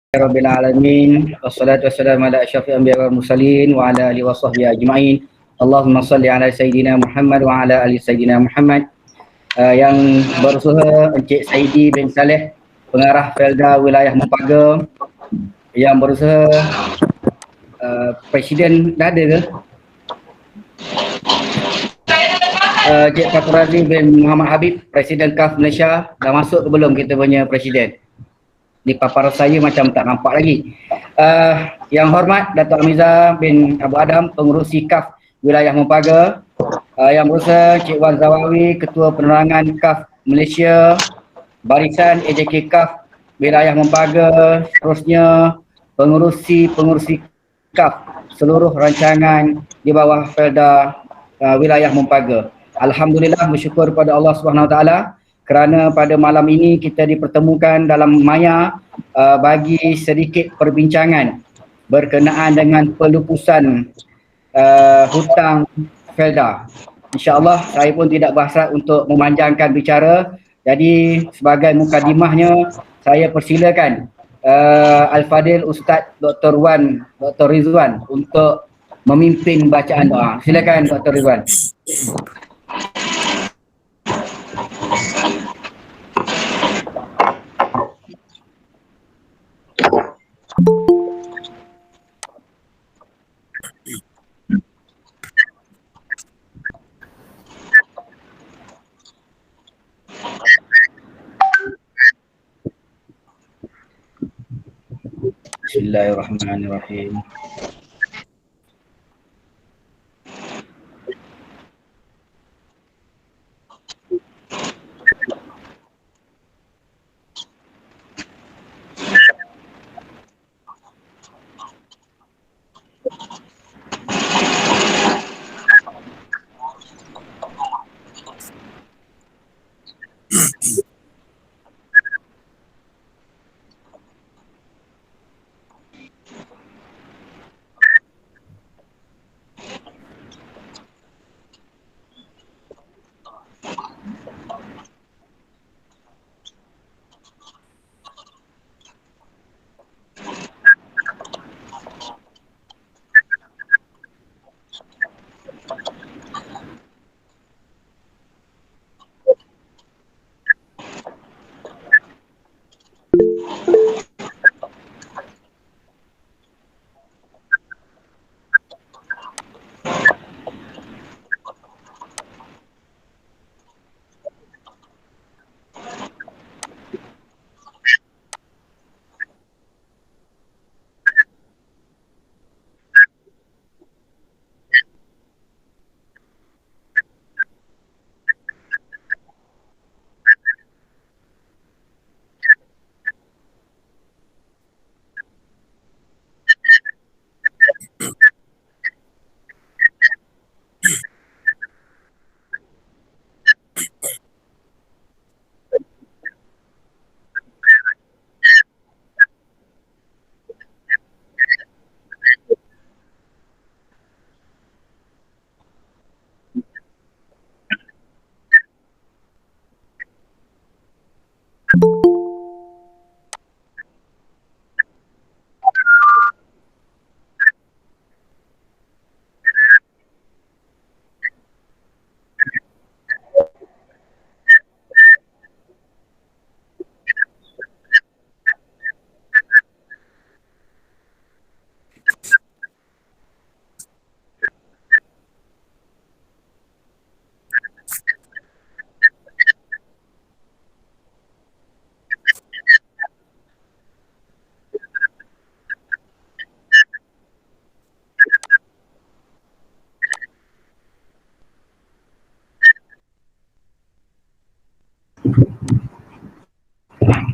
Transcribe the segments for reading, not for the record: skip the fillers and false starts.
Rabbil alamin wassalatu wassalamu ala asyrafil anbiya'i wal mursalin wa ala alihi washabbihi ajmain. Allahumma shalli ala sayidina Muhammad wa ala ali sayidina Muhammad. Yang berusaha Encik Saidi bin Saleh, pengarah Felda Wilayah Mempaga, yang berusaha Presiden dah ada ke? Encik Fakhur Razi bin Muhammad Habib, Presiden KAF Malaysia, dah masuk ke belum kita punya Presiden? Di paparan saya macam tak nampak lagi. Yang hormat Datuk Amiza bin Abu Adam, pengurusi KAF Wilayah Mempaga. Yang berusaha Cik Wan Zawawi, Ketua Penerangan KAF Malaysia, barisan AJK KAF Wilayah Mempaga, seterusnya pengurusi KAF seluruh rancangan di bawah Felda Wilayah Mempaga. Alhamdulillah, bersyukur kepada Allah Subhanahu Wa Taala kerana pada malam ini kita dipertemukan dalam maya bagi sedikit perbincangan berkenaan dengan pelupusan hutang Felda. InsyaAllah saya pun tidak berhasrat untuk memanjangkan bicara. Jadi sebagai mukadimahnya saya persilakan Al-Fadil Ustaz Dr. Rizwan untuk memimpin bacaan doa. Silakan Dr. Rizwan. Bismillahirrahmanirrahim.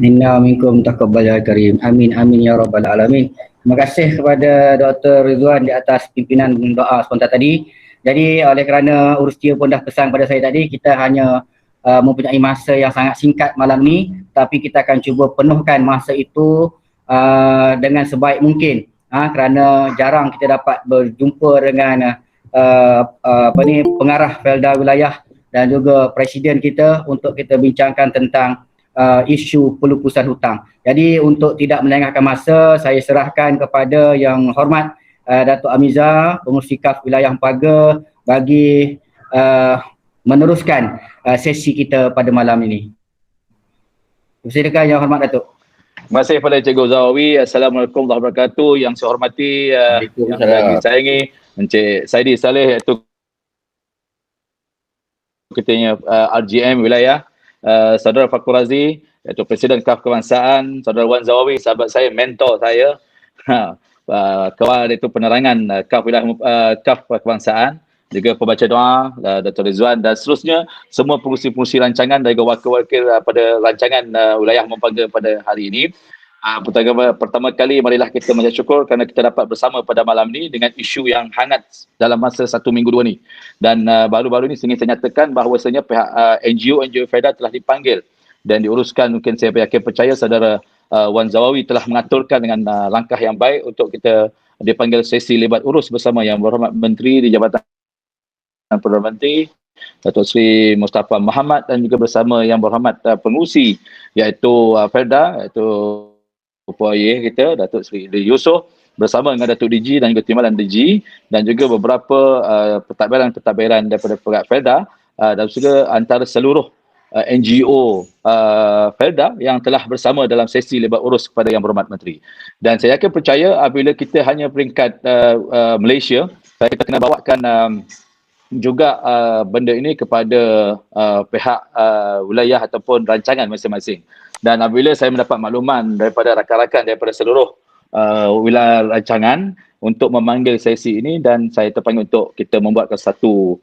Minna minkum taqabbal ya karim. Amin amin ya rabbal alamin. Terima kasih kepada Dr. Rizwan di atas pimpinan doa spontan tadi. Jadi oleh kerana urus dia pun dah pesan pada saya tadi, kita hanya mempunyai masa yang sangat singkat malam ni, tapi kita akan cuba penuhkan masa itu dengan sebaik mungkin. Kerana jarang kita dapat berjumpa dengan pengarah Felda Wilayah dan juga Presiden kita untuk kita bincangkan tentang isu pelupusan hutang. Jadi untuk tidak melengahkan masa, saya serahkan kepada Yang Hormat Datuk Amiza, Pengerusi KAF Wilayah Ampanga, bagi meneruskan sesi kita pada malam ini. Silakan Yang Hormat Datuk. Terima kasih kepada Cikgu Zawawi. Assalamualaikum warahmatullahi wabarakatuh. Yang saya hormati, yang saya sayangi Encik Saidi Saleh, iaitu Ketuanya RGM Wilayah, Saudara Fakhur Razi, iaitu Presiden KAF Kebangsaan, Saudara Wan Zawawi, sahabat saya, mentor saya, kawan itu penerangan KAF Wilayah, KAF Kebangsaan, juga pembaca doa, Dr. Rizwan dan seterusnya, semua pengurusi-pengurusi rancangan dan juga wakil-wakil pada rancangan Wilayah Ampanga pada hari ini. Pertama kali marilah kita mengucap syukur kerana kita dapat bersama pada malam ini dengan isu yang hangat dalam masa 1 minggu 2 ni. Dan baru-baru ini ingin saya nyatakan bahawasanya pihak NGO FEDA telah dipanggil dan diuruskan. Mungkin saya yakin percaya saudara Wan Zawawi telah mengaturkan dengan langkah yang baik untuk kita dipanggil sesi lebat urus bersama Yang Berhormat Menteri di Jabatan Perdana Menteri Datuk Seri Mustafa Muhammad dan juga bersama Yang Berhormat Pengurusi iaitu FEDA, iaitu Upaya kita Datuk Seri Yusof bersama dengan Datuk DG dan juga Timbalan DG dan juga beberapa pentadbiran daripada pihak FEDA dan juga antara seluruh NGO FEDA yang telah bersama dalam sesi lebat urus kepada Yang Berhormat Menteri. Dan saya yakin percaya apabila kita hanya peringkat Malaysia, kita kena bawakan juga benda ini kepada pihak wilayah ataupun rancangan masing-masing. Dan apabila saya mendapat makluman daripada rakan-rakan daripada seluruh wilayah rancangan untuk memanggil sesi ini, dan saya terpanggil untuk kita membuatkan satu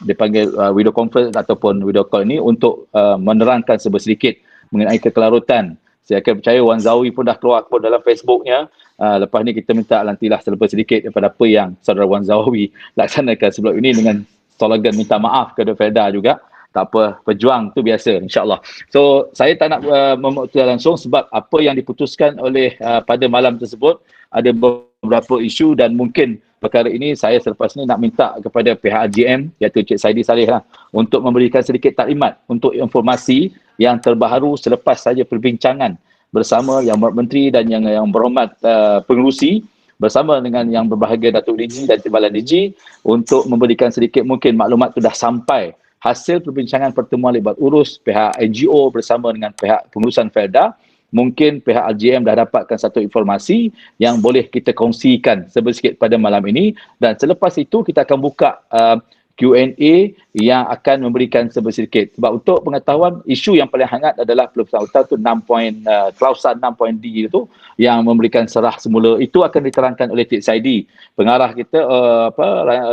dipanggil video conference ataupun video call ini untuk menerangkan sedikit mengenai kekelarutan. Saya akan percaya Wan Zawawi pun dah keluar pun dalam Facebooknya. Lepas ni kita minta nantilah sedikit daripada apa yang saudara Wan Zawawi laksanakan sebelum ini dengan slogan minta maaf kepada FEDA juga. Tak apa, pejuang tu biasa, insyaAllah. So, saya tak nak memuktikan langsung sebab apa yang diputuskan oleh pada malam tersebut, ada beberapa isu dan mungkin perkara ini saya selepas ni nak minta kepada pihak RGM, iaitu Cik Saidi Saleh lah, untuk memberikan sedikit taklimat untuk informasi yang terbaru selepas saja perbincangan bersama Yang Berhormat Menteri dan Yang Berhormat Pengerusi bersama dengan Yang Berbahagia Datuk DG dan Timbalan DG untuk memberikan sedikit mungkin maklumat tu dah sampai hasil perbincangan pertemuan lebat urus pihak NGO bersama dengan pihak pengurusan FEDA. Mungkin pihak RGM dah dapatkan satu informasi yang boleh kita kongsikan sedikit pada malam ini, dan selepas itu kita akan buka Q&A yang akan memberikan sedikit. Sebab untuk pengetahuan, isu yang paling hangat adalah pelupusan hutang tu 6 klausa 6.D itu yang memberikan serah semula. Itu akan diterangkan oleh Cik Saidi, pengarah kita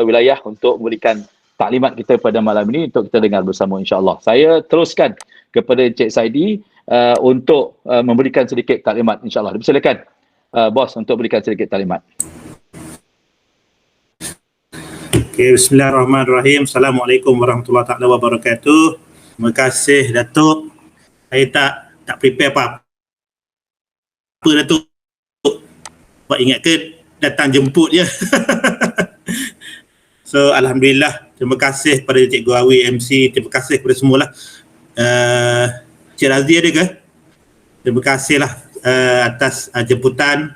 wilayah, untuk memberikan taklimat kita pada malam ini untuk kita dengar bersama, insyaAllah. Saya teruskan kepada Cik Saidi untuk memberikan sedikit taklimat, insyaAllah. Silakan bos untuk berikan sedikit taklimat. Okay, bismillahirrahmanirrahim. Assalamualaikum warahmatullahi wabarakatuh. Terima kasih Datuk. Saya tak prepare apa Datuk. Buat ingatkan datang jemput je. So alhamdulillah, terima kasih kepada Cikgu Awi MC, terima kasih kepada semualah. Cik Razi ada ke? Terima kasihlah atas jemputan.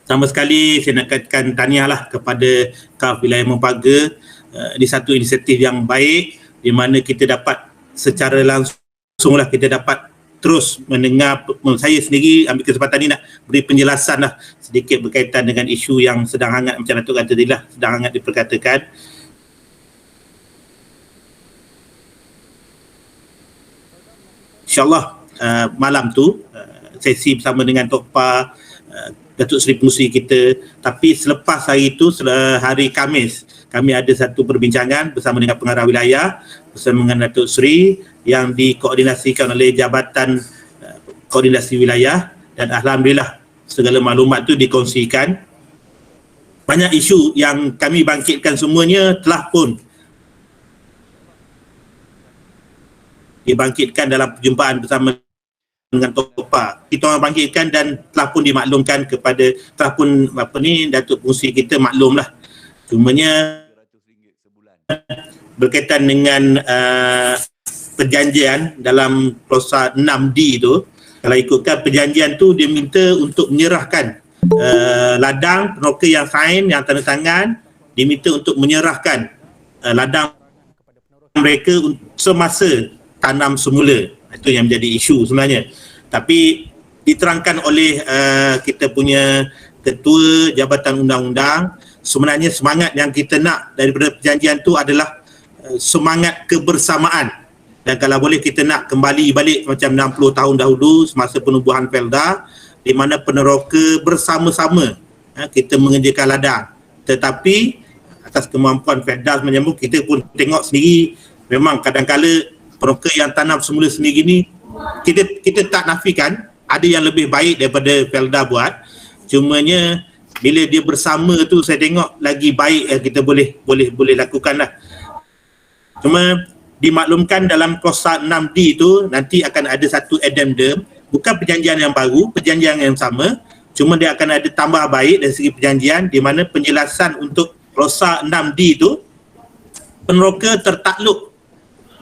Sama sekali saya nak katakan tahniahlah kepada KAF Wilayah Ampanga. Ini satu inisiatif yang baik di mana kita dapat secara langsunglah kita dapat terus mendengar. Saya sendiri ambil kesempatan ini nak beri penjelasan lah sedikit berkaitan dengan isu yang sedang hangat, macam Datuk kata tadi lah, sedang hangat diperkatakan. InsyaAllah malam tu sesi bersama dengan Tok Pa, Datuk Seri Pengerusi kita. Tapi selepas hari itu, hari Khamis, kami ada satu perbincangan bersama dengan pengarah wilayah bersama dengan Datuk Seri yang dikoordinasikan oleh Jabatan Koordinasi Wilayah, dan alhamdulillah segala maklumat tu dikongsikan. Banyak isu yang kami bangkitkan semuanya telah pun dibangkitkan dalam perjumpaan bersama dengan Topa. Kita orang bangkitkan dan telah pun dimaklumkan kepada, telah pun Datuk Pengerusi kita maklumlah. Cumanya berkaitan dengan perjanjian dalam klausa 6D tu, kalau ikutkan perjanjian tu dia minta untuk menyerahkan ladang peneroka yang sign, yang tanda tangan, diminta untuk menyerahkan ladang mereka semasa tanam semula. Itu yang menjadi isu sebenarnya. Tapi diterangkan oleh kita punya Ketua Jabatan Undang-Undang, sebenarnya semangat yang kita nak daripada perjanjian tu adalah semangat kebersamaan. Dan kalau boleh kita nak kembali balik macam 60 tahun dahulu semasa penubuhan Felda, di mana peneroka bersama-sama kita mengerjakan ladang. Tetapi atas kemampuan Felda menyambung, kita pun tengok sendiri memang kadang-kala peneroka yang tanam semula sendiri ni kita tak nafikan ada yang lebih baik daripada Felda buat. Cumanya bila dia bersama tu saya tengok lagi baik kita boleh lakukan lah. Cuma dimaklumkan dalam klausa 6D tu nanti akan ada satu addendum, bukan perjanjian yang baru, perjanjian yang sama, cuma dia akan ada tambah baik dari segi perjanjian, di mana penjelasan untuk klausa 6D tu peneroka tertakluk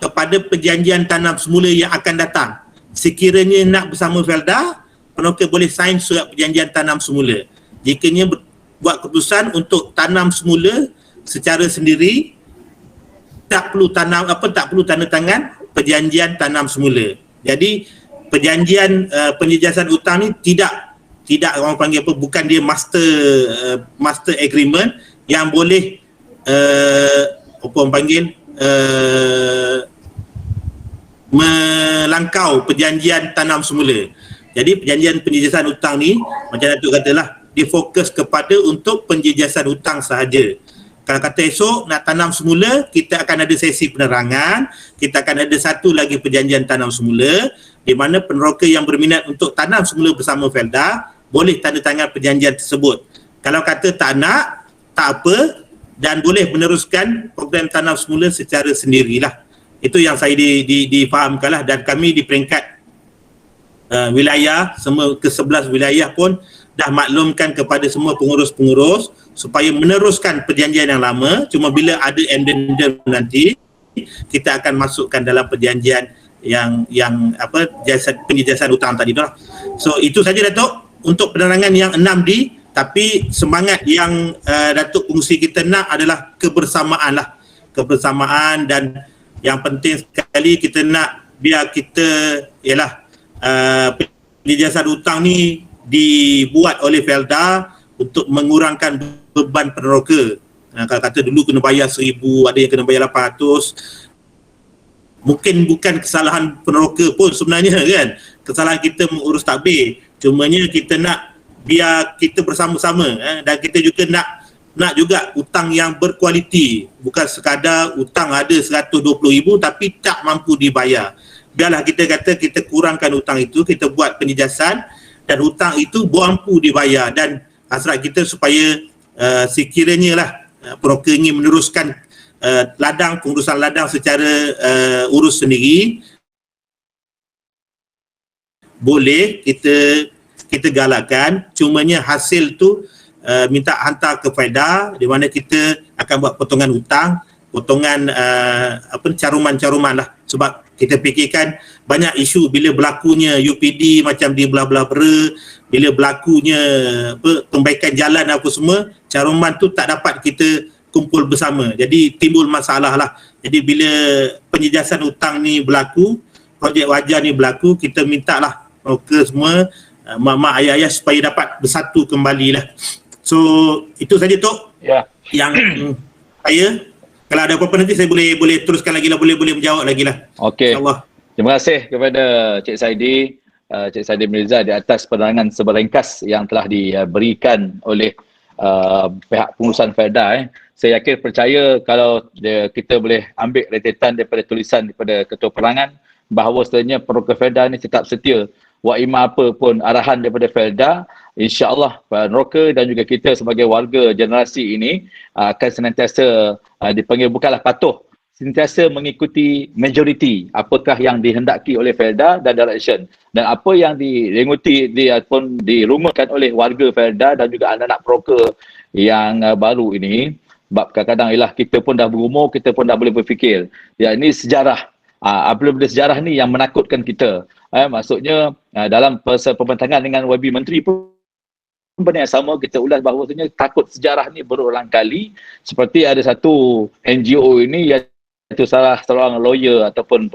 kepada perjanjian tanam semula yang akan datang. Sekiranya nak bersama Felda, peneroka boleh sign surat perjanjian tanam semula. Jikanya buat keputusan untuk tanam semula secara sendiri, tak perlu tanda tangan perjanjian tanam semula. Jadi perjanjian penjejasan hutang ni tidak orang panggil apa, bukan dia master agreement yang boleh apa orang panggil melangkau perjanjian tanam semula. Jadi perjanjian penjejasan hutang ni macam Datuk katalah, dia fokus kepada untuk penjejasan hutang sahaja. Kalau kata esok nak tanam semula, kita akan ada sesi penerangan, kita akan ada satu lagi perjanjian tanam semula, di mana peneroka yang berminat untuk tanam semula bersama Felda boleh tanda tangan perjanjian tersebut. Kalau kata tak nak, tak apa, dan boleh meneruskan program tanam semula secara sendirilah. Itu yang saya difahamkanlah, dan kami di peringkat wilayah, semua ke-11 wilayah pun dah maklumkan kepada semua pengurus-pengurus supaya meneruskan perjanjian yang lama. Cuma bila ada addendum nanti, kita akan masukkan dalam perjanjian yang apa, penjejasan hutang tadi tu lah. So itu saja Datuk untuk penerangan yang 6D. Tapi semangat yang Datuk Pengurusi kita nak adalah kebersamaan lah. Kebersamaan, dan yang penting sekali kita nak biar kita ialah penjejasan hutang ni dibuat oleh Felda untuk mengurangkan beban peneroka. Kalau kata dulu kena bayar 1,000, ada yang kena bayar 800. Mungkin bukan kesalahan peneroka pun sebenarnya kan. Kesalahan kita mengurus takbir. Cumanya kita nak biar kita bersama-sama dan kita juga nak juga hutang yang berkualiti. Bukan sekadar hutang ada 120,000 tapi tak mampu dibayar. Biarlah kita kata kita kurangkan hutang itu, kita buat penjejasan dan hutang itu mampu dibayar. Dan hasrat kita supaya sekiranya lah peneroka ingin meneruskan pengurusan ladang secara urus sendiri, boleh kita galakkan. Cumanya hasil tu minta hantar ke Felda, di mana kita akan buat potongan hutang, potongan caruman-caruman lah. Sebab kita fikirkan banyak isu bila berlakunya UPD macam di belah-belah Pera, bila berlakunya perbaikan jalan apa semua, caruman tu tak dapat kita kumpul bersama. Jadi timbul masalah lah. Jadi bila penjejasan hutang ni berlaku, projek wajar ni berlaku, kita minta lah ke semua mak-mak ayah-ayah supaya dapat bersatu kembali lah. So itu saja Tok. Ya. Yang saya, kalau ada apa-apa nanti saya boleh teruskan lagi lah, boleh menjawab lagi lah. Okey. InsyaAllah. Terima kasih kepada Cik Saidi, Cik Saidi Mirza di atas penerangan seberringkas yang telah diberikan oleh pihak pengurusan Felda. Saya yakin percaya kalau kita boleh ambil rentetan daripada tulisan daripada Ketua Perangan bahawa sebenarnya peneroka Felda ni tetap setia wa ima apa pun arahan daripada Felda, insya-Allah peneroka dan juga kita sebagai warga generasi ini akan senantiasa dipanggil bukanlah patuh, sentiasa mengikuti majoriti apakah yang dihendaki oleh Felda dan direction, dan apa yang direnguti ataupun dirumuskan oleh warga Felda dan juga anak-anak peneroka yang baru ini. Sebab kadang-kadang ialah kita pun dah berumur, kita pun dah boleh berfikir. Ya, ini sejarah. Apabila sejarah ni yang menakutkan kita. Maksudnya dalam pembentangan dengan YB Menteri pun benda yang sama, kita ulas bahawasanya takut sejarah ni berulang kali, seperti ada satu NGO ini iaitu salah seorang lawyer ataupun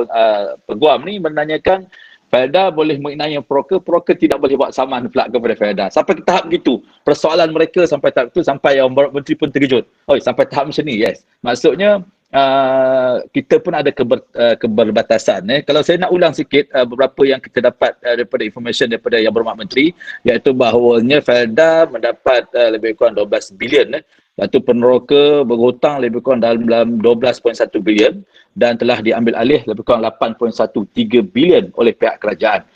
peguam ni menanyakan Felda boleh mengenai broker tidak boleh buat saman pula kepada Felda. Sampai ke tahap begitu. Persoalan mereka sampai tahap itu, sampai yang menteri pun terkejut. Sampai tahap macam ni, yes. Maksudnya kita pun ada keberbatasan. Kalau saya nak ulang sikit beberapa yang kita dapat daripada information daripada Yang Berhormat Menteri, iaitu bahawanya Felda mendapat lebih kurang 12 bilion. Lepas peneroka berhutang lebih kurang dalam 12.1 bilion dan telah diambil alih lebih kurang 8.13 bilion oleh pihak kerajaan.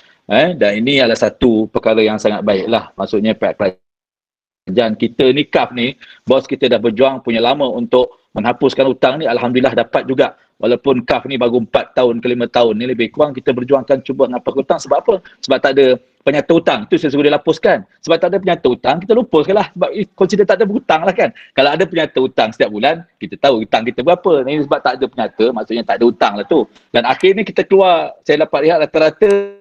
Dan ini adalah satu perkara yang sangat baiklah. Maksudnya pihak kerajaan kita ni, KAF ni, bos kita dah berjuang punya lama untuk menghapuskan hutang ni. Alhamdulillah dapat juga. Walaupun KAF ni baru 4 tahun ke 5 tahun ni lebih kurang kita berjuangkan cuba menghapus hutang. Sebab apa? Sebab tak ada penyata hutang. Itu saya suruh dia lapuskan. Sebab tak ada penyata hutang, kita lupuskan lah. Sebab consider tak ada berhutang lah kan. Kalau ada penyata hutang setiap bulan, kita tahu hutang kita berapa. Ini sebab tak ada penyata, maksudnya tak ada hutang lah tu. Dan akhirnya kita keluar, saya dapat lihat rata-rata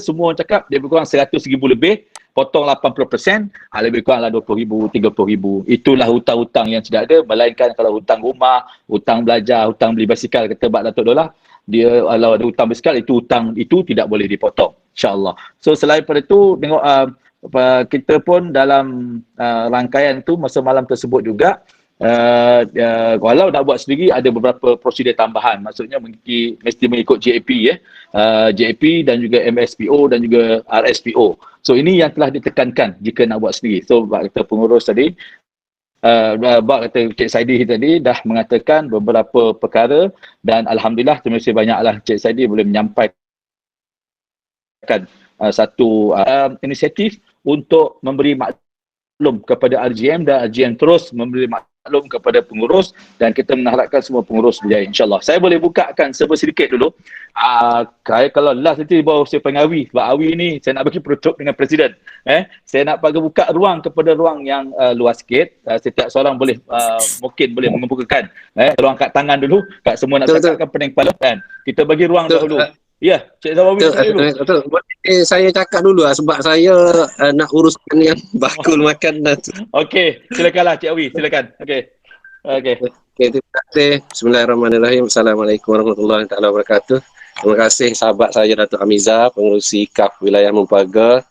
semua orang cakap dia lebih kurang 100,000 lebih, potong 80%, lebih kurang lah 20,000, 30,000. Itulah hutang-hutang yang tidak ada. Melainkan kalau hutang rumah, hutang belajar, hutang beli basikal, kata Pak Datuk Dollah, dia kalau ada hutang basikal, itu hutang itu tidak boleh dipotong, insyaAllah. So selain pada itu, tengok kita pun dalam rangkaian itu masa malam tersebut juga, kalau nak buat sendiri ada beberapa prosedur tambahan. Maksudnya mesti mengikut JAP JAP dan juga MSPO dan juga RSPO. So ini yang telah ditekankan jika nak buat sendiri. So kata pengurus tadi, kata Cik Saidi tadi dah mengatakan beberapa perkara dan Alhamdulillah terima kasih banyaklah Cik Saidi boleh menyampaikan satu inisiatif untuk memberi maklum kepada RGM dan RGM terus memberi maklum kepada pengurus dan kita mengharapkan semua pengurus berjaya insyaAllah. Saya boleh bukakan serba sedikit dulu. Kalau last nanti baru saya panggil Awi. Sebab Awi ni saya nak bagi penutup dengan Presiden. Saya nak bagi buka ruang kepada ruang yang luas sikit. Setiap seorang boleh mungkin boleh membukakan. Ruang kat tangan dulu. Kat semua nak cakapkan pening kepala kan. Kita bagi ruang dulu. Ya, Cik Zawawi dulu. Betul. Saya cakap dulu sebab saya nak uruskan yang bakul makan. Okey, silakanlah Cik Awi, silakan. Okey. Terima kasih. Bismillahirrahmanirrahim. Assalamualaikum warahmatullahi wabarakatuh. Terima kasih sahabat saya Datuk Hamiza, pengerusi KAF Wilayah Mempaga.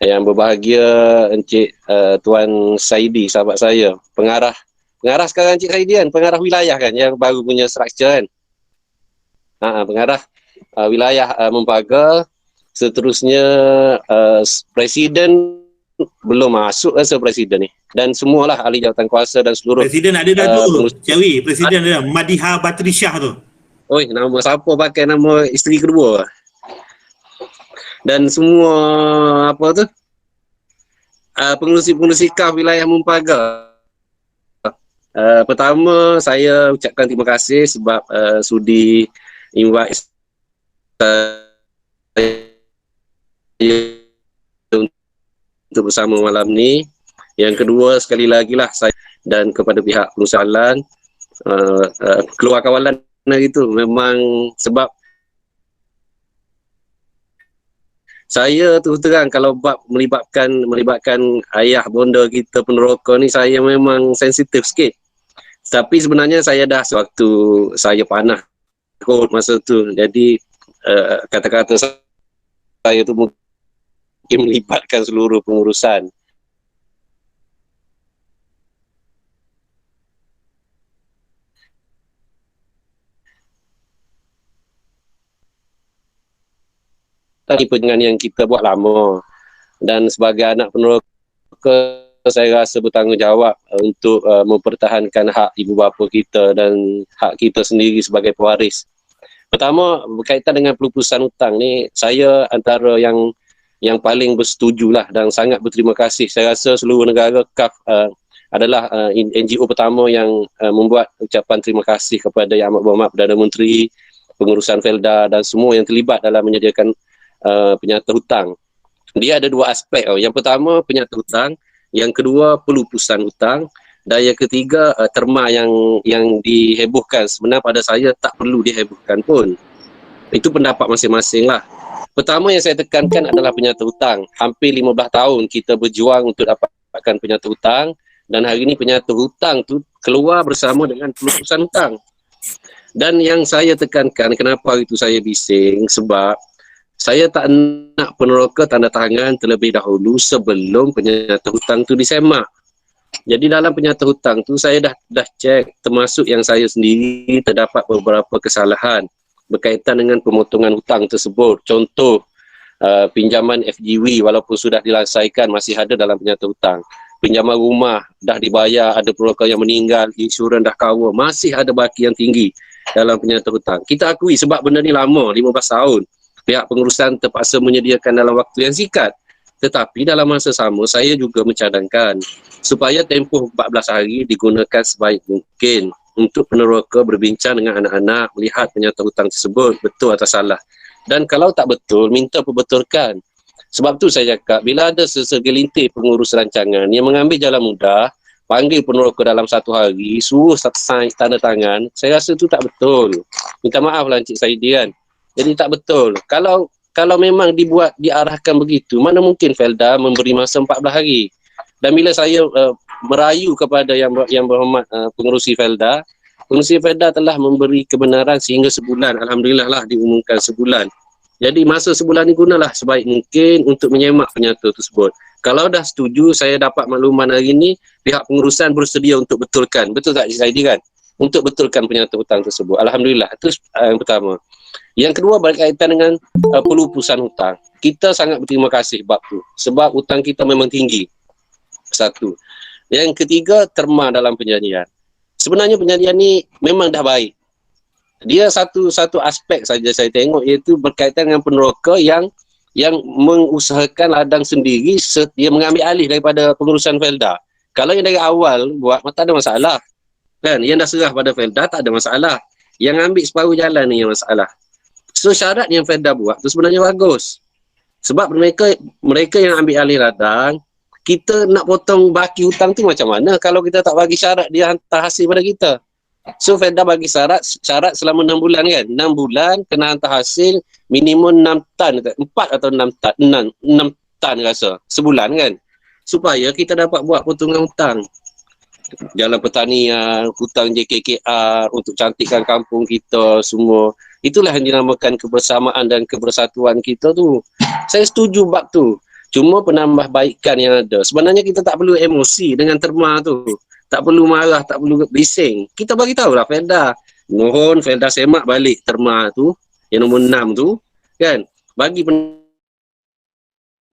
Yang berbahagia Encik Tuan Saidi, sahabat saya, pengarah sekarang Encik Saidi kan, pengarah wilayah kan, yang baru punya structure kan. Pengarah wilayah Mempaga. Seterusnya Presiden belum masuk rasa Presiden ni, dan semualah ahli jawatan kuasa dan seluruh Presiden ada dah tu Ciawi, Presiden ada Madiha Batrisah tu. Oi, nama siapa pakai nama isteri kedua dan semua apa tu pengerusi KAF Wilayah Mempaga. Pertama saya ucapkan terima kasih sebab sudi invite untuk bersama malam ni. Yang kedua sekali lagi lah saya dan kepada pihak perusahaan keluar kawalan itu memang sebab saya terus terang kalau melibatkan ayah bonda kita peneroka ni, saya memang sensitif sikit. Tapi sebenarnya saya dah sewaktu saya panah kot masa tu, jadi kata-kata saya tu mungkin melibatkan seluruh pengurusan. Tapi dengan yang kita buat lama, dan sebagai anak peneroka saya rasa bertanggungjawab untuk mempertahankan hak ibu bapa kita dan hak kita sendiri sebagai pewaris. Pertama, berkaitan dengan pelupusan hutang ni, saya antara yang paling bersetujulah dan sangat berterima kasih. Saya rasa seluruh negara KAF adalah NGO pertama yang membuat ucapan terima kasih kepada Yang Amat Berhormat Perdana Menteri, pengurusan Felda dan semua yang terlibat dalam menyediakan penyata hutang. Dia ada dua aspek. Yang pertama penyata hutang, yang kedua pelupusan hutang, dan yang ketiga terma yang dihebohkan. Sebenarnya pada saya tak perlu dihebohkan pun. Itu pendapat masing-masing lah. Pertama yang saya tekankan adalah penyata hutang. Hampir 15 tahun kita berjuang untuk dapatkan penyata hutang, dan hari ini penyata hutang tu keluar bersama dengan pelupusan hutang. Dan yang saya tekankan, kenapa itu saya bising, sebab saya tak nak peneroka tanda tangan terlebih dahulu sebelum penyata hutang tu disemak. Jadi dalam penyata hutang tu saya dah cek, termasuk yang saya sendiri terdapat beberapa kesalahan berkaitan dengan pemotongan hutang tersebut. Contoh, pinjaman FGW walaupun sudah dilaksaikan masih ada dalam penyata hutang. Pinjaman rumah dah dibayar, ada peneroka yang meninggal, insurans dah cover, masih ada baki yang tinggi dalam penyata hutang. Kita akui sebab benda ni lama, 15 tahun. Pihak pengurusan terpaksa menyediakan dalam waktu yang singkat. Tetapi dalam masa sama, saya juga mencadangkan supaya tempoh 14 hari digunakan sebaik mungkin untuk peneroka berbincang dengan anak-anak, melihat penyata hutang tersebut betul atau salah. Dan kalau tak betul, minta perbetulkan. Sebab tu saya cakap, bila ada segelintir pengurus rancangan yang mengambil jalan mudah, panggil peneroka dalam 1 hari, suruh sign tanda tangan, saya rasa tu tak betul. Minta maaf lah Encik Saidi kan. Jadi tak betul. Kalau memang diarahkan begitu, mana mungkin Felda memberi masa 14 hari. Dan bila saya merayu kepada yang berhormat pengerusi Felda telah memberi kebenaran sehingga sebulan. Alhamdulillah lah diumumkan sebulan. Jadi masa sebulan ni gunalah sebaik mungkin untuk menyemak penyata tersebut. Kalau dah setuju, saya dapat makluman hari ni, pihak pengurusan bersedia untuk betulkan. Betul tak Cik Saidi kan? Untuk betulkan penyata hutang tersebut. Alhamdulillah. Itu yang pertama. Yang kedua berkaitan dengan pelupusan hutang. Kita sangat berterima kasih bab tu. Sebab hutang kita memang tinggi. Satu. Yang ketiga, terma dalam perjanjian. Sebenarnya perjanjian ni memang dah baik. Dia satu aspek saja saya tengok, iaitu berkaitan dengan peneroka yang mengusahakan ladang sendiri, dia mengambil alih daripada pengurusan Felda. Kalau yang dari awal buat, tak ada masalah. Kan? Yang dah serah pada Felda tak ada masalah. Yang ambil separuh jalan ni yang masalah. So syarat yang Felda buat tu sebenarnya bagus. Sebab mereka yang ambil alih ladang, kita nak potong baki hutang tu macam mana kalau kita tak bagi syarat dia hantar hasil pada kita. So Felda bagi syarat selama 6 bulan kan. 6 bulan kena hantar hasil minimum 6 tan, 4 atau 6 tan rasa sebulan kan. Supaya kita dapat buat potongan hutang. Jalan pertanian, hutang JKKR untuk cantikkan kampung kita semua. Itulah yang dinamakan kebersamaan dan kebersatuan kita tu. Saya setuju bab tu. Cuma penambahbaikan yang ada. Sebenarnya kita tak perlu emosi dengan terma tu. Tak perlu marah, tak perlu bising. Kita bagi tahulah Felda. Mohon Felda semak balik terma tu, yang nombor 6 tu, kan? Bagi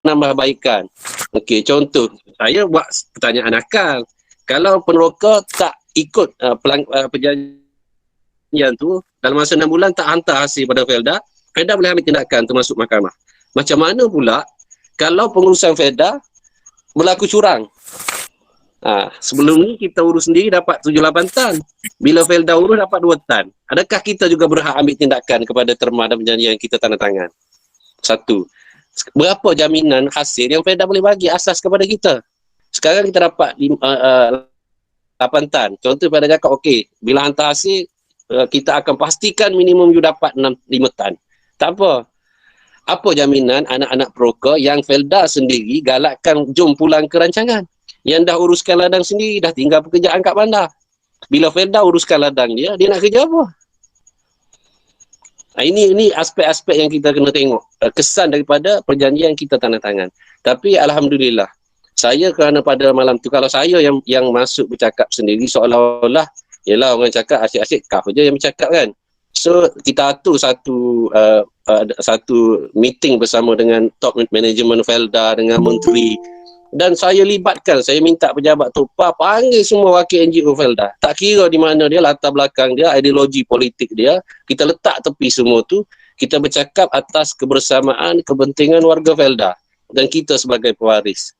penambahbaikan. Okey, contoh, saya buat pertanyaan akal. Kalau peneroka tak ikut perjanjian tu, dalam masa 6 bulan tak hantar hasil pada Felda, Felda boleh ambil tindakan termasuk mahkamah. Macam mana pula kalau pengurusan Felda berlaku curang? Sebelum ni kita urus sendiri dapat 7-8 tan. Bila Felda urus dapat 2 tan. Adakah kita juga berhak ambil tindakan kepada terma dan perjanjian yang kita tanda tangan? Satu. Berapa jaminan hasil yang Felda boleh bagi asas kepada kita? Sekarang kita dapat 8 tan. Contoh pada cakap, okey, bila hantar hasil, kita akan pastikan minimum you dapat 5 tan. Tak apa. Apa jaminan anak-anak peroka yang Felda sendiri galakkan jom pulang ke rancangan? Yang dah uruskan ladang sendiri, dah tinggal pekerjaan kat bandar. Bila Felda uruskan ladang dia nak kerja apa? Ini aspek-aspek yang kita kena tengok. Kesan daripada perjanjian kita tanda tangan. Tapi Alhamdulillah, saya kerana pada malam tu, kalau saya yang masuk bercakap sendiri, seolah-olah, yelah orang cakap asyik-asyik kaf je yang bercakap kan. So, kita atur satu meeting bersama dengan top management Felda, dengan menteri. Dan saya libatkan, saya minta pejabat TOPA panggil semua wakil NGO Felda. Tak kira di mana dia, latar belakang dia, ideologi politik dia, kita letak tepi semua tu, kita bercakap atas kebersamaan, kepentingan warga Felda dan kita sebagai pewaris.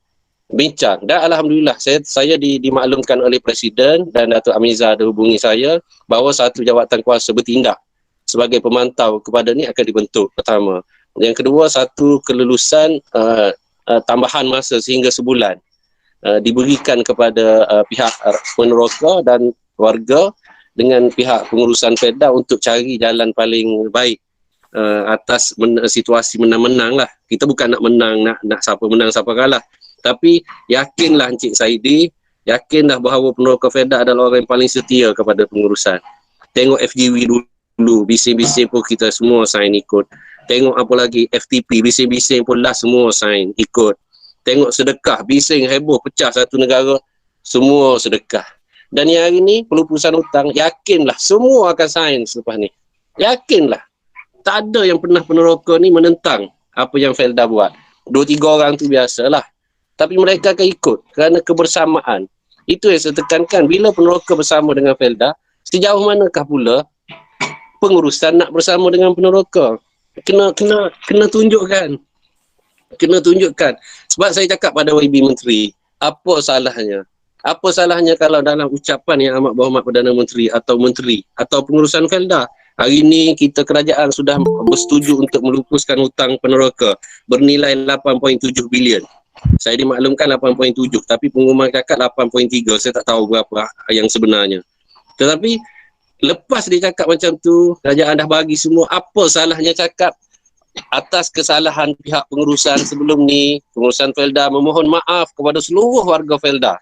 Bincang. Dan Alhamdulillah, saya dimaklumkan oleh Presiden dan Datuk Amiza ada hubungi saya bahawa satu jawatan kuasa bertindak sebagai pemantau kepada ni akan dibentuk, pertama. Yang kedua, satu kelulusan tambahan masa sehingga sebulan diberikan kepada pihak peneroka dan warga dengan pihak pengurusan Felda untuk cari jalan paling baik atas situasi menang-menang lah. Kita bukan nak menang, nak siapa menang siapa kalah. Tapi yakinlah Encik Saidi, yakinlah bahawa peneroka Felda adalah orang yang paling setia kepada pengurusan. Tengok FGW dulu, bising-bising pun kita semua sign ikut. Tengok apa lagi, FTP, bising-bising pun lah semua sign ikut. Tengok sedekah, bising heboh pecah satu negara, semua sedekah. Dan yang hari ni, pelupusan hutang, yakinlah semua akan sign selepas ni. Yakinlah. Tak ada yang pernah peneroka ni menentang apa yang Felda buat. 2-3 orang tu biasalah. Tapi mereka akan ikut kerana kebersamaan. Itu yang saya tekankan. Bila peneroka bersama dengan Felda, sejauh manakah pula pengurusan nak bersama dengan peneroka? Kena tunjukkan. Kena tunjukkan. Sebab saya cakap pada YB Menteri, apa salahnya? Apa salahnya kalau dalam ucapan yang amat berhormat Perdana Menteri atau Menteri atau pengurusan Felda, hari ini kita kerajaan sudah bersetuju untuk melupuskan hutang peneroka bernilai 8.7 bilion. Saya dimaklumkan 8.7, tapi pengumuman cakap 8.3. Saya tak tahu berapa yang sebenarnya. Tetapi lepas dia cakap macam tu, kerajaan dah bagi semua, apa salahnya cakap atas kesalahan pihak pengurusan sebelum ni, pengurusan Felda memohon maaf kepada seluruh warga Felda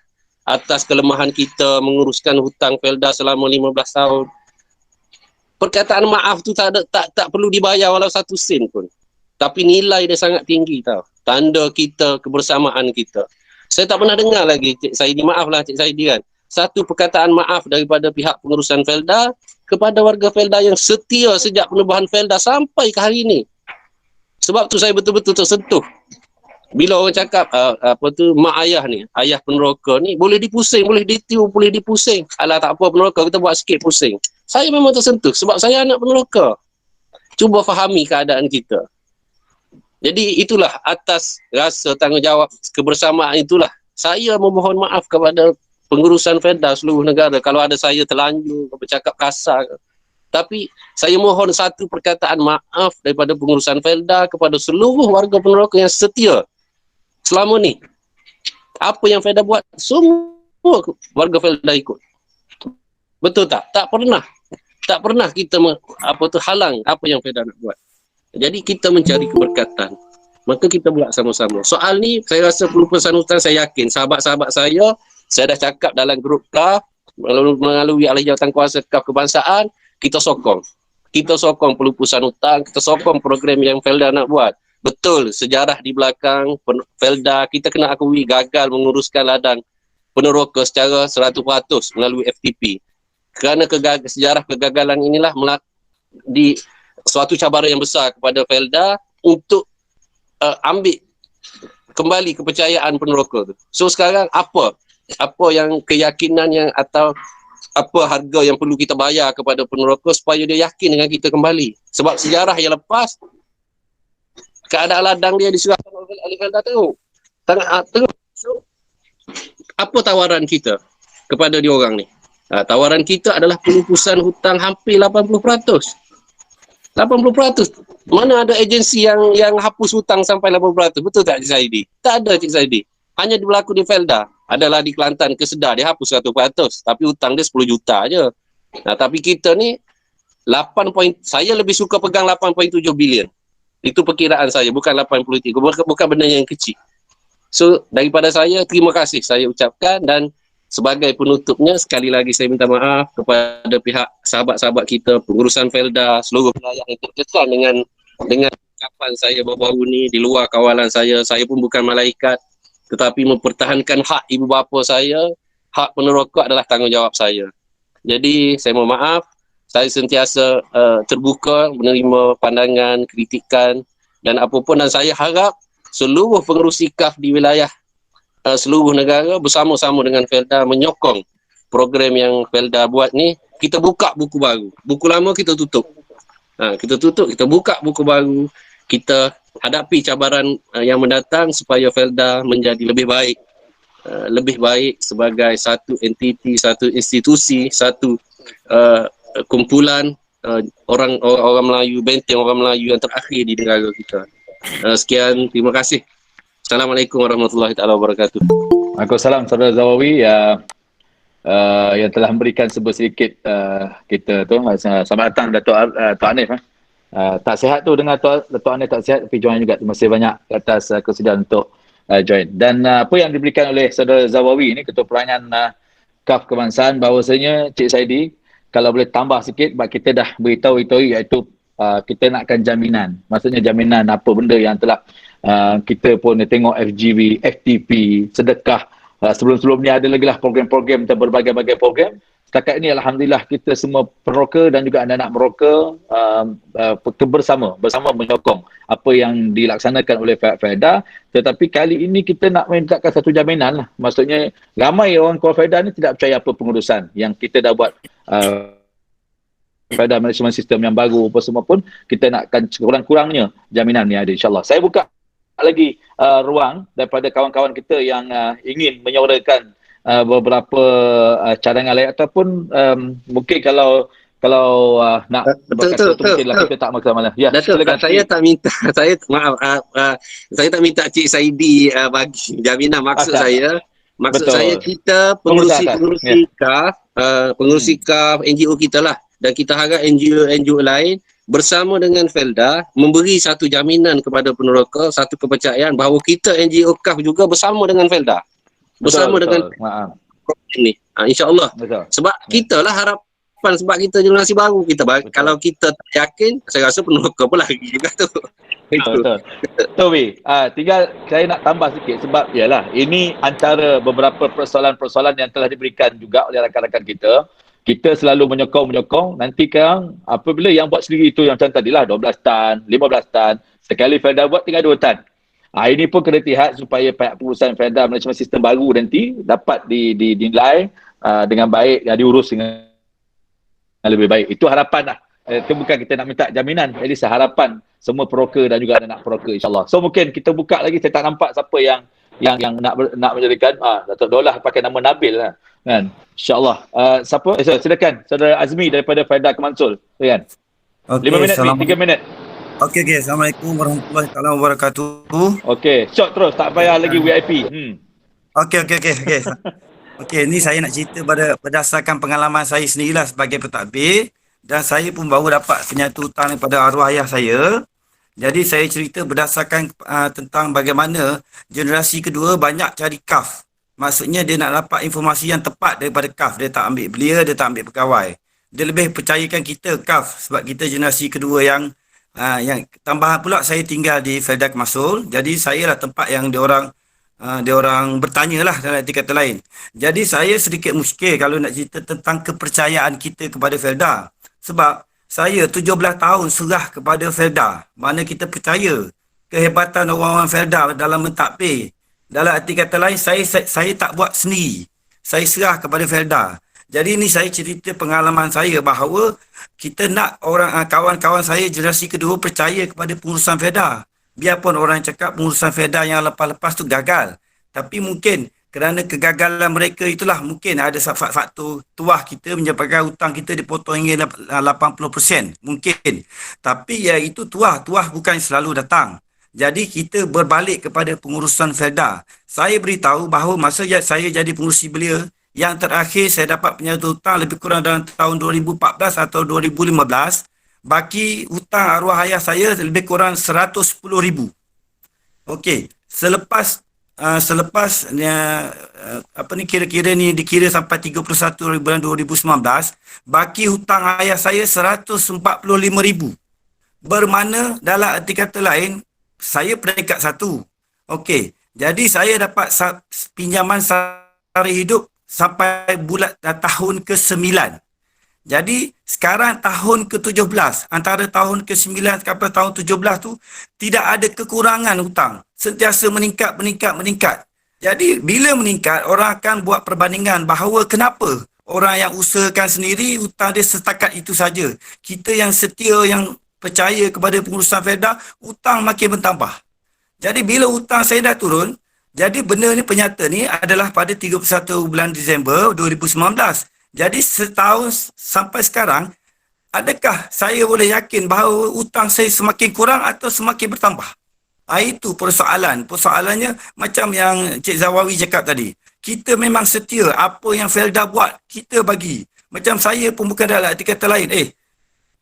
atas kelemahan kita menguruskan hutang Felda selama 15 tahun. Perkataan maaf tu tak perlu dibayar walau 1 sen pun. Tapi nilai dia sangat tinggi tau. Tanda kita, kebersamaan kita. Saya tak pernah dengar lagi Cik Saidi, maaflah Cik Saidi kan, satu perkataan maaf daripada pihak pengurusan Felda kepada warga Felda yang setia sejak penubuhan Felda sampai ke hari ini. Sebab tu saya betul-betul tersentuh bila orang cakap mak ayah ni, ayah peneroka ni boleh dipusing, boleh ditiup, boleh dipusing. Alah tak apa peneroka, kita buat sikit pusing. Saya memang tersentuh sebab saya anak peneroka. Cuba fahami keadaan kita. Jadi itulah atas rasa tanggungjawab kebersamaan itulah saya memohon maaf kepada pengurusan Felda seluruh negara kalau ada saya terlanjur bercakap kasar. Tapi saya mohon satu perkataan maaf daripada pengurusan Felda kepada seluruh warga peneroka yang setia selama ni. Apa yang Felda buat, semua warga Felda ikut. Betul tak? Tak pernah. Tak pernah kita halang apa yang Felda nak buat. Jadi kita mencari keberkatan. Maka kita buat sama-sama. Soal ni saya rasa pelupusan hutang, saya yakin sahabat-sahabat saya dah cakap dalam grup KAF melalui ahli jawatankuasa KAF Kebangsaan, kita sokong. Kita sokong pelupusan hutang, kita sokong program yang Felda nak buat. Betul, sejarah di belakang Felda, kita kena akui gagal menguruskan ladang peneroka secara 100% melalui FTP. Kerana sejarah kegagalan inilah di suatu cabaran yang besar kepada Felda untuk ambil kembali kepercayaan peneroka tu. So sekarang apa yang keyakinan yang atau apa harga yang perlu kita bayar kepada peneroka supaya dia yakin dengan kita kembali. Sebab sejarah yang lepas keadaan ladang dia diserahkan oleh Felda teruk. Teruk. So apa tawaran kita kepada diorang ni? Tawaran kita adalah pelupusan hutang hampir 80%. 80%. Mana ada agensi yang hapus hutang sampai 80%? Betul tak Cik Saidi? Tak ada Cik Saidi. Hanya berlaku di Felda. Adalah di Kelantan, Kesedar, dia hapus 100%. Tapi hutang dia 10 juta je. Tapi kita ni saya lebih suka pegang 8.7 bilion. Itu perkiraan saya, bukan 83. Bukan benda yang kecil. So, daripada saya, terima kasih saya ucapkan, dan sebagai penutupnya, sekali lagi saya minta maaf kepada pihak sahabat-sahabat kita, pengurusan Felda, seluruh wilayah yang terkesan dengan ucapan saya baru-baru ni, di luar kawalan saya pun bukan malaikat, tetapi mempertahankan hak ibu bapa saya, hak peneroka adalah tanggungjawab saya. Jadi, saya mohon maaf, saya sentiasa terbuka menerima pandangan, kritikan dan apapun, dan saya harap seluruh pengerusi KAF di wilayah seluruh negara bersama-sama dengan Felda menyokong program yang Felda buat ni. Kita buka buku baru. Buku lama kita tutup. Kita buka buku baru. Kita hadapi cabaran yang mendatang supaya Felda menjadi lebih baik. Lebih baik sebagai satu entiti, satu institusi, satu kumpulan orang Melayu, benteng orang Melayu yang terakhir di negara kita. Sekian, terima kasih. Assalamualaikum warahmatullahi wabarakatuh. Waalaikumsalam Saudara Zawawi yang telah memberikan sedikit kita tu. Selamat datang Dato' Hanif. Tak sihat tu dengan Dato' Anil tak sihat tapi join juga. Terima kasih banyak atas kesediaan untuk join. Dan apa yang diberikan oleh Saudara Zawawi ni, Ketua Perangan KAF Kebangsaan, bahawasanya Cik Saidi kalau boleh tambah sikit, sebab kita dah beritahu itu, iaitu kita nakkan jaminan. Maksudnya jaminan apa benda yang telah kita pun tengok FGV, FTP, sedekah. Sebelum-sebelum ni ada lagi lah program-program, berbagai-bagai program. Setakat ini Alhamdulillah kita semua peroka dan juga anak-anak meroka bersama menyokong apa yang dilaksanakan oleh Faedah. Tetapi kali ini kita nak mintakan satu jaminan lah. Maksudnya ramai orang keluar Faedah ni tidak percaya apa pengurusan yang kita dah buat Faedah Management System yang baru apa semua pun, kita nakkan kurang-kurangnya jaminan ni ada, insyaAllah. Saya buka lagi ruang daripada kawan-kawan kita yang ingin menyuarakan beberapa cadangan lain ataupun mungkin kalau nak berkata tu mungkinlah kita tak masalah. Ya, Datuk, silakan. saya tak minta saya tak minta Cik Saidi bagi jaminan. Maksud Betul. saya kita pengurusi KAF, NGO kita lah, dan kita harap NGO lain bersama dengan Felda memberi satu jaminan kepada peneroka, satu kepercayaan bahawa kita NGO KAF juga bersama dengan Felda, bersama dengan ini, insyaAllah. Sebab kita lah harapan, sebab kita generasi baru. Kalau kita tak yakin, saya rasa peneroka pun lagi juga tu. Betul. Towi, tinggal saya nak tambah sikit sebab yalah, ini antara beberapa persoalan-persoalan yang telah diberikan juga oleh rakan-rakan kita. Kita selalu menyokong, nanti kan apabila yang buat sendiri itu yang macam tadilah 12 tan, 15 tan, sekali Felda buat tinggal 2 tan. Ini pun kena lihat supaya pihak pengurusan Felda Management System baru nanti dapat dinilai dengan baik, diurus dengan lebih baik. Itu harapan lah. Itu bukan kita nak minta jaminan. Jadi harapan semua peroka dan juga anak peroka, insyaAllah. So mungkin kita buka lagi, saya tak nampak siapa yang nak menjadikan Datuk Daulah pakai nama Nabil lah. Kan? InsyaAllah. Siapa? Silakan. Saudara Azmi daripada Faedah Kemansul. Kan? 5 minit, 3 minit. Okey. Assalamualaikum warahmatullahi wabarakatuh. Okey, short terus, tak payah lagi VIP. Okey. Okey, ni saya nak cerita berdasarkan pengalaman saya sendirilah sebagai pentadbir, dan saya pun baru dapat penyatu hutang daripada arwah ayah saya. Jadi saya cerita berdasarkan tentang bagaimana generasi kedua banyak cari KAF. Maksudnya dia nak dapat informasi yang tepat daripada KAF. Dia tak ambil belia, dia tak ambil pegawai. Dia lebih percayakan kita KAF sebab kita generasi kedua yang tambahan pula saya tinggal di Felda Kemansul. Jadi saya lah tempat yang dia orang bertanya lah dalam arti kata lain. Jadi saya sedikit muskil kalau nak cerita tentang kepercayaan kita kepada Felda. Sebab saya 17 tahun serah kepada Felda. Mana kita percaya kehebatan orang-orang Felda dalam mentadbir. Dalam arti kata lain, saya tak buat sendiri. Saya serah kepada Felda. Jadi ni saya cerita pengalaman saya bahawa kita nak kawan-kawan saya generasi kedua percaya kepada pengurusan Felda. Biarpun orang cakap pengurusan Felda yang lepas-lepas tu gagal. Tapi mungkin kerana kegagalan mereka itulah mungkin ada faktor tuah kita menyebabkan hutang kita dipotong hingga 80%. Mungkin. Tapi ya itu tuah bukan selalu datang. Jadi kita berbalik kepada pengurusan Felda. Saya beritahu bahawa masa saya jadi pengurusi belia, yang terakhir saya dapat penyatu hutang lebih kurang dalam tahun 2014 atau 2015. Baki hutang arwah ayah saya lebih kurang 110,000. Okey, selepas kira-kira ni dikira sampai 31 bulan 2019, baki hutang ayah saya 145,000. Bermakna dalam arti kata lain, saya peringkat 1. Okey, jadi saya dapat pinjaman sara hidup sampai tahun ke-9. Jadi sekarang tahun ke-17, antara tahun ke-9 sampai tahun 17 tu tidak ada kekurangan hutang. Sentiasa meningkat. Jadi bila meningkat, orang akan buat perbandingan bahawa kenapa orang yang usahakan sendiri hutang dia setakat itu saja. Kita yang setia, yang percaya kepada pengurusan Felda, hutang makin bertambah. Jadi bila hutang saya dah turun, jadi benda ni penyata ni adalah pada 31 bulan Disember 2019. Jadi setahun sampai sekarang, adakah saya boleh yakin bahawa hutang saya semakin kurang atau semakin bertambah? Itu persoalan. Persoalannya macam yang Cik Zawawi cakap tadi. Kita memang setia apa yang Felda buat, kita bagi. Macam saya pun bukan dalam arti kata lain.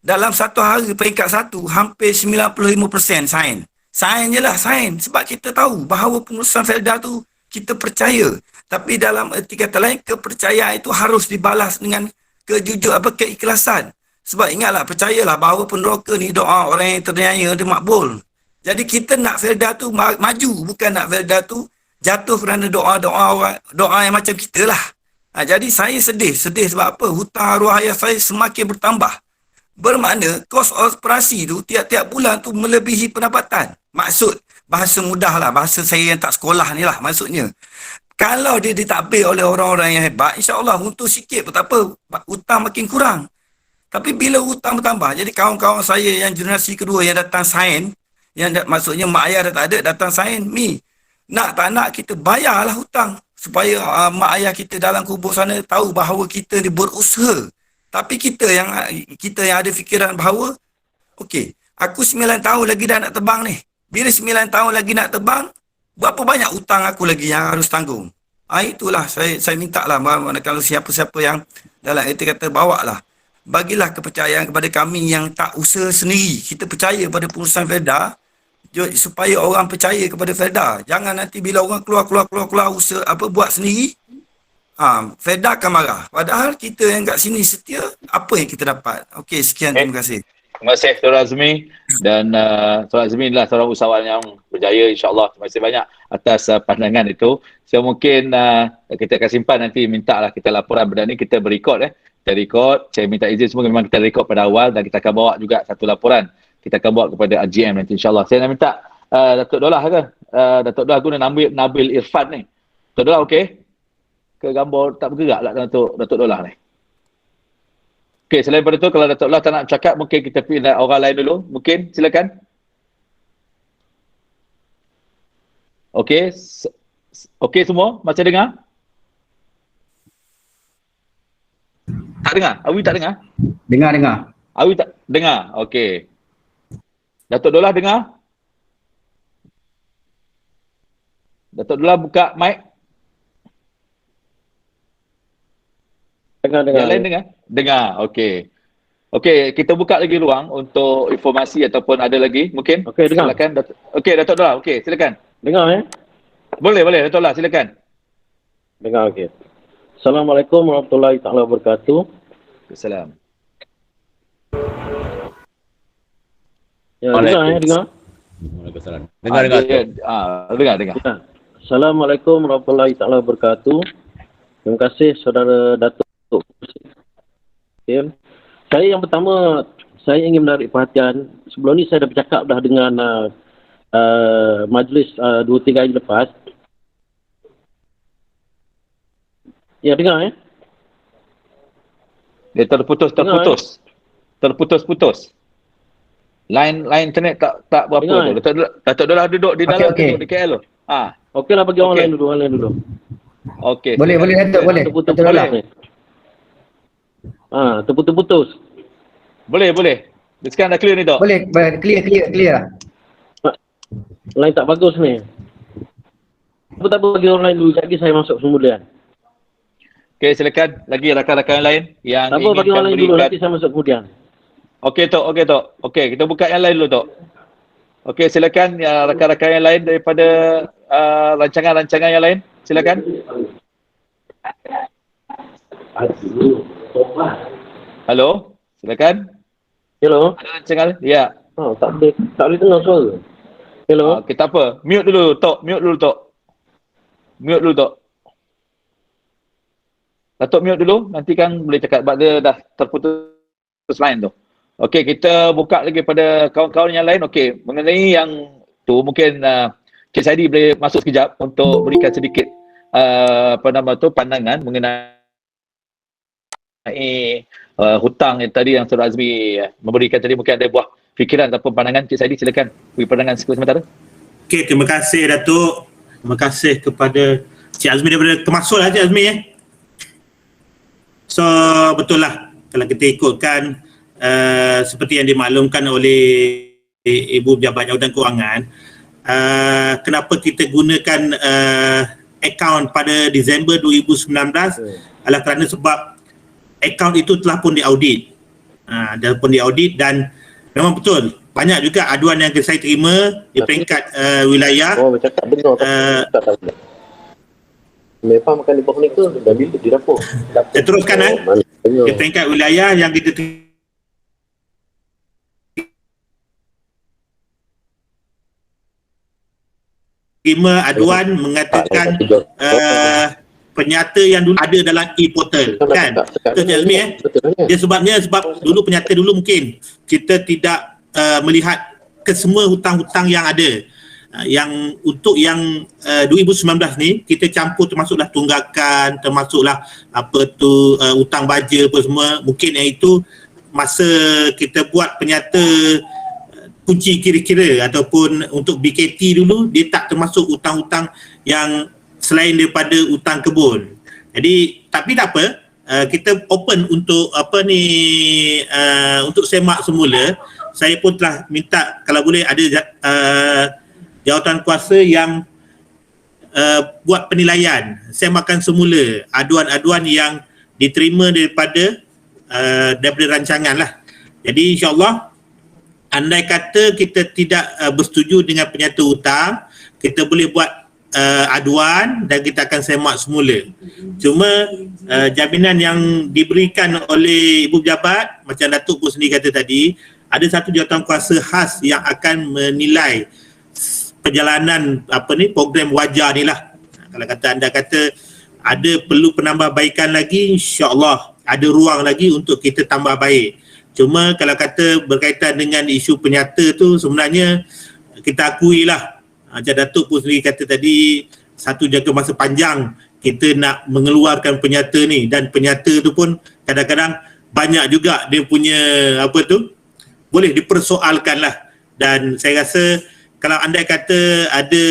Dalam satu hari peringkat satu, hampir 95% sign. Sign je lah, sign. Sebab kita tahu bahawa pengurusan Felda tu kita percaya. Tapi dalam erti kata lain, kepercayaan itu harus dibalas dengan keikhlasan. Sebab ingatlah, percayalah bahawa peneroka ni doa orang yang terniaya dia makbul. Jadi kita nak Felda tu maju, bukan nak Felda tu jatuh kerana doa yang macam kita lah. Jadi saya sedih sebab apa? Hutang arwah ayah saya semakin bertambah. Bermakna kos operasi tu tiap-tiap bulan tu melebihi pendapatan. Maksud bahasa mudah lah, bahasa saya yang tak sekolah ni lah maksudnya. Kalau dia ditakbir oleh orang-orang yang hebat, insya-Allah untuk sikit pun tak apa, hutang makin kurang. Tapi bila hutang bertambah, jadi kawan-kawan saya yang generasi kedua yang datang sain, maksudnya mak ayah dah tak ada, datang sain, nak tak nak kita bayarlah hutang supaya mak ayah kita dalam kubur sana tahu bahawa kita ni berusaha. Tapi kita yang ada fikiran bahawa okey, aku 9 tahun lagi dah nak terbang ni. Bila 9 tahun lagi nak terbang, berapa banyak hutang aku lagi yang harus tanggung? Itulah saya minta lah, kalau siapa-siapa yang dalam erti kata bawa lah, bagilah kepercayaan kepada kami yang tak usaha sendiri. Kita percaya pada pengurusan Felda supaya orang percaya kepada Felda. Jangan nanti bila orang keluar usaha buat sendiri, Felda akan marah. Padahal kita yang kat sini setia, apa yang kita dapat? Okey, sekian, terima kasih. Terima kasih Tuan Azmi, dan Tuan Azmi adalah seorang usahawan yang berjaya, insya-Allah. Terima kasih banyak atas pandangan itu. So mungkin kita akan simpan, nanti mintalah kita laporan benda ni, kita berekod Kita rekod, saya minta izin semua, memang kita rekod pada awal, dan kita akan bawa juga satu laporan. Kita akan bawa kepada RGM nanti, insya-Allah. Saya nak minta Datuk Dolah ke? Datuk Dolah guna Nabil Irfan ni. Datuk Dolah okey? Ke gambar tak bergerak lah Datuk Dolah ni. Okey, selain daripada tu, kalau Datuk Dolah tak nak cakap, mungkin kita pilih orang lain dulu. Mungkin, silakan. Okey. Okey semua? Masih dengar? Tak dengar? Awi tak dengar? Dengar. Awi tak dengar? Okey. Datuk Dolah dengar? Datuk Dolah buka mic. Dengar. Yang lain dengar? Dengar, okey. Okey, kita buka lagi ruang untuk informasi ataupun ada lagi mungkin. Okey, dengar. Silakan. Okey, Datuk Dolah, okey, silakan. Dengar Boleh, Datuk Dolah, silakan. Dengar, okey. Assalamualaikum warahmatullahi taala wabarakatuh. Assalamualaikum. Ya, dengar. Waalaikumsalam. Dengar. Assalamualaikum warahmatullahi taala wabarakatuh. Terima kasih saudara Datuk. Okay. Saya yang pertama, saya ingin menarik perhatian. Sebelum ni saya dah bercakap dengan majlis 2-3 hari lepas. Ya, dengar Dia terputus. Line internet tak berapa dengar, tu. Datuk Dolah duduk di dalam, Okey. duduk di KL tu. Okeylah, bagi orang lain dulu. Okey. Boleh Datuk, boleh. Terputus-putus ni. Terputus-putus. Boleh. Sekarang dah clear ni, Tok. Boleh, clear lah. Line tak bagus ni. Tak apa, bagi orang lain dulu. Sekejap lagi saya masuk kemudian. Okey, silakan. Lagi rakan-rakan lain yang Tak apa, bagi orang lain dulu. Nanti saya masuk kemudian. Okey, Tok. Okey, kita buka yang lain dulu, Tok. Okey, silakan rakan-rakan yang lain daripada rancangan-rancangan yang lain. Silakan. Halo, silakan. Hello. Ada rancangan? Ya. Tak boleh dengar suara. Hello. Okey, tak apa. Mute dulu, Tok. Datuk mute dulu, nanti kan boleh cakap sebab dia dah terputus line tu. Okey, kita buka lagi pada kawan-kawan yang lain. Okey, mengenai yang tu mungkin Cik Saidi boleh masuk sekejap untuk berikan sedikit pandangan mengenai hutang yang tadi yang Saudara Azmi memberikan tadi. Mungkin ada buah fikiran ataupun pandangan. Cik Saidi, silakan beri pandangan sementara. Okey, terima kasih Datuk. Terima kasih kepada Cik Azmi daripada Termasuk lah Cik Azmi So betul lah kalau kita ikutkan seperti yang dimaklumkan oleh Ibu Pejabat Jawatan Kewangan, kenapa kita gunakan akaun pada Disember 2019 adalah kerana sebab akaun itu telah pun diaudit. dan pun diaudit, dan memang betul banyak juga aduan yang saya terima di peringkat wilayah. Oh, bercakap benar tak tahu. Memang makan di bawah ni ke? Dah bila di dapur? Saya teruskan di peringkat wilayah yang kita terima aduan mengatakan penyata yang dulu ada dalam e-portal, kan? Betul tak Azmi? Dia sebab dulu penyata dulu mungkin kita tidak melihat ke semua hutang-hutang yang ada. Yang untuk yang 2019 ni kita campur, termasuklah tunggakan, termasuklah hutang baja apa semua. Mungkin yang itu masa kita buat penyata kunci kira-kira ataupun untuk BKT dulu, dia tak termasuk hutang-hutang yang selain daripada hutang kebun. Jadi tapi tak apa, kita open untuk untuk semak semula. Saya pun telah minta kalau boleh ada jawatan kuasa yang buat penilaian, semakan semula aduan-aduan yang diterima daripada rancangan lah. Jadi insyaAllah, andai kata kita tidak bersetuju dengan penyata hutang, kita boleh buat aduan dan kita akan semak semula. Cuma jaminan yang diberikan oleh Ibu Pejabat, macam Datuk pun sendiri kata tadi, ada satu jawatan kuasa khas yang akan menilai perjalanan program wajar ni lah. Kalau kata anda kata ada perlu penambahbaikan lagi, insya-Allah ada ruang lagi untuk kita tambah baik. Cuma kalau kata berkaitan dengan isu penyata tu, sebenarnya kita akui lah, macam Datuk pun sendiri kata tadi, satu jangka masa panjang kita nak mengeluarkan penyata ni, dan penyata tu pun kadang-kadang banyak juga dia punya boleh dipersoalkan lah. Dan saya rasa kalau anda kata ada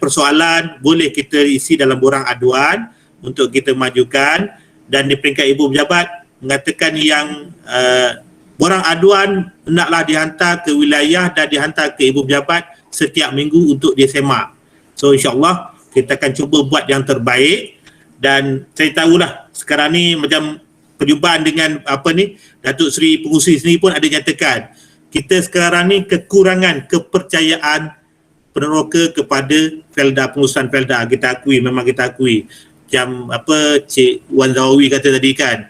persoalan, boleh kita isi dalam borang aduan untuk kita majukan. Dan di peringkat Ibu Pejabat mengatakan yang borang aduan naklah dihantar ke wilayah dan dihantar ke Ibu Pejabat setiap minggu untuk dia semak. So insyaAllah kita akan cuba buat yang terbaik. Dan saya tahulah sekarang ni macam perjumpaan dengan Datuk Seri Pengurusi sendiri pun ada nyatakan, kita sekarang ni kekurangan kepercayaan peneroka kepada Felda, pengurusan Felda. Kita akui, memang kita akui. Macam Cik Wan Zawawi kata tadi kan,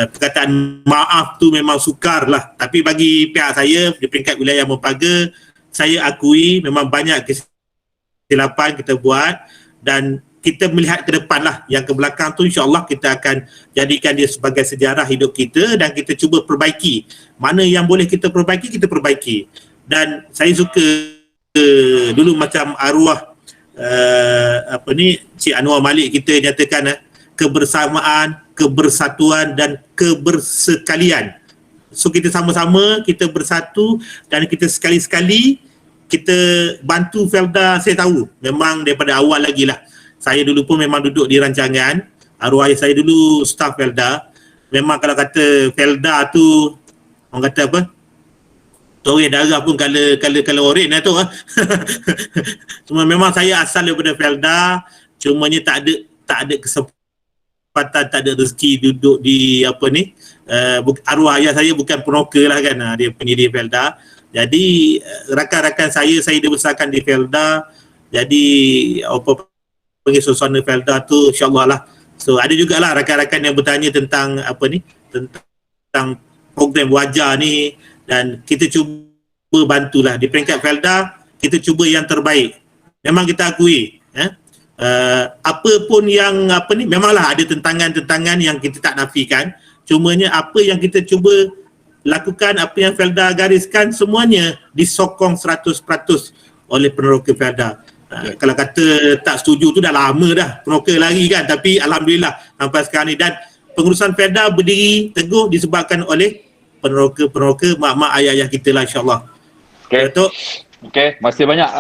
perkataan maaf tu memang sukar lah. Tapi bagi pihak saya di peringkat wilayah Mempaga, saya akui memang banyak kesilapan kita buat, dan kita melihat ke depan lah. Yang ke belakang tu insyaAllah kita akan jadikan dia sebagai sejarah hidup kita, dan kita cuba perbaiki. Mana yang boleh kita perbaiki, kita perbaiki. Dan saya suka dulu macam arwah Cik Anwar Malik kita nyatakan kebersamaan, kebersatuan dan kebersekalian. So kita sama-sama, kita bersatu, dan kita sekali-sekali kita bantu Felda. Saya tahu memang daripada awal lagi lah, saya dulu pun memang duduk di rancangan, arwah ayah saya dulu staf Felda. Memang kalau kata Felda tu, orang kata toreh darah pun kalau oren lah tu. Cuma memang saya asal daripada Felda, cumanya tak ada kesempatan, tak ada rezeki duduk di arwah ayah saya bukan peneroka lah kan, dia pendiri Felda. Jadi rakan-rakan saya dibesarkan di Felda. Jadi suasana Felda tu insyaAllah lah. So ada jugalah rakan-rakan yang bertanya tentang tentang program wajar ni, dan kita cuba bantulah di peringkat Felda. Kita cuba yang terbaik. Memang kita akui apa pun yang memanglah ada tentangan-tentangan yang kita tak nafikan. Cumanya apa yang kita cuba lakukan, apa yang Felda gariskan, semuanya disokong 100% oleh peneroka Felda. Kalau kata tak setuju tu dah lama dah, peneroka lari kan. Tapi alhamdulillah sampai sekarang ni, dan pengurusan Felda berdiri teguh disebabkan oleh peneroka, mak-mak ayah-ayah kita lah, insyaAllah. Datuk. Okey, masih banyak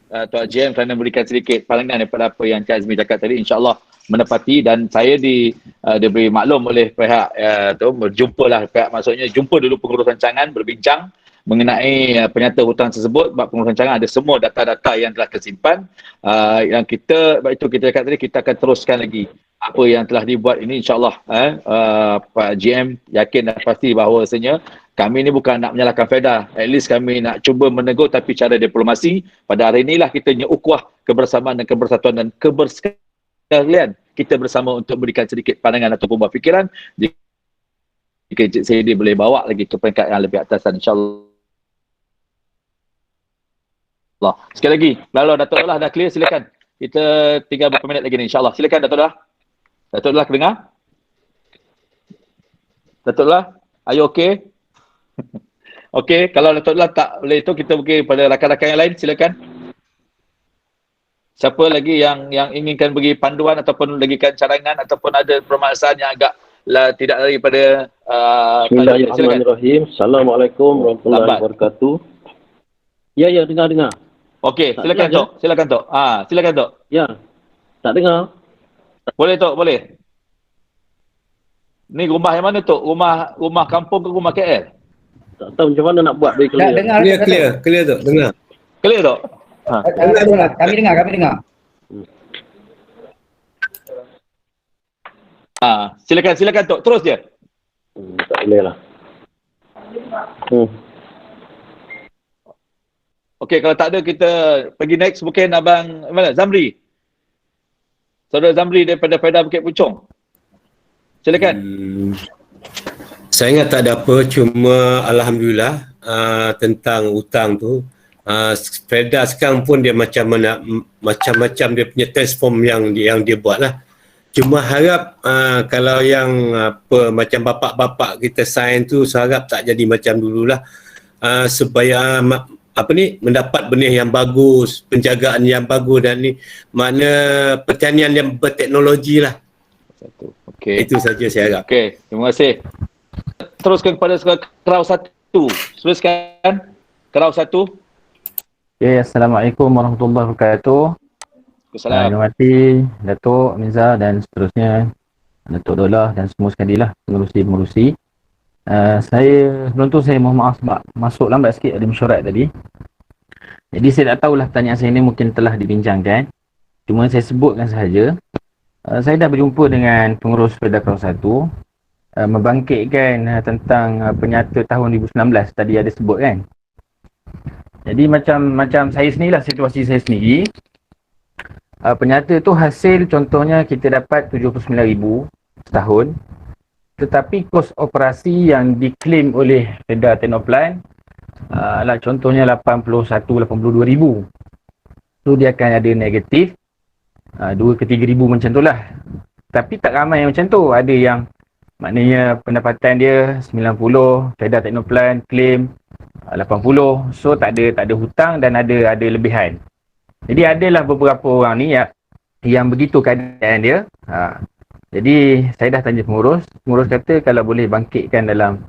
Tuan GM kerana memberikan sedikit pandangan daripada apa yang Cik Azmi cakap tadi. InsyaAllah menepati, dan saya diberi maklum oleh pihak berjumpalah pihak, maksudnya jumpa dulu pengurus rancangan, berbincang mengenai penyata hutang tersebut. Bab pengurusan rancangan ada semua data-data yang telah tersimpan. Yang kita, sebab itu kita cakap tadi, kita akan teruskan lagi apa yang telah dibuat ini, insyaAllah. Pak GM yakin dan pasti bahawasanya kami ni bukan nak menyalahkan Felda. At least kami nak cuba menegur tapi cara diplomasi. Pada hari inilah kita ukhuwah kebersamaan dan kebersatuan dan kebersekalian kita bersama untuk berikan sedikit pandangan ataupun buah fikiran. Jika Encik Saidi boleh bawa lagi ke peringkat yang lebih atas, insyaAllah. Sekali lagi, kalau Datuk Lah dah clear, silakan. Kita tinggal beberapa minit lagi ni, insyaAllah. Silakan Datuk Lah. Datuk Lah dengar? Datuk Lah, are you okay? Okey, kalau Datuk Lah tak boleh itu, kita pergi pada rakan-rakan yang lain, silakan. Siapa lagi yang inginkan bagi panduan ataupun bagikan cadangan ataupun ada permasalahan yang agak tidak daripada Bismillahirrahmanirrahim. Assalamualaikum warahmatullahi wabarakatuh. Ya, dengar. Okey, silakan Tok. Silakan Tok. Ya. Tak dengar. Boleh Tok, boleh. Ni rumah yang mana Tok? Rumah kampung ke rumah KL? Tak tahu macam mana nak buat bagi Tak dengar. Clear tu, dengar. Clear Tok? Dengar. Kami dengar. Silakan Tok, terus je. Tak boleh lah. Okey, kalau tak ada kita pergi next, mungkin Abang mana? Zamri. Saudara Zamri daripada Felda Bukit Puchong. Silakan. Saya ingat tak ada apa, cuma Alhamdulillah tentang hutang tu. Felda sekarang pun dia macam-macam dia punya transform yang dia buat lah. Cuma harap kalau yang macam bapak-bapak kita sign tu, saya harap tak jadi macam dululah. Supaya mendapat benih yang bagus, penjagaan yang bagus dan ni mana pertanian yang berteknologi lah. Okey. Itu saja saya harap. Okey, terima kasih. Teruskan kepada Kerau 1. Teruskan Kerau 1. Okay, Assalamualaikum warahmatullahi wabarakatuh. Assalamualaikum. Terima kasih Datuk Mirza dan seterusnya, Datuk Dolah dan semua sekali lah pengerusi. Saya sebelum tu saya mohon maaf sebab masuk lambat sikit, ada mesyuarat tadi. Jadi saya tak tahulah pertanyaan saya ni mungkin telah dibincangkan. Cuma saya sebutkan sahaja. Saya dah berjumpa dengan pengurus Felda Kerau 1 membangkitkan tentang penyata tahun 2019 tadi ada sebut kan. Jadi macam saya sendirilah, situasi saya sendiri. Penyata tu hasil contohnya kita dapat 79,000 setahun. Tetapi kos operasi yang diklaim oleh Felda Teknoplan contohnya 81-82,000. So dia akan ada negatif 2 ke 3,000 macam tu lah. Tapi tak ramai yang macam tu. Ada yang maknanya pendapatan dia 90, Felda Teknoplan claim 80. So tak ada hutang dan ada lebihan. Jadi adalah beberapa orang ni yang begitu keadaan dia. Jadi saya dah tanya pengurus kata kalau boleh bangkitkan dalam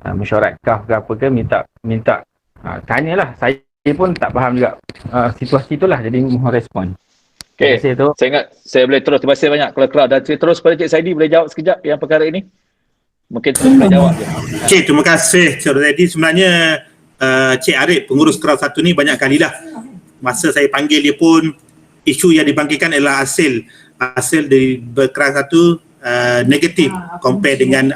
mesyuarat KAF ke apa ke, minta tanyalah. Saya pun tak faham juga situasi itulah, jadi mohon respon. Okey, Terima kasih tu. saya ingat saya boleh terus. Terima kasih banyak kalau dan terus pada Cik Saidi boleh jawab sekejap yang perkara ini. Mungkin terus boleh jawab je. Okey, terima kasih Cik Zaidi. Sebenarnya Cik Arif, pengurus Kerau 1 ni banyak kalilah masa saya panggil dia pun isu yang dibangkitkan adalah hasil dari Kerau 1 negatif compare dengan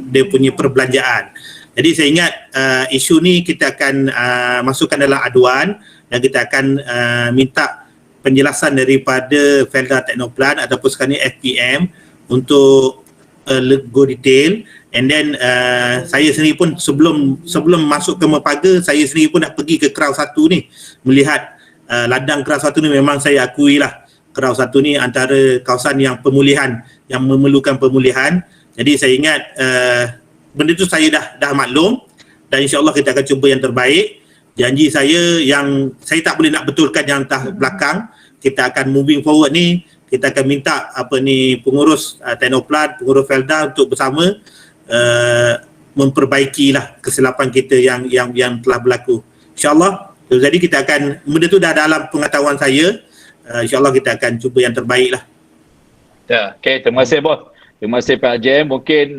dia punya perbelanjaan. Jadi saya ingat isu ni kita akan masukkan dalam aduan dan kita akan minta penjelasan daripada Felda Teknoplan ataupun sekarang ni FPM untuk go detail. And then saya sendiri pun sebelum masuk ke Mepaga, saya sendiri pun dah pergi ke Kerau 1 ni melihat ladang Kerau 1 ni. Memang saya akui lah Kerau 1 ni antara kawasan yang memerlukan pemulihan. Jadi saya ingat benda tu saya dah maklum dan insyaAllah kita akan cuba yang terbaik. Janji saya yang saya tak boleh nak betulkan yang belakang. Kita akan moving forward ni, kita akan minta pengurus Teknoplan, pengurus Felda untuk bersama memperbaikilah kesilapan kita yang telah berlaku. InsyaAllah. Jadi kita akan, benda tu dah dalam pengetahuan saya. InsyaAllah kita akan cuba yang terbaik lah. Ya, okay, terima kasih bos. Terima kasih Pak JM. Mungkin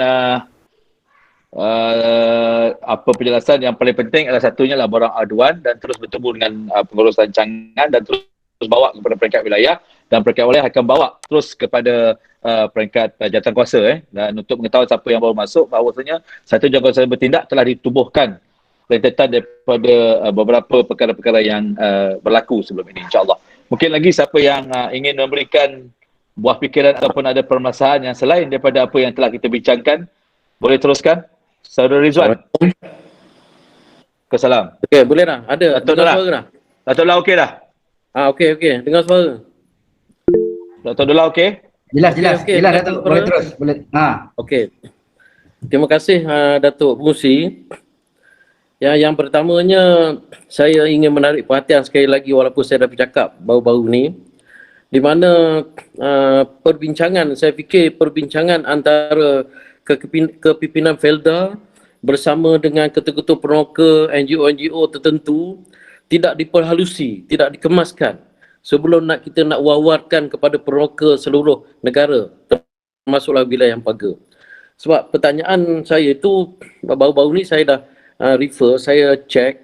apa penjelasan yang paling penting adalah satunya lah borang aduan dan terus bertemu dengan pengurus rancangan dan terus bawa kepada peringkat wilayah, dan peringkat wilayah akan bawa terus kepada peringkat jawatankuasa dan untuk mengetahui siapa yang baru masuk, bahawasanya satu jawatankuasa bertindak telah ditubuhkan rentetan daripada beberapa perkara-perkara yang berlaku sebelum ini, insyaAllah. Mungkin lagi siapa yang ingin memberikan buah fikiran ataupun ada permasalahan yang selain daripada apa yang telah kita bincangkan, boleh teruskan. Saudara Rizwan. Kesalam. Okey, boleh dah. Ada. Datuk Dengar dah. suara dah. Datuk Dah okey dah? Okey. Dengar suara. Datuk Dah okey? Jelas, Okey, jelas Datuk, Datuk, boleh terus. Boleh. Okey. Terima kasih Datuk Pengurusi. Yang pertamanya saya ingin menarik perhatian sekali lagi walaupun saya dah bercakap baru-baru ni, di mana perbincangan, saya fikir perbincangan antara kepimpinan Felda bersama dengan ketua-ketua peneroka NGO-NGO tertentu tidak diperhalusi, tidak dikemaskan sebelum kita nak wawarkan kepada peneroka seluruh negara, termasuklah wilayah Ampagah. Sebab pertanyaan saya itu baru-baru ni saya dah refer, saya check,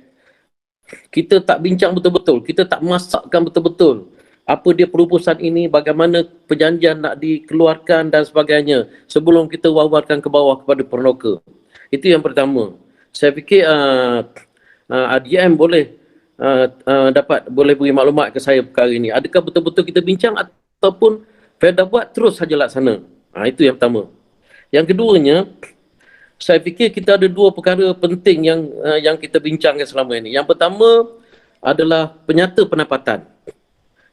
kita tak bincang betul-betul, kita tak masakkan betul-betul apa dia perubusan ini, bagaimana perjanjian nak dikeluarkan dan sebagainya sebelum kita wawarkan ke bawah kepada peneroka. Itu yang pertama. Saya fikir ADM boleh boleh beri maklumat ke saya perkara ini. Adakah betul-betul kita bincang ataupun Felda buat terus saja laksana? Itu yang pertama. Yang keduanya, saya fikir kita ada dua perkara penting yang kita bincangkan selama ini. Yang pertama adalah penyata pendapatan.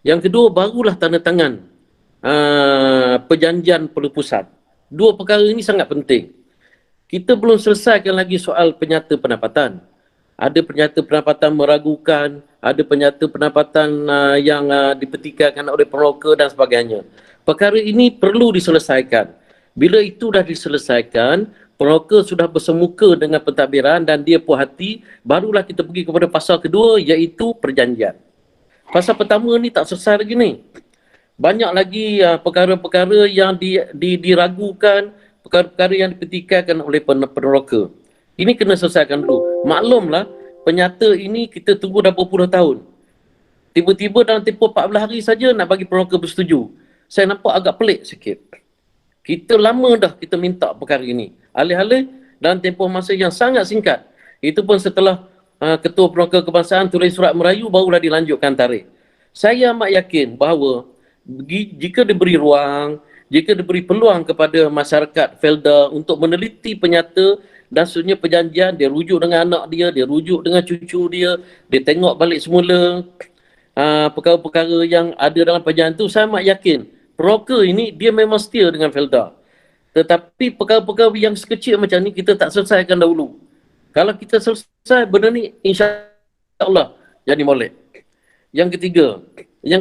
Yang kedua barulah tanda tangan perjanjian pelupusan. Dua perkara ini sangat penting. Kita belum selesaikan lagi soal penyata pendapatan. Ada penyata pendapatan meragukan, ada penyata pendapatan yang dipertikaikan oleh peneroka dan sebagainya. Perkara ini perlu diselesaikan. Bila itu dah diselesaikan, peneroka sudah bersemuka dengan pentadbiran dan dia puas hati, barulah kita pergi kepada pasal kedua, iaitu perjanjian. Pasal pertama ni tak selesai lagi ni. Banyak lagi perkara-perkara yang diragukan, perkara-perkara yang dipertikaikan oleh peneroka. Ini kena selesaikan dulu. Maklumlah, penyata ini kita tunggu dah berpuluh tahun. Tiba-tiba dalam tempoh 14 hari saja nak bagi peneroka bersetuju. Saya nampak agak pelik sikit. Kita lama dah kita minta perkara ini. Alih-alih dalam tempoh masa yang sangat singkat. Itu pun setelah Ketua Peneroka Kebangsaan tulis surat merayu, barulah dilanjutkan tarikh. Saya amat yakin bahawa jika diberi ruang, jika diberi peluang kepada masyarakat Felda untuk meneliti penyata dan sebenarnya perjanjian, dia rujuk dengan anak dia rujuk dengan cucu dia tengok balik semula perkara-perkara yang ada dalam perjanjian itu, saya amat yakin peneroka ini dia memang setia dengan Felda. Tetapi perkara-perkara yang sekecil macam ni kita tak selesaikan dahulu. Kalau kita selesai benda ni, insya-Allah jadi molek. Yang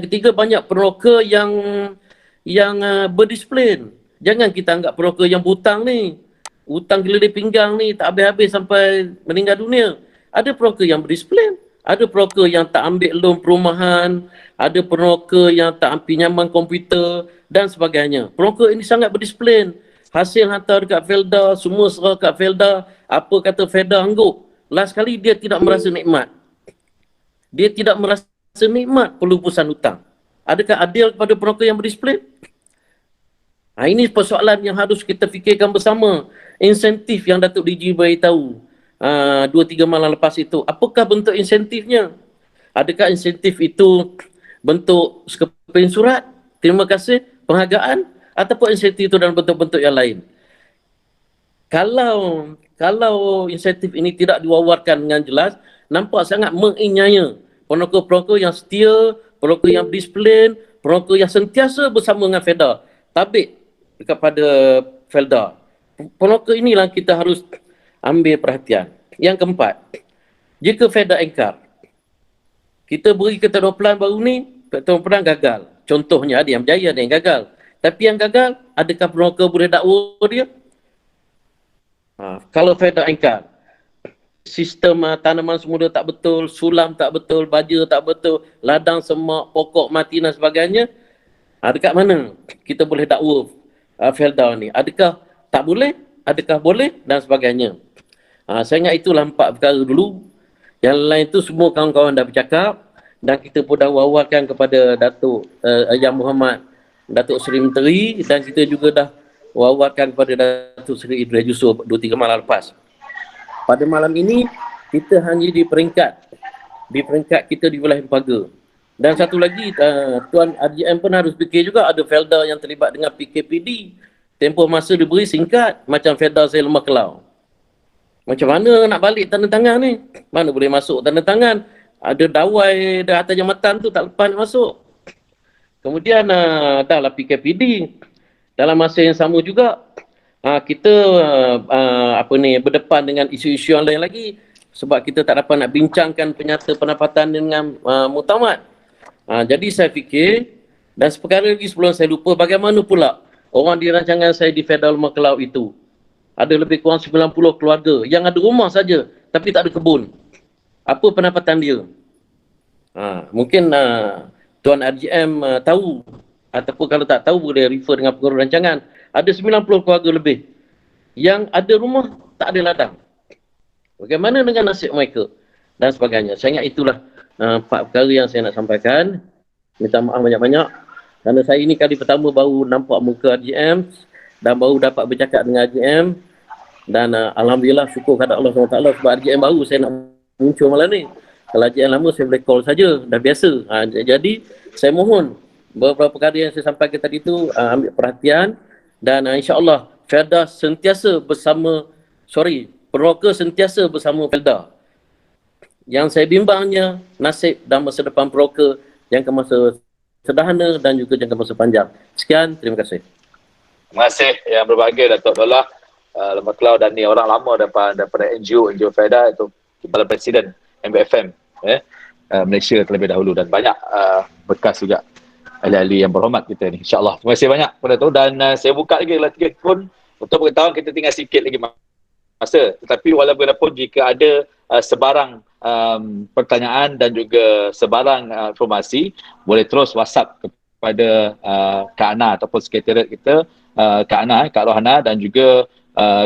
ketiga banyak peneroka yang berdisiplin. Jangan kita anggap peneroka yang berhutang ni, hutang gila di pinggang ni tak habis-habis sampai meninggal dunia. Ada peneroka yang berdisiplin, ada peneroka yang tak ambil loan perumahan, ada peneroka yang tak pinjaman komputer dan sebagainya. Peneroka ini sangat berdisiplin. Hasil hantar dekat Felda, semua serah dekat Felda, apa kata Felda angguk. Last kali dia tidak merasa nikmat. Dia tidak merasa nikmat pelupusan hutang. Adakah adil kepada peneroka yang berdisiplin? Ini persoalan yang harus kita fikirkan bersama. Insentif yang Datuk DG beritahu 2-3 malam lepas itu, apakah bentuk insentifnya? Adakah insentif itu bentuk sekeping surat, terima kasih, penghargaan, ataupun insentif itu dalam bentuk-bentuk yang lain? Kalau insentif ini tidak diwawarkan dengan jelas, nampak sangat menginyaya peneroka-peneroka yang setia, peneroka yang berdisiplin, peneroka yang sentiasa bersama dengan Felda, tabik kepada Felda. Peneroka inilah kita harus ambil perhatian. Yang keempat, jika Felda engkar, kita beri ketentuan baru ni, ketentuan gagal. Contohnya ada yang berjaya, ada yang gagal. Tapi yang gagal, adakah peneroka boleh dakwa dia? Kalau Felda engkar, sistem tanaman semula tak betul, sulam tak betul, baja tak betul, ladang semak, pokok mati dan sebagainya, dekat mana kita boleh dakwa Felda ni? Adakah tak boleh? Adakah boleh? Dan sebagainya. Saya ingat itulah 4 perkara dulu. Yang lain tu semua kawan-kawan dah bercakap dan kita pun dah wawarkan kepada Datuk Yang Muhammad Datuk Seri Menteri, dan kita juga dah wawarkan kepada Datuk Seri Idris Yusof 2-3 malam lepas. Pada malam ini kita hanya di peringkat kita di wilayah Mempaga. Dan satu lagi, Tuan RGM pun harus fikir juga, ada Felda yang terlibat dengan PKPD. Tempoh masa diberi singkat macam Felda saya Lemah Kelau. Macam mana nak balik tanda tangan ni? Mana boleh masuk tanda tangan? Ada dawai dah atas jambatan tu tak lepas nak masuk. Kemudian dahlah PKPD. Dalam masa yang sama juga kita berdepan dengan isu-isu yang lain lagi, sebab kita tak dapat nak bincangkan penyata pendapatan dengan muktamad. Jadi saya fikir, dan seperkara lagi sebelum saya lupa, bagaimana pula orang di rancangan saya di Federal Maklau itu ada lebih kurang 90 keluarga yang ada rumah saja tapi tak ada kebun. Apa pendapatan dia? Mungkin Tuan RGM tahu, ataupun kalau tak tahu boleh refer dengan pengurusan rancangan. Ada 90 keluarga lebih yang ada rumah tak ada ladang. Bagaimana dengan nasib mereka dan sebagainya. Saya ingat itulah 4 perkara yang saya nak sampaikan. Minta maaf banyak-banyak kerana saya ini kali pertama baru nampak muka RGM dan baru dapat bercakap dengan RGM, dan alhamdulillah syukur kepada Allah SWT sebab RGM baru saya nak muncul malam ni. Kalau RGM lama saya boleh call saja, dah biasa. Jadi saya mohon beberapa perkara yang saya sampaikan tadi tu ambil perhatian, dan insya-Allah Felda sentiasa bersama Peneroka sentiasa bersama Felda. Yang saya bimbangnya nasib dan masa depan Peneroka jangka masa sederhana dan juga jangka masa panjang. Sekian, terima kasih. Terima kasih yang berbahagia Datuk Abdullah Lemah Kelau, dan ni orang lama daripada NGO Felda, itu Kepala Presiden MBFM Malaysia terlebih dahulu, dan banyak bekas juga ahli-ahli yang berhormat kita ni, insyaAllah. Terima kasih banyak kepada tu, dan saya buka lagi dalam 3 tahun untuk pengetahuan, kita tinggal sikit lagi masa, tetapi walaupun jika ada sebarang pertanyaan dan juga sebarang informasi, boleh terus WhatsApp kepada Kak Ana ataupun sekretariat kita, Kak Ana, Kak Rohana, dan juga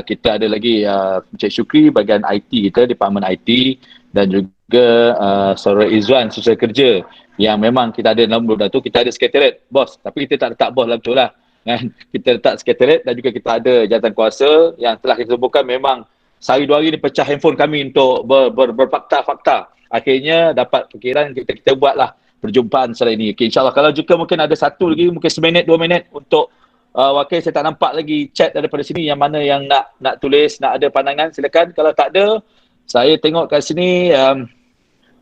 kita ada lagi Encik Syukri bahagian IT kita, Department IT, dan juga Saudara Izzuan Sosial Kerja, yang memang kita ada dalam benda tu. Kita ada sekretariat bos, tapi kita tak letak bos dalam tu lah kan? Kita letak sekretariat, dan juga kita ada jawatan kuasa yang telah kita sebutkan. Memang sehari 2 hari ni pecah handphone kami untuk berfakta-fakta. Akhirnya dapat fikiran, kita buatlah perjumpaan secara ini. Okay, insyaAllah kalau juga mungkin ada satu lagi, mungkin 1 minit 2 minit untuk wakil. Saya tak nampak lagi chat daripada sini, yang mana yang nak tulis, nak ada pandangan, silakan. Kalau tak ada, saya tengok kat sini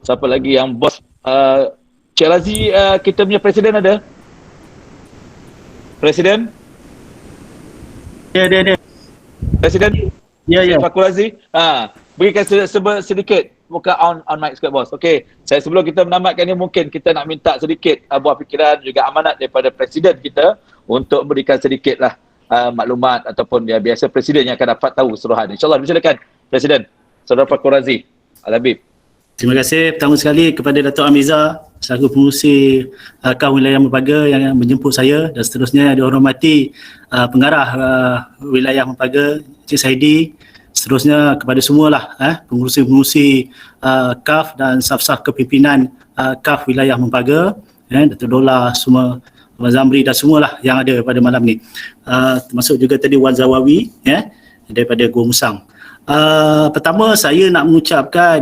siapa lagi yang bos. Cik Razi, kita punya presiden ada? Presiden? Ya. Presiden? Ya. Fakul Razi? Berikan sedikit muka on mic sikit bos. Okey, saya sebelum kita menamatkan ni, mungkin kita nak minta sedikit buah fikiran juga amanat daripada presiden kita untuk berikan sedikitlah maklumat ataupun ya, biasa presiden yang akan dapat tahu keseluruhan. InsyaAllah, silakan Presiden Saudara Fakul Razi Al-Habib. Terima kasih pertama sekali kepada Datuk Amiza selaku pengurusi kaum wilayah Mempaga yang menjemput saya, dan seterusnya dihormati pengarah wilayah Mempaga Encik Saidi, seterusnya kepada semualah pengurusi-pengurusi KAF dan saf-saf kepimpinan KAF wilayah Mempaga, Datuk Dola, semua Wan Zamri dan semualah yang ada pada malam ni, termasuk juga tadi Wan Zawawi daripada Gua Musang. Pertama saya nak mengucapkan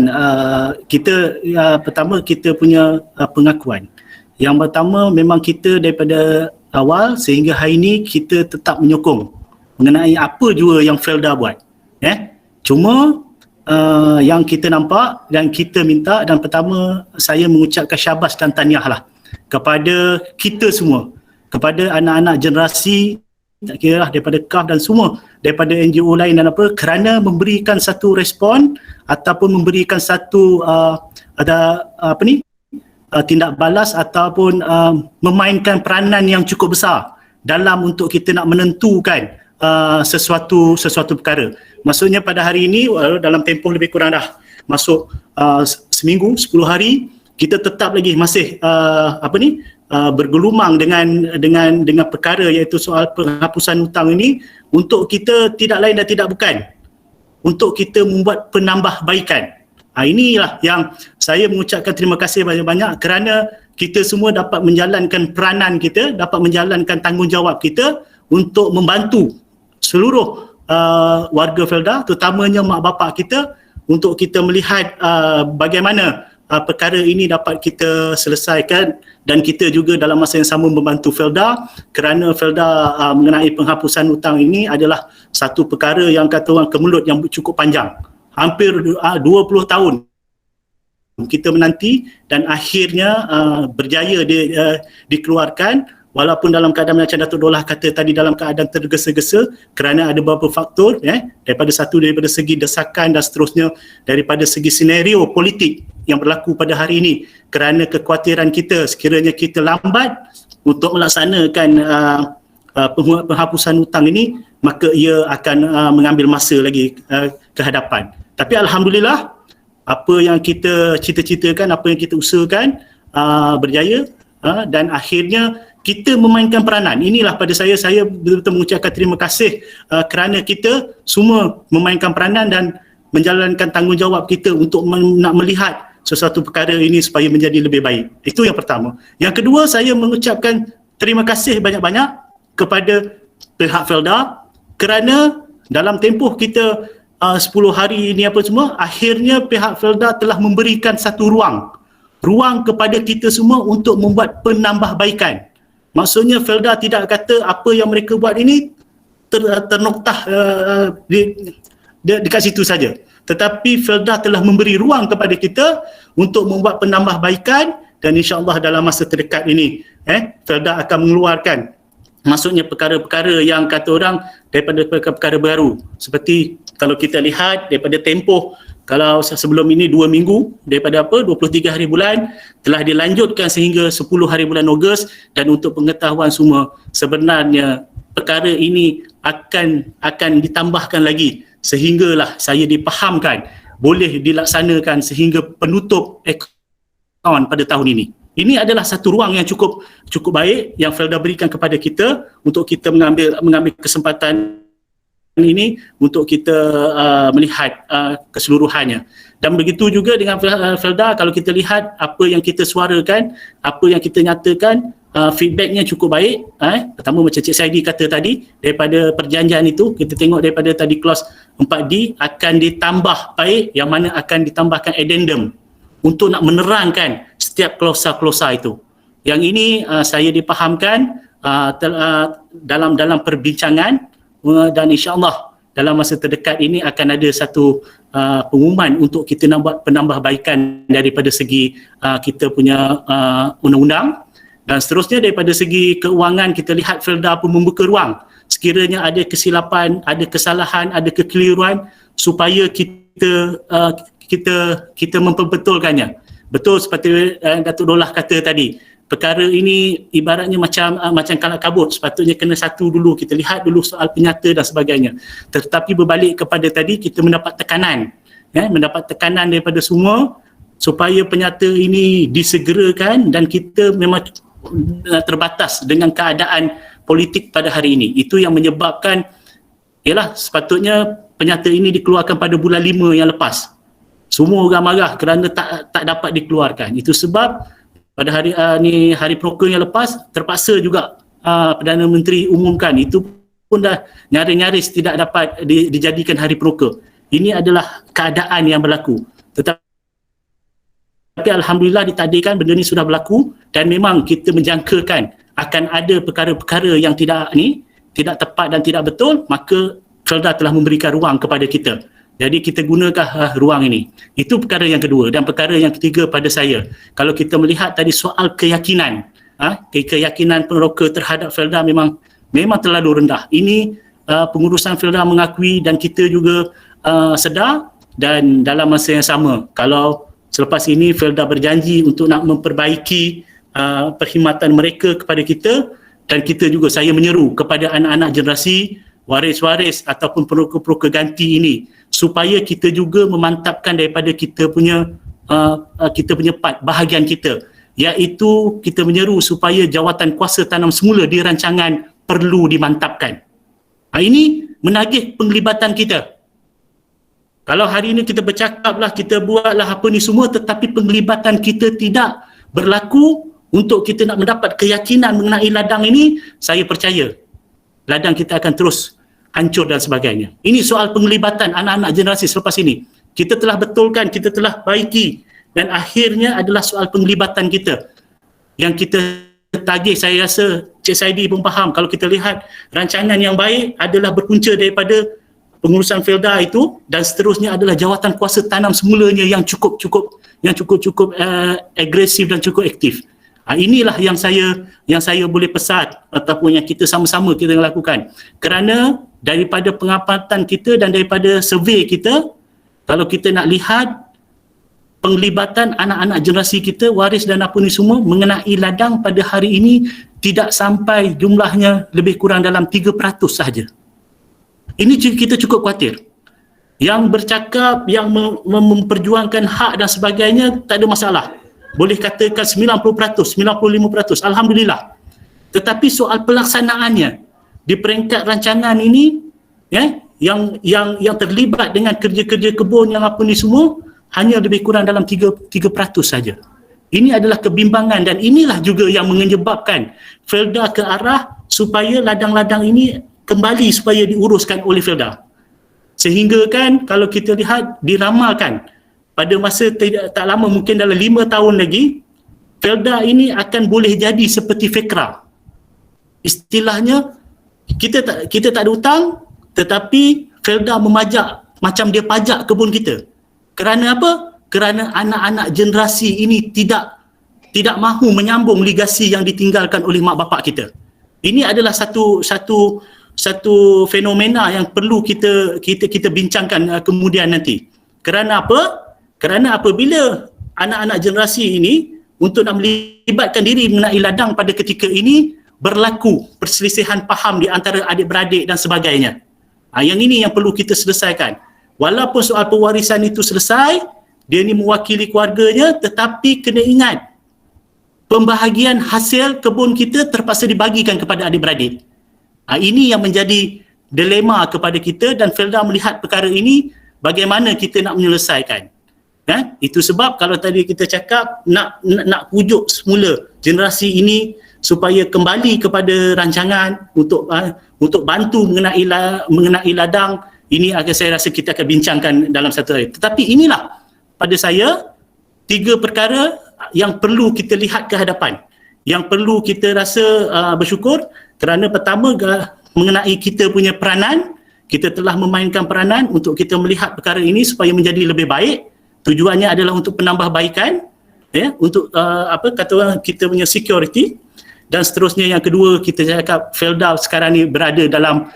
pertama kita punya pengakuan. Yang pertama, memang kita daripada awal sehingga hari ini kita tetap menyokong mengenai apa jua yang Felda buat. Cuma yang kita nampak dan kita minta, dan pertama saya mengucapkan syabas dan tahniah lah kepada kita semua, kepada anak-anak generasi, tak kira lah daripada KAF dan semua daripada NGO lain dan apa, kerana memberikan satu respon ataupun memberikan satu tindak balas ataupun memainkan peranan yang cukup besar dalam untuk kita nak menentukan sesuatu perkara. Maksudnya pada hari ini dalam tempoh lebih kurang dah masuk seminggu, 10 hari, kita tetap lagi masih bergelumang dengan perkara iaitu soal penghapusan hutang ini, untuk kita tidak lain dan tidak bukan untuk kita membuat penambahbaikan. Inilah yang saya mengucapkan terima kasih banyak-banyak kerana kita semua dapat menjalankan peranan kita, dapat menjalankan tanggungjawab kita untuk membantu seluruh warga Felda, terutamanya mak bapak kita, untuk kita melihat bagaimana perkara ini dapat kita selesaikan, dan kita juga dalam masa yang sama membantu Felda kerana Felda mengenai penghapusan hutang ini adalah satu perkara yang kata orang kemelut yang cukup panjang. Hampir 20 tahun kita menanti dan akhirnya berjaya dikeluarkan, walaupun dalam keadaan macam Datuk Dollah kata tadi, dalam keadaan tergesa-gesa kerana ada beberapa faktor, daripada segi desakan dan seterusnya, daripada segi senario politik yang berlaku pada hari ini, kerana kekhawatiran kita sekiranya kita lambat untuk melaksanakan penghapusan hutang ini, maka ia akan mengambil masa lagi ke hadapan. Tapi alhamdulillah, apa yang kita cita-citakan, apa yang kita usahakan berjaya, dan akhirnya kita memainkan peranan. Inilah pada saya betul-betul mengucapkan terima kasih kerana kita semua memainkan peranan dan menjalankan tanggungjawab kita untuk nak melihat sesuatu perkara ini supaya menjadi lebih baik. Itu yang pertama. Yang kedua, saya mengucapkan terima kasih banyak-banyak kepada pihak Felda kerana dalam tempoh kita 10 hari ini apa semua, akhirnya pihak Felda telah memberikan satu ruang kepada kita semua untuk membuat penambahbaikan. Maksudnya Felda tidak kata apa yang mereka buat ini ternoktah dekat situ saja, tetapi Felda telah memberi ruang kepada kita untuk membuat penambahbaikan, dan insya-Allah dalam masa terdekat ini Felda akan mengeluarkan, maksudnya perkara-perkara yang kata orang daripada perkara-perkara baru. Seperti kalau kita lihat daripada tempoh, kalau sebelum ini 2 minggu, daripada 23 hari bulan telah dilanjutkan sehingga 10 hari bulan Ogos, dan untuk pengetahuan semua, sebenarnya perkara ini akan ditambahkan lagi sehinggalah saya dipahamkan boleh dilaksanakan sehingga penutup akaun pada tahun ini. Ini adalah satu ruang yang cukup baik yang Felda berikan kepada kita untuk kita mengambil kesempatan ini untuk kita melihat keseluruhannya. Dan begitu juga dengan Felda, kalau kita lihat apa yang kita suarakan, apa yang kita nyatakan, feedbacknya cukup baik. Pertama macam Cik Saidi kata tadi, daripada perjanjian itu kita tengok daripada tadi clause 4D akan ditambah baik, yang mana akan ditambahkan addendum untuk nak menerangkan setiap klausa-klausa itu. Yang ini saya dipahamkan dalam perbincangan, dan insya-Allah dalam masa terdekat ini akan ada satu pengumuman untuk kita nak buat penambahbaikan daripada segi kita punya undang-undang, dan seterusnya daripada segi keuangan kita lihat Felda pun membuka ruang sekiranya ada kesilapan, ada kesalahan, ada kekeliruan supaya kita memperbetulkannya. Betul seperti Datuk Dollah kata tadi, perkara ini ibaratnya macam kalak kabut, sepatutnya kena satu dulu, kita lihat dulu soal penyata dan sebagainya. Tetapi berbalik kepada tadi, kita mendapat tekanan daripada semua supaya penyata ini disegerakan, dan kita memang terbatas dengan keadaan politik pada hari ini. Itu yang menyebabkan sepatutnya penyata ini dikeluarkan pada bulan 5 yang lepas. Semua orang marah kerana tak dapat dikeluarkan. Itu sebab pada hari proker yang lepas terpaksa juga Perdana Menteri umumkan, itu pun dah nyaris tidak dapat dijadikan hari proker. Ini adalah keadaan yang berlaku. Tapi alhamdulillah ditakdirkan benda ni sudah berlaku, dan memang kita menjangkakan akan ada perkara-perkara yang tidak tepat dan tidak betul, maka Felda telah memberikan ruang kepada kita. Jadi kita gunakan ruang ini. Itu perkara yang kedua. Dan perkara yang ketiga pada saya, kalau kita melihat tadi soal keyakinan, keyakinan peneroka terhadap Felda memang terlalu rendah. Ini pengurusan Felda mengakui, dan kita juga sedar, dan dalam masa yang sama, kalau selepas ini Felda berjanji untuk nak memperbaiki perkhidmatan mereka kepada kita, dan kita juga, saya menyeru kepada anak-anak generasi, waris-waris ataupun peneroka-peneroka ganti ini, supaya kita juga memantapkan daripada kita punya part bahagian kita, iaitu kita menyeru supaya jawatan kuasa tanam semula di rancangan perlu dimantapkan. Ini menagih penglibatan kita. Kalau hari ini kita bercakaplah, kita buatlah apa ni semua, tetapi penglibatan kita tidak berlaku untuk kita nak mendapat keyakinan mengenai ladang ini, saya percaya ladang kita akan terus hancur dan sebagainya. Ini soal penglibatan anak-anak generasi selepas ini. Kita telah betulkan, kita telah baiki, dan akhirnya adalah soal penglibatan kita yang kita tagih. Saya rasa Cik Saidi pun faham, kalau kita lihat rancangan yang baik adalah berpunca daripada pengurusan Felda itu, dan seterusnya adalah jawatan kuasa tanam semulanya yang cukup agresif dan cukup aktif. Inilah yang saya boleh pesan ataupun yang kita sama-sama kita lakukan. Kerana daripada pengamatan kita dan daripada survey kita, kalau kita nak lihat penglibatan anak-anak generasi kita, waris dan apa ni semua mengenai ladang pada hari ini tidak sampai jumlahnya, lebih kurang dalam 3% sahaja. Ini kita cukup khawatir. Yang bercakap, yang memperjuangkan hak dan sebagainya, tak ada masalah. Boleh katakan 90%, 95%, alhamdulillah. Tetapi soal pelaksanaannya di peringkat rancangan ini, yang terlibat dengan kerja-kerja kebun yang apa ni semua, hanya lebih kurang dalam 3% saja. Ini adalah kebimbangan, dan inilah juga yang menyebabkan Felda ke arah supaya ladang-ladang ini kembali supaya diuruskan oleh Felda. Sehingga kan kalau kita lihat diramalkan pada masa tak lama, mungkin dalam 5 tahun lagi, Felda ini akan boleh jadi seperti Fekra. Istilahnya, kita tak ada hutang, tetapi Felda memajak macam dia pajak kebun kita. Kerana apa? Kerana anak-anak generasi ini tidak mahu menyambung legasi yang ditinggalkan oleh mak bapak kita. Ini adalah satu fenomena yang perlu kita bincangkan kemudian nanti. Kerana apa? Kerana apabila anak-anak generasi ini untuk nak melibatkan diri mengenai ladang pada ketika ini, berlaku perselisihan faham di antara adik-beradik dan sebagainya. Yang ini yang perlu kita selesaikan. Walaupun soal pewarisan itu selesai, dia ni mewakili keluarganya, tetapi kena ingat, pembahagian hasil kebun kita terpaksa dibagikan kepada adik-beradik. Ini yang menjadi dilema kepada kita, dan Felda melihat perkara ini, bagaimana kita nak menyelesaikan. Itu sebab kalau tadi kita cakap nak pujuk semula generasi ini supaya kembali kepada rancangan untuk bantu mengenai ladang, ini akan saya rasa kita akan bincangkan dalam satu hari. Tetapi inilah pada saya 3 perkara yang perlu kita lihat ke hadapan, yang perlu kita rasa bersyukur. Kerana pertama, mengenai kita punya peranan, kita telah memainkan peranan untuk kita melihat perkara ini supaya menjadi lebih baik. Tujuannya adalah untuk penambahbaikan, untuk kita punya security. Dan seterusnya, yang kedua, kita cakap Felda sekarang ni berada dalam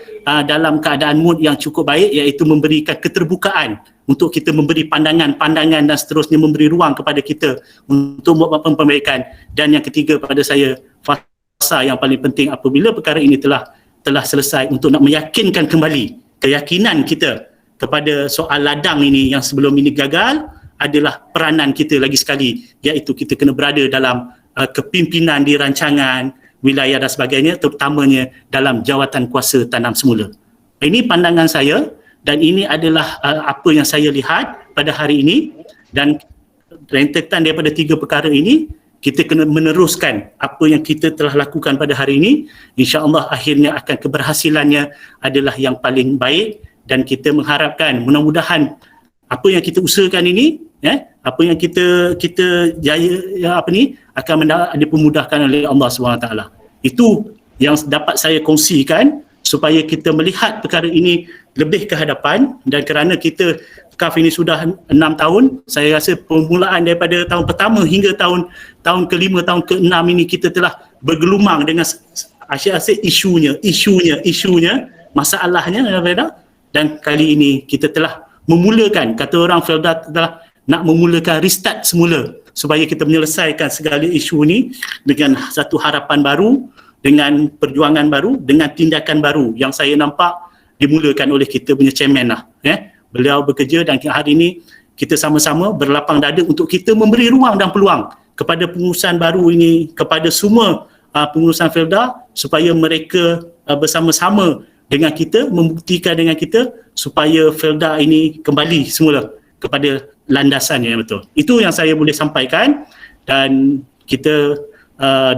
keadaan mood yang cukup baik, iaitu memberikan keterbukaan untuk kita memberi pandangan-pandangan dan seterusnya memberi ruang kepada kita untuk membuat perbaikan. Dan yang ketiga pada saya, fasa yang paling penting apabila perkara ini telah selesai, untuk nak meyakinkan kembali keyakinan kita kepada soal ladang ini yang sebelum ini gagal, adalah peranan kita lagi sekali, iaitu kita kena berada dalam kepimpinan di rancangan wilayah dan sebagainya, terutamanya dalam jawatan kuasa tanam semula. Ini pandangan saya, dan ini adalah apa yang saya lihat pada hari ini. Dan rentetan daripada 3 perkara ini, kita kena meneruskan apa yang kita telah lakukan pada hari ini. InsyaAllah akhirnya akan keberhasilannya adalah yang paling baik, dan kita mengharapkan mudah-mudahan apa yang kita usahakan ini, apa yang kita jaya akan dipermudahkan oleh Allah SWT. Itu yang dapat saya kongsikan supaya kita melihat perkara ini lebih ke hadapan. Dan kerana kita KAF ini sudah 6 tahun, saya rasa permulaan daripada tahun pertama hingga tahun ke-5, tahun ke-6 ini kita telah bergelumang dengan asyik-asyik isunya, masalahnya, dan kali ini kita telah memulakan, kata orang Felda telah nak memulakan restart semula supaya kita menyelesaikan segala isu ini dengan satu harapan baru, dengan perjuangan baru, dengan tindakan baru yang saya nampak dimulakan oleh kita punya chairman lah. Beliau bekerja, dan hari ini kita sama-sama berlapang dada untuk kita memberi ruang dan peluang kepada pengurusan baru ini, kepada semua pengurusan Felda, supaya mereka bersama-sama dengan kita, membuktikan dengan kita supaya Felda ini kembali semula kepada landasan yang betul. Itu yang saya boleh sampaikan, dan kita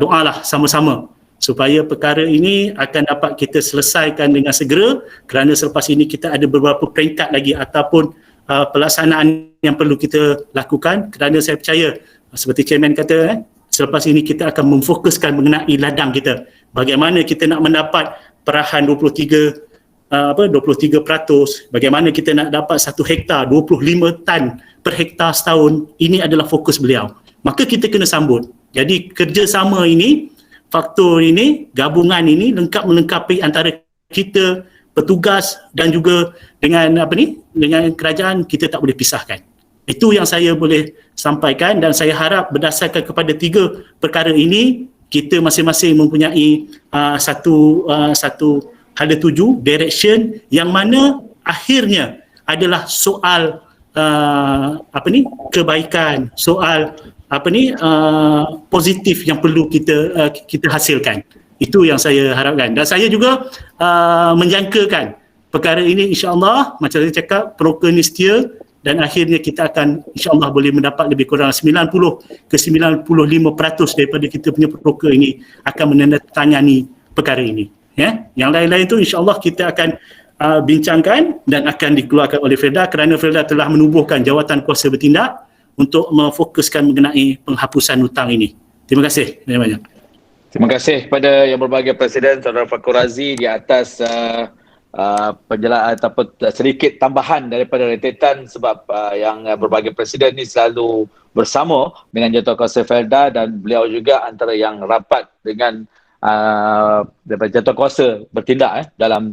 doalah sama-sama supaya perkara ini akan dapat kita selesaikan dengan segera, kerana selepas ini kita ada beberapa peringkat lagi ataupun pelaksanaan yang perlu kita lakukan, kerana saya percaya seperti Chairman kata, selepas ini kita akan memfokuskan mengenai ladang kita. Bagaimana kita nak mendapat perahan 23%, bagaimana kita nak dapat 1 hektar 25 tan per hektar setahun. Ini adalah fokus beliau. Maka kita kena sambut. Jadi kerjasama ini, faktor ini, gabungan ini lengkap melengkapi antara kita, petugas dan juga dengan dengan kerajaan. Kita tak boleh pisahkan. Itu yang saya boleh sampaikan, dan saya harap berdasarkan kepada 3 perkara ini, kita masing-masing mempunyai satu hala tuju, direction, yang mana akhirnya adalah soal kebaikan, soal positif yang perlu kita hasilkan. Itu yang saya harapkan, dan saya juga menjangkakan perkara ini insya-Allah, macam saya cakap, proker ni setia, dan akhirnya kita akan insya-Allah boleh mendapat lebih kurang 90 ke 95% daripada kita punya proker ini akan menandatangani perkara ini. Ya, yang lain-lain tu insya-Allah kita akan bincangkan dan akan dikeluarkan oleh Felda, kerana Felda telah menubuhkan jawatan kuasa bertindak untuk memfokuskan mengenai penghapusan hutang ini. Terima kasih banyak-banyak. Terima kasih kepada Yang Berbahagia Presiden Saudara Fakhur Razi di atas penjelasan ataupun sedikit tambahan daripada rentetan, sebab Yang Berbahagia Presiden ni selalu bersama dengan Jawatankuasa Felda, dan beliau juga antara yang rapat dengan daripada Jawatankuasa bertindak dalam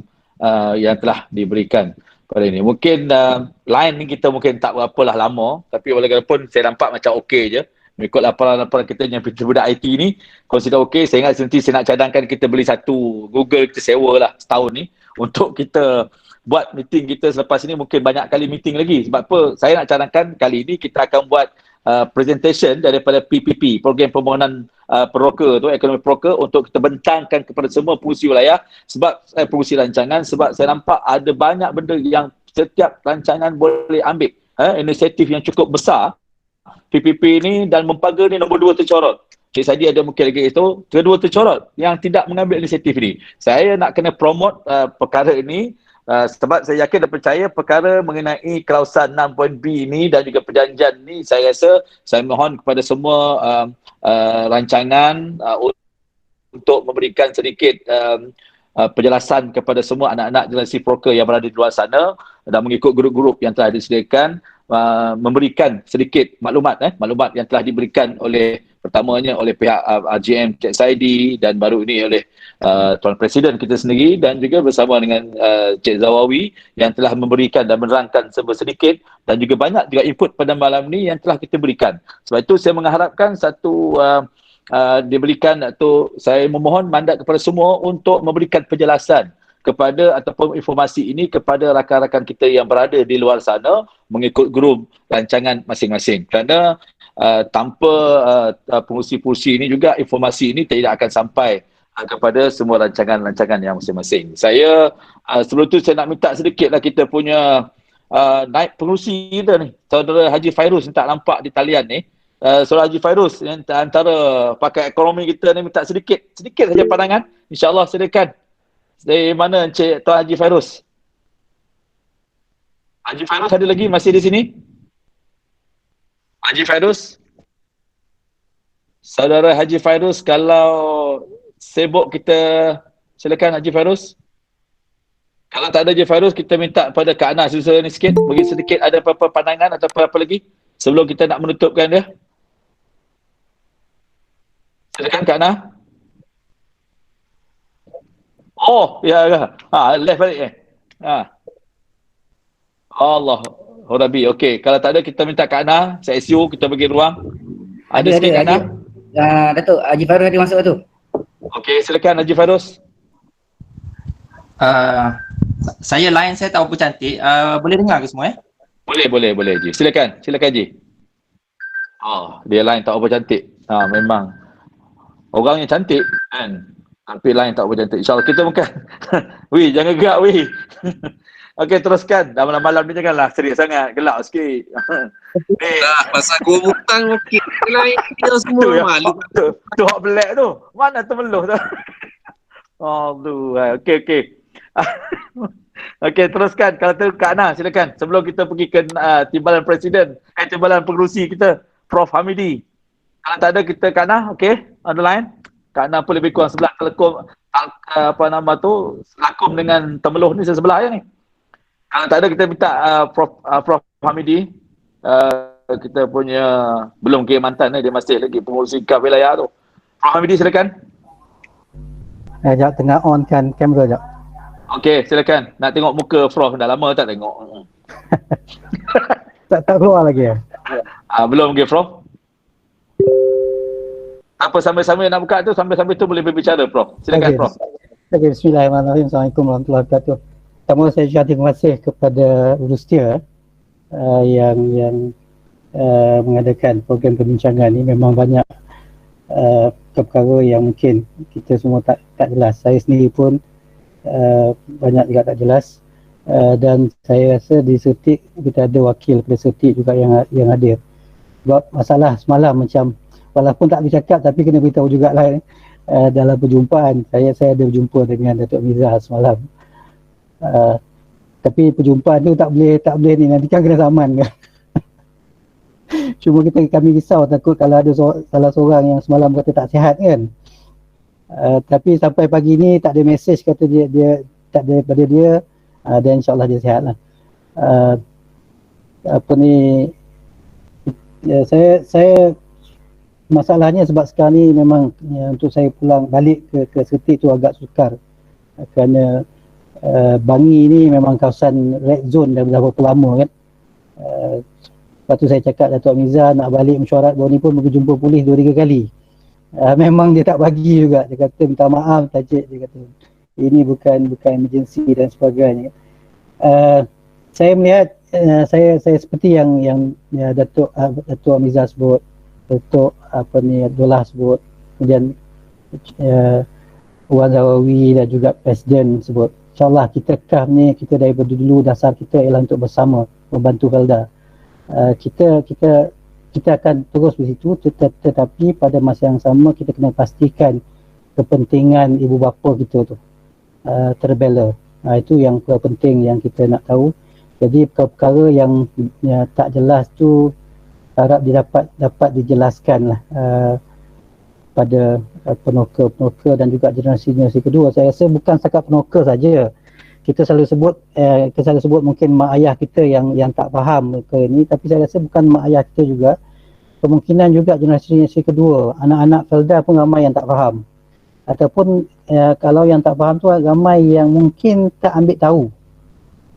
yang telah diberikan pada ini. Mungkin line ni kita mungkin tak berapalah lama, tapi walaupun saya nampak macam okey je mengikut laporan-laporan kita yang budak IT ni, consider okey. Saya ingat nanti saya nak cadangkan kita beli satu Google, kita sewa lah setahun ni untuk kita buat meeting kita selepas ini. Mungkin banyak kali meeting lagi. Sebab apa? Saya nak cadangkan kali ini kita akan buat presentation daripada PPP, Program Pembangunan Peroka tu, Ekonomi Peroka, untuk kita bentangkan kepada semua pengurusi wilayah, sebab pengurusi rancangan, sebab saya nampak ada banyak benda yang setiap rancangan boleh ambil inisiatif yang cukup besar. PPP ni dan Mempaga ni nombor 2 tercorot. Cik Sadi ada mungkin lagi itu, kedua tercorot yang tidak mengambil inisiatif ni. Saya nak kena promote perkara ini, sebab saya yakin dan percaya perkara mengenai klausan 6.B ni dan juga perjanjian ni, saya rasa saya mohon kepada semua rancangan untuk memberikan sedikit penjelasan kepada semua anak-anak generasi proker yang berada di luar sana, dan mengikut grup-grup yang telah disediakan, memberikan sedikit maklumat yang telah diberikan oleh, pertamanya oleh pihak RGM Cik Saidi, dan baru ini oleh Tuan Presiden kita sendiri, dan juga bersama dengan Cik Zawawi yang telah memberikan dan menerangkan sedikit, dan juga banyak juga input pada malam ni yang telah kita berikan. Sebab itu saya mengharapkan satu diberikan, atau saya memohon mandat kepada semua untuk memberikan penjelasan kepada ataupun informasi ini kepada rakan-rakan kita yang berada di luar sana mengikut grup rancangan masing-masing. Kerana tanpa pengurusi-pengurusi ini juga, informasi ini tidak akan sampai kepada semua rancangan-rancangan yang masing-masing. Saya sebelum tu saya nak minta sedikitlah kita punya naib pengurusi kita ni, Saudara Haji Fairuz, tak nampak di talian ni. Saudara Haji Fairuz yang antara pakar ekonomi kita ni, minta sedikit saja pandangan. InsyaAllah silakan. Dari mana Encik Tuan Haji Fairuz? Haji Fairuz ada lagi masih di sini? Haji Fairuz? Saudara Haji Fairuz, kalau sibuk kita silakan Haji Fairuz. Kalau tak ada Haji Fairuz, kita minta pada Kak Ana susah ni sikit, bagi sedikit ada apa-apa pandangan atau apa-apa lagi sebelum kita nak menutupkan dia. Silakan Kak Ana. Oh, ya. Left balik Allah, Horabi. Okey, kalau tak ada kita minta Kak Ana, saya SU kita bagi ruang. Ada sikit Kak Ana? Datuk, Haji Fairuz ada masuk tu. Okey, silakan Haji Fairuz. Saya line saya tak apa cantik. Boleh dengar ke semua Boleh Haji. Silakan Haji. Oh, dia line tak apa cantik. Memang orangnya cantik kan. Hampir lain tak berapa cantik. InsyaAllah kita bukan. Wih, jangan gerak wih. Okey, teruskan. Dah malam-malam ni janganlah serius sangat. Gelak sikit. Dah, pasal gua hutang okey. Lain dia semua malu. Tu hak black tu. Mana temeluh tu? Aduh. Okey. Okey, teruskan. Kalau tu Kak Ana, silakan. Sebelum kita pergi ke timbalan presiden, timbalan pengerusi kita, Prof Hamidi. Kalau tak ada kita Kak Ana, okey, on the line. Kak Ana pun lebih kurang sebelah kelekum selakum dengan temeluh ni sebelah je ni. Kalau tak ada kita minta Prof Hamidi, kita punya belum kira mantan dia masih lagi pengurusi KAF wilayah tu. Prof Hamidi silakan. Sekejap tengah on kan kamera sekejap. Okey, silakan. Nak tengok muka Prof, dah lama tak tengok. tak keluar lagi ya? Belum lagi Prof. Apa sambil-sambil nak buka tu, sambil-sambil tu boleh berbicara Prof. Silakan Prof. Okay, bismillahirrahmanirrahim. Assalamualaikum warahmatullahi wabarakatuh. Pertama saya ucapkan terima kasih kepada Urustia yang mengadakan program perbincangan ni. Memang banyak perkara yang mungkin kita semua tak jelas. Saya sendiri pun banyak juga tak jelas, dan saya rasa di Sertik kita ada wakil daripada Sertik juga yang hadir. Sebab masalah semalam macam walaupun tak bercakap tapi kena beritahu jugalah dalam perjumpaan saya ada berjumpa dengan Datuk Mirzah semalam. Tapi perjumpaan tu tak boleh ni, nanti kan kena saman kan. Cuma kami risau takut kalau ada salah seorang yang semalam kata tak sihat kan. Tapi sampai pagi ni tak ada mesej kata dia tak ada daripada dia, dan insyaAllah dia sihat lah. Saya masalahnya sebab sekarang ni memang untuk saya pulang balik ke Sertik tu agak sukar, kerana Bangi ni memang kawasan red zone dah berapa lama kan. Lepas tu saya cakap Datuk Amiza nak balik mesyuarat baru ni pun berjumpa polis 2-3 kali. Memang dia tak bagi juga. Dia kata minta maaf tajuk, dia kata ini bukan emergency dan sebagainya. Saya melihat saya seperti yang Datuk Amiza sebut, Datuk Abdullah sebut, kemudian Wan Zawawi dan juga Presiden sebut. InsyaAllah kita KAF ni, kita daripada dulu dasar kita ialah untuk bersama membantu Felda. Kita akan terus di situ, tetapi pada masa yang sama kita kena pastikan kepentingan ibu bapa kita tu terbela. Itu yang penting yang kita nak tahu. Jadi perkara yang tak jelas tu harap dapat dijelaskan lah pada penoka dan juga generasi kedua. Saya rasa bukan setakat penoka saja. Kita selalu sebut mungkin mak ayah kita yang tak faham ke ini, tapi saya rasa bukan mak ayah kita juga, kemungkinan juga generasi kedua, anak-anak Felda pun ramai yang tak faham, ataupun kalau yang tak faham tu ramai yang mungkin tak ambil tahu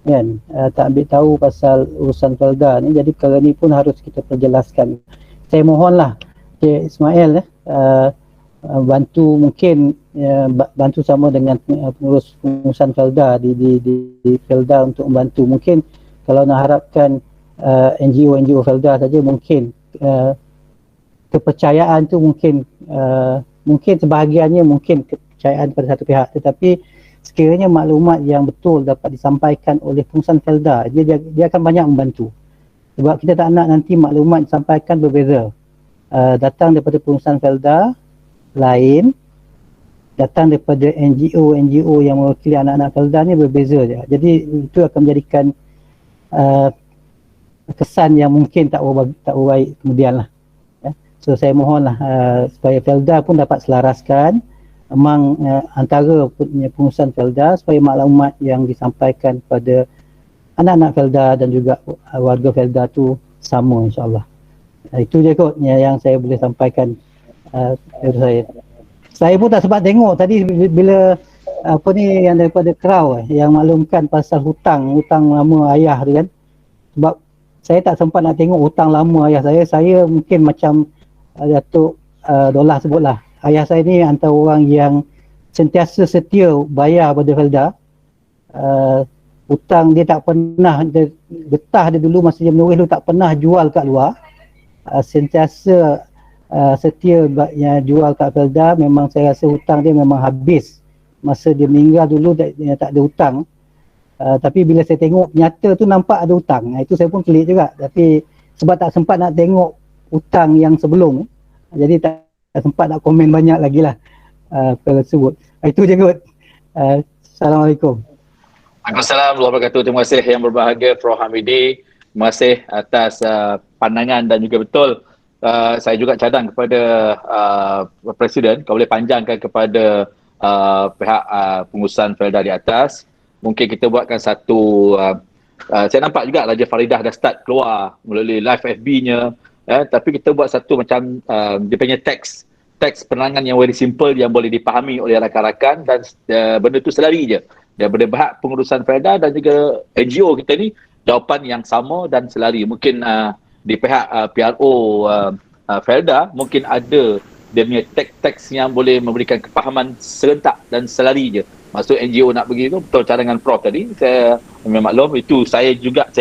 kan, tak ambil tahu pasal urusan Felda ni. Jadi perkara ni pun harus kita perjelaskan. Saya mohonlah Cik Ismail bantu, mungkin bantu sama dengan pengurus pengurusan Felda di Felda untuk membantu. Mungkin kalau nak harapkan NGO Felda saja, mungkin kepercayaan tu mungkin sebahagiannya mungkin kepercayaan pada satu pihak, tetapi sekiranya maklumat yang betul dapat disampaikan oleh pengurusan Felda, dia akan banyak membantu. Sebab kita tak nak nanti maklumat disampaikan berbeza. Datang daripada pengurusan Felda lain, datang daripada NGO yang mewakili anak-anak Felda ni berbeza je. Jadi itu akan menjadikan kesan yang mungkin tak baik kemudian lah. So saya mohonlah supaya Felda pun dapat selaraskan memang antara pengurusan Felda, supaya maklumat yang disampaikan pada anak-anak Felda dan juga warga Felda tu sama, insyaAllah. Itu je kot yang saya boleh sampaikan dari saya. Saya pun tak sempat tengok tadi bila yang daripada Kerau yang maklumkan pasal hutang lama ayah tu kan. Sebab saya tak sempat nak tengok hutang lama ayah saya. Saya mungkin macam Datuk Dolah sebutlah, ayah saya ni antara orang yang sentiasa setia bayar pada Felda. Hutang dia tak pernah, getah dia dulu masa dia menulis dulu tak pernah jual kat luar. Sentiasa setia jual kat Felda, memang saya rasa hutang dia memang habis. Masa dia meninggal dulu dia tak ada hutang. Tapi bila saya tengok nyata tu nampak ada hutang. Itu saya pun pelik juga. Tapi sebab tak sempat nak tengok hutang yang sebelum, jadi tak sempat nak komen banyak lagi lah perkara tersebut. Itu je kot. Assalamualaikum. Waalaikumsalam warahmatullahi wabarakatuh. Terima kasih yang berbahagia Prof Hamidi. Terima kasih atas pandangan dan juga betul. Saya juga cadang kepada Presiden, kalau boleh panjangkan kepada pihak pengurusan Felda di atas. Mungkin kita buatkan satu, saya nampak juga Raja Faridah dah start keluar melalui live FB-nya. Tapi kita buat satu macam dia punya teks penerangan yang very simple yang boleh dipahami oleh rakan-rakan dan benda tu selari je daripada pihak pengurusan Felda dan juga NGO kita ni, jawapan yang sama dan selari. Mungkin di pihak PRO Felda mungkin ada dia punya teks yang boleh memberikan kepahaman serentak dan selari je. Maksud NGO nak pergi tu, betul cadangan Prof tadi, saya maklum itu, saya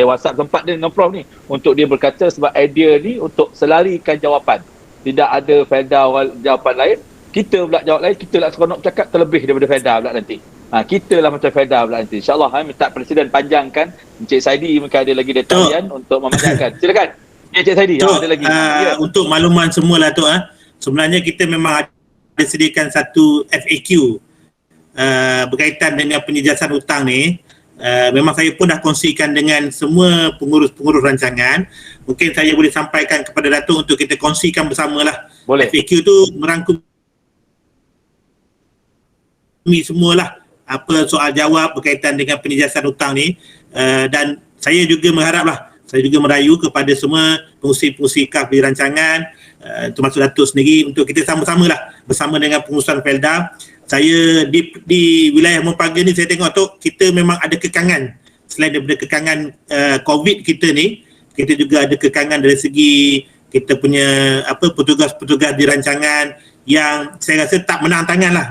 WhatsApp tempat dia dengan Prof ni untuk dia berkata sebab idea ni untuk selarikan jawapan. Tidak ada Felda jawapan lain, kita pula jawab lain, kita lah seronok cakap terlebih daripada Felda pula nanti. Kita lah macam Felda pula nanti. InsyaAllah minta Presiden panjangkan. Encik Saidi mungkin ada lagi detailian untuk memanjangkan. Silakan. Encik Saidi, ada lagi. Untuk makluman semualah tu, sebenarnya kita memang ada sediakan satu FAQ berkaitan dengan penjejasan hutang ni. Memang saya pun dah kongsikan dengan semua pengurus-pengurus rancangan. Mungkin saya boleh sampaikan kepada Datuk untuk kita kongsikan bersamalah. Boleh. FAQ tu merangkumi semualah apa soal jawab berkaitan dengan penjejasan hutang ni. Dan saya juga mengharaplah, saya juga merayu kepada semua pengurusi-pengurusi KAF di rancangan, termasuk Datuk sendiri, untuk kita sama-samalah bersama dengan pengurusan Felda. Saya di wilayah Mempaga ni saya tengok tu kita memang ada kekangan. Selain daripada kekangan COVID kita ni, kita juga ada kekangan dari segi kita punya petugas-petugas di rancangan yang saya rasa tak menang tangan lah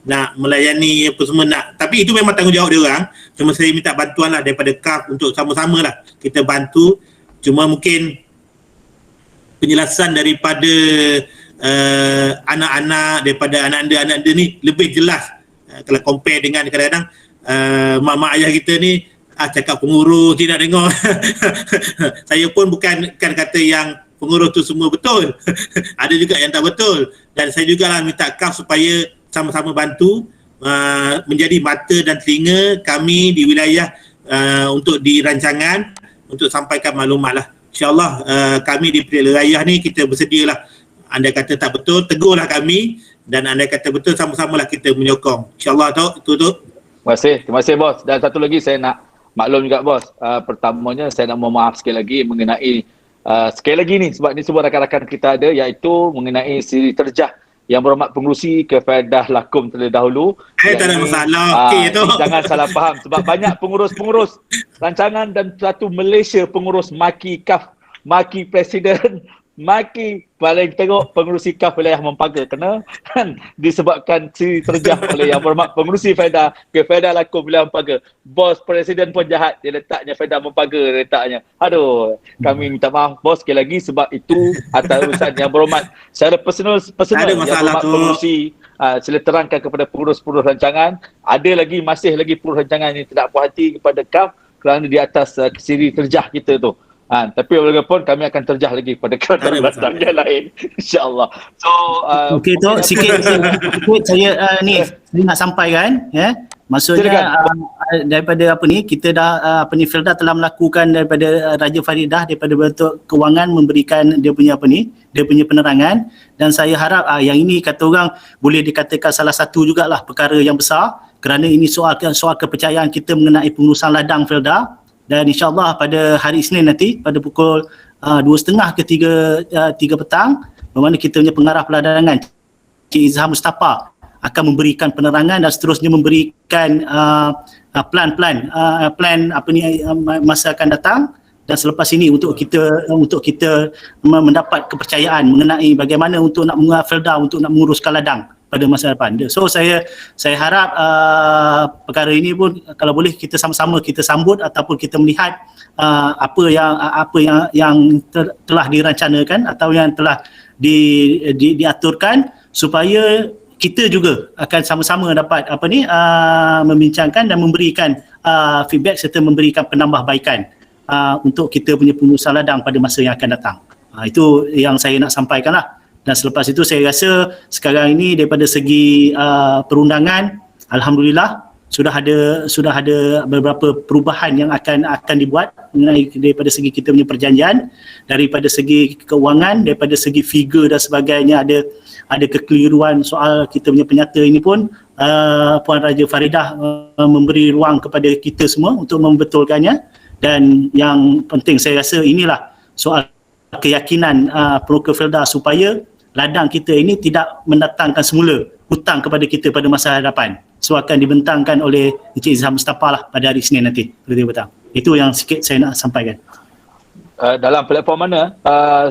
nak melayani apa semua nak. Tapi itu memang tanggungjawab dia orang. Cuma saya minta bantuan lah daripada KAF untuk sama-sama lah kita bantu. Cuma mungkin penjelasan daripada anak-anak, daripada anak anda ni lebih jelas kalau compare dengan kadang-kadang mak-mak ayah kita ni cakap pengurus tidak dengar. Saya pun bukan kata yang pengurus tu semua betul. Ada juga yang tak betul. Dan saya juga lah minta KAF supaya sama-sama bantu menjadi mata dan telinga kami di wilayah untuk di rancangan untuk sampaikan maklumat lah. InsyaAllah kami di Pilihan Raya ni kita bersedialah. Andai kata tak betul, tegurlah kami, dan andai kata betul, sama-samalah kita menyokong. InsyaAllah tu. Terima kasih bos. Dan satu lagi saya nak maklum juga bos. Pertamanya saya nak mohon maaf sekali lagi mengenai sekali lagi ni, sebab ni semua rakan-rakan kita ada, iaitu mengenai siri terjah yang berhormat pengurusi ke Felda Lakum terlebih dahulu. Tak ada masalah. Okey tu. Jangan salah faham sebab banyak pengurus-pengurus rancangan dan satu Malaysia pengurus maki KAF, maki Presiden, maki paling tengok pengurusi KAF wilayah Mempaga kena disebabkan siri terjah oleh yang berhormat pengurusi Felda ke Felda Lakum wilayah Mempaga. Bos Presiden pun jahat, dia letaknya Felda Mempaga letaknya. Aduh, kami minta maaf bos sekali lagi sebab itu atas urusan yang berhormat secara personal yang berhormat pengurusi. Sila terangkan kepada pengurus-pengurus rancangan, masih lagi pengurus rancangan yang tidak puas hati kepada KAF kerana di atas siri terjah kita tu. Tapi walaupun kami akan terjah lagi pada kedatangan yang lain, insyaAllah. So, okey tu, sikit saya saya nak sampaikan, maksudnya daripada kita dah Felda telah melakukan daripada Raja Faridah daripada bentuk kewangan memberikan dia punya dia punya penerangan, dan saya harap yang ini kata orang boleh dikatakan salah satu jugalah perkara yang besar kerana ini soal kepercayaan kita mengenai pengurusan ladang Felda. Dan insyaAllah pada hari Isnin nanti pada pukul 2.30 ke 3 petang, bermakna kita punya pengarah peladangan Cik Izhar Mustafa akan memberikan penerangan dan seterusnya memberikan plan masa akan datang. Dan selepas ini untuk kita mendapat kepercayaan mengenai bagaimana untuk nak mengurus Felda, untuk nak menguruskan ladang. pada masa depan. So saya harap perkara ini pun kalau boleh kita sama-sama kita sambut ataupun kita melihat apa yang telah dirancanakan atau yang telah diaturkan, supaya kita juga akan sama-sama dapat membincangkan dan memberikan feedback serta memberikan penambahbaikan untuk kita punya pengurusan ladang pada masa yang akan datang. Itu yang saya nak sampaikan lah. Dan selepas itu saya rasa sekarang ini daripada segi perundangan, alhamdulillah sudah ada beberapa perubahan yang akan dibuat daripada segi kita punya perjanjian, daripada segi keuangan, daripada segi figure dan sebagainya ada kekeliruan soal kita punya penyata ini pun Puan Raja Faridah memberi ruang kepada kita semua untuk membetulkannya. Dan yang penting saya rasa inilah soal keyakinan Peroka Felda supaya ladang kita ini tidak mendatangkan semula hutang kepada kita pada masa hadapan. So akan dibentangkan oleh Encik Izham Mustafa lah pada hari Isnin nanti. Itu yang sikit saya nak sampaikan. Dalam platform mana,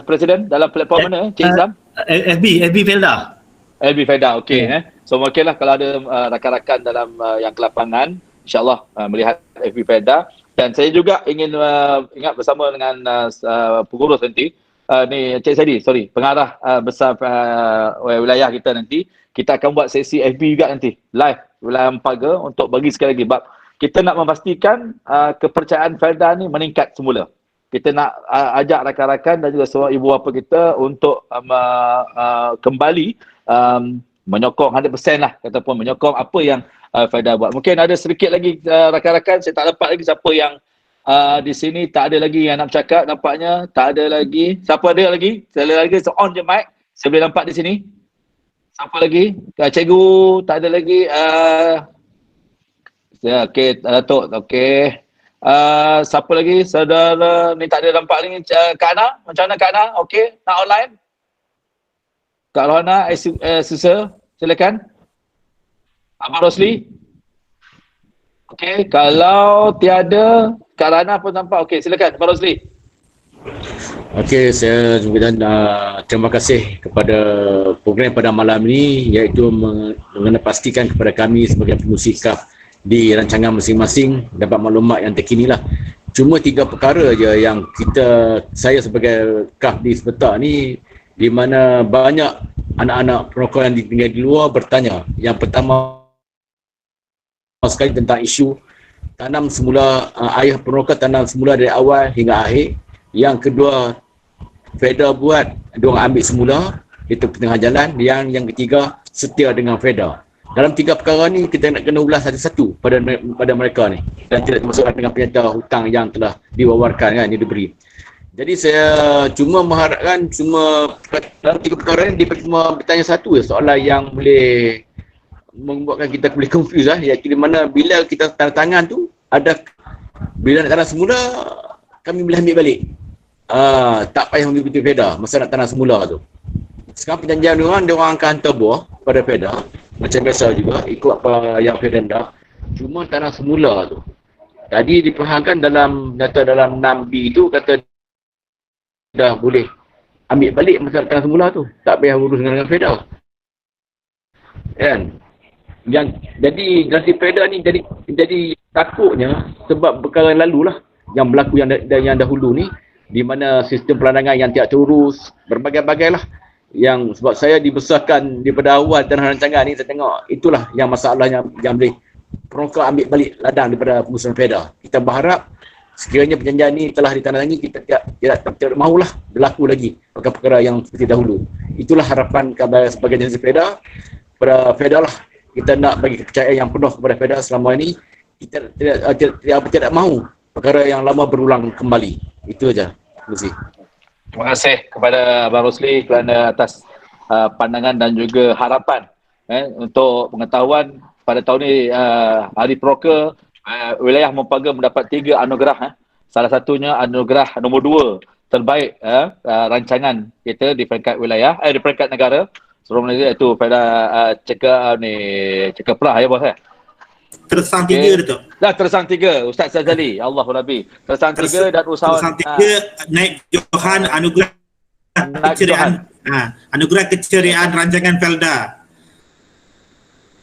Presiden? Dalam platform mana, Encik Izham? FB Felda. FB Felda, okey. So mungkinlah kalau ada rakan-rakan dalam yang ke lapangan, insyaAllah melihat FB Felda. Dan saya juga ingin ingat bersama dengan pengurus nanti, ni Encik Saidi, pengarah besar wilayah kita nanti, kita akan buat sesi FB juga nanti, live wilayah Empaga untuk bagi sekali lagi. Sebab kita nak memastikan kepercayaan Felda ni meningkat semula. Kita nak ajak rakan-rakan dan juga semua ibu bapa kita untuk kembali menyokong 100% lah, ataupun menyokong apa yang Felda buat. Mungkin ada sedikit lagi rakan-rakan, saya tak dapat lagi siapa yang di sini, tak ada lagi yang nak bercakap nampaknya. Tak ada lagi. Siapa ada lagi? Saya lagi, so on je mic. Saya boleh nampak di sini. Siapa lagi? Cikgu, tak ada lagi. Okey, Datuk. Okey. Siapa lagi? Saudara ni tak ada nampak ni. Kak Ana, macam mana Kak Ana? Okey, nak online? Kak Rohana, Susa, silakan. Abang Rosli. Okey, kalau tiada, Kak Rana pun nampak. Okey, silakan Abang Rosli. Okey, saya terima kasih kepada program pada malam ini, iaitu mengenai pastikan kepada kami sebagai pengurusi KAF di rancangan masing-masing dapat maklumat yang terkini lah. Cuma 3 perkara je yang saya sebagai KAF di Sepetak ni, di mana banyak anak-anak peroka yang tinggal di luar bertanya. Yang pertama sekali tentang isu tanam semula, ayah peroka tanam semula dari awal hingga akhir. Yang kedua, Felda buat, diorang ambil semula, itu tengah jalan. Yang ketiga, setia dengan Felda. Dalam 3 perkara ni, kita nak kena ulas satu-satu pada mereka ni. Dan tidak termasuk dengan penyata hutang yang telah diwawarkan kan, diberi. Jadi saya cuma mengharapkan, dalam 3 perkara ni, dia cuma bertanya satu soalan yang boleh membuatkan kita boleh confuse lah, iaitu di mana bila kita tanda tangan tu bila nak tanam semula kami boleh ambil balik, tak payah mengikuti Felda masa nak tanam semula tu. Sekarang perjanjian diorang akan hantar buah pada Felda macam biasa juga, ikut apa yang Felda nak, cuma tanam semula tu tadi diperhangkan dalam 6B tu kata dah boleh ambil balik masa tanam semula tu, tak payah urus dengan Felda kan. Jadi dari Felda ni jadi takutnya sebab perkara yang lalu lah yang berlaku yang dahulu ni, di mana sistem pelandangan yang tidak terurus, berbagai-bagai lah yang sebab saya dibesarkan daripada awal tanah rancangan ni, saya tengok itulah yang masalahnya yang boleh peroka ambil balik ladang daripada pengurusan Felda. Kita berharap sekiranya perjanjian ni telah ditandatangani, kita tidak mahulah berlaku lagi perkara-perkara yang seperti dahulu. Itulah harapan sebagai jenis Felda pada Felda lah. Kita nak bagi kepercayaan yang penuh kepada Felda selama ini. Kita tidak mahu perkara yang lama berulang kembali. Itu aja. Terima kasih. Terima kasih kepada Abang Rosli kerana atas pandangan dan juga harapan untuk pengetahuan pada tahun ini. Hari Peroka wilayah Mempaga mendapat 3 anugerah. Salah satunya anugerah nombor 2 terbaik rancangan kita di peringkat wilayah, di peringkat negara. Sebelum lagi itu pada cekap perah ya bos Tersang 3 Datuk. Dah tersang 3 Ustaz Sazali, Allahu Nabi. Tersang 3 dan usahawan. Tersang 3 naik Johan anugerah keceriaan. Anugerah keceriaan rancangan Felda.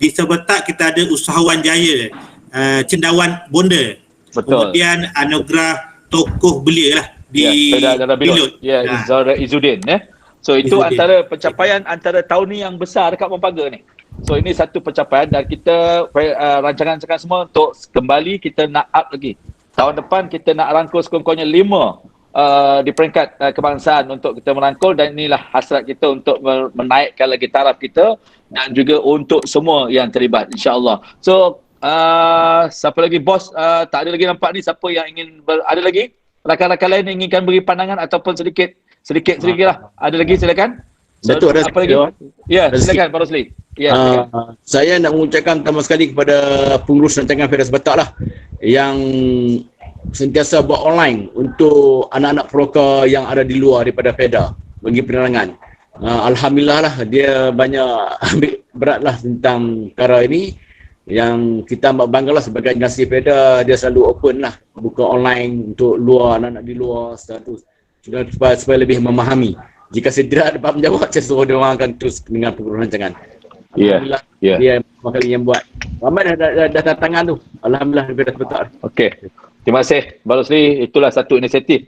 di Sebetak kita ada Usahawan Jaya, Cendawan Bonda. Betul. Kemudian anugerah tokoh belia lah di Bilut. Ya, Izzuddin. So itu Izzuddin. antara pencapaian antara tahun ni yang besar dekat Mempaga ni. So ini satu pencapaian dan kita rancangan-rancangan semua untuk kembali kita nak up lagi. Tahun depan kita nak rangkul sekurang-kurangnya 5 di peringkat kebangsaan untuk kita merangkul, dan inilah hasrat kita untuk menaikkan lagi taraf kita dan juga untuk semua yang terlibat, insya-Allah. So siapa lagi bos, tak ada lagi nampak ni siapa yang ingin ada lagi rakan-rakan lain yang inginkan beri pandangan ataupun sedikit lah. Ada lagi, silakan. Datuk apa lagi? Ya, silakan Pak Rosli. Ya, saya nak mengucapkan pertama sekali kepada pengurus rancangan Federasi Batak lah yang sentiasa buat online untuk anak-anak peroka yang ada di luar daripada FEDA bagi penerangan. Alhamdulillah lah, dia banyak ambil berat lah tentang perkara ini, yang kita bangga lah sebagai generasi FEDA. Dia selalu open lah, buka online untuk luar, anak-anak di luar supaya lebih memahami. Jika saya tidak dapat menjawab, saya suruh dia orang akan terus dengan pengurus rancangan. Alhamdulillah, dia kali yang buat. Ramai dah tangan tu. Alhamdulillah, lebih dah betul. Okey. Terima kasih Pak Rosli. Itulah satu inisiatif.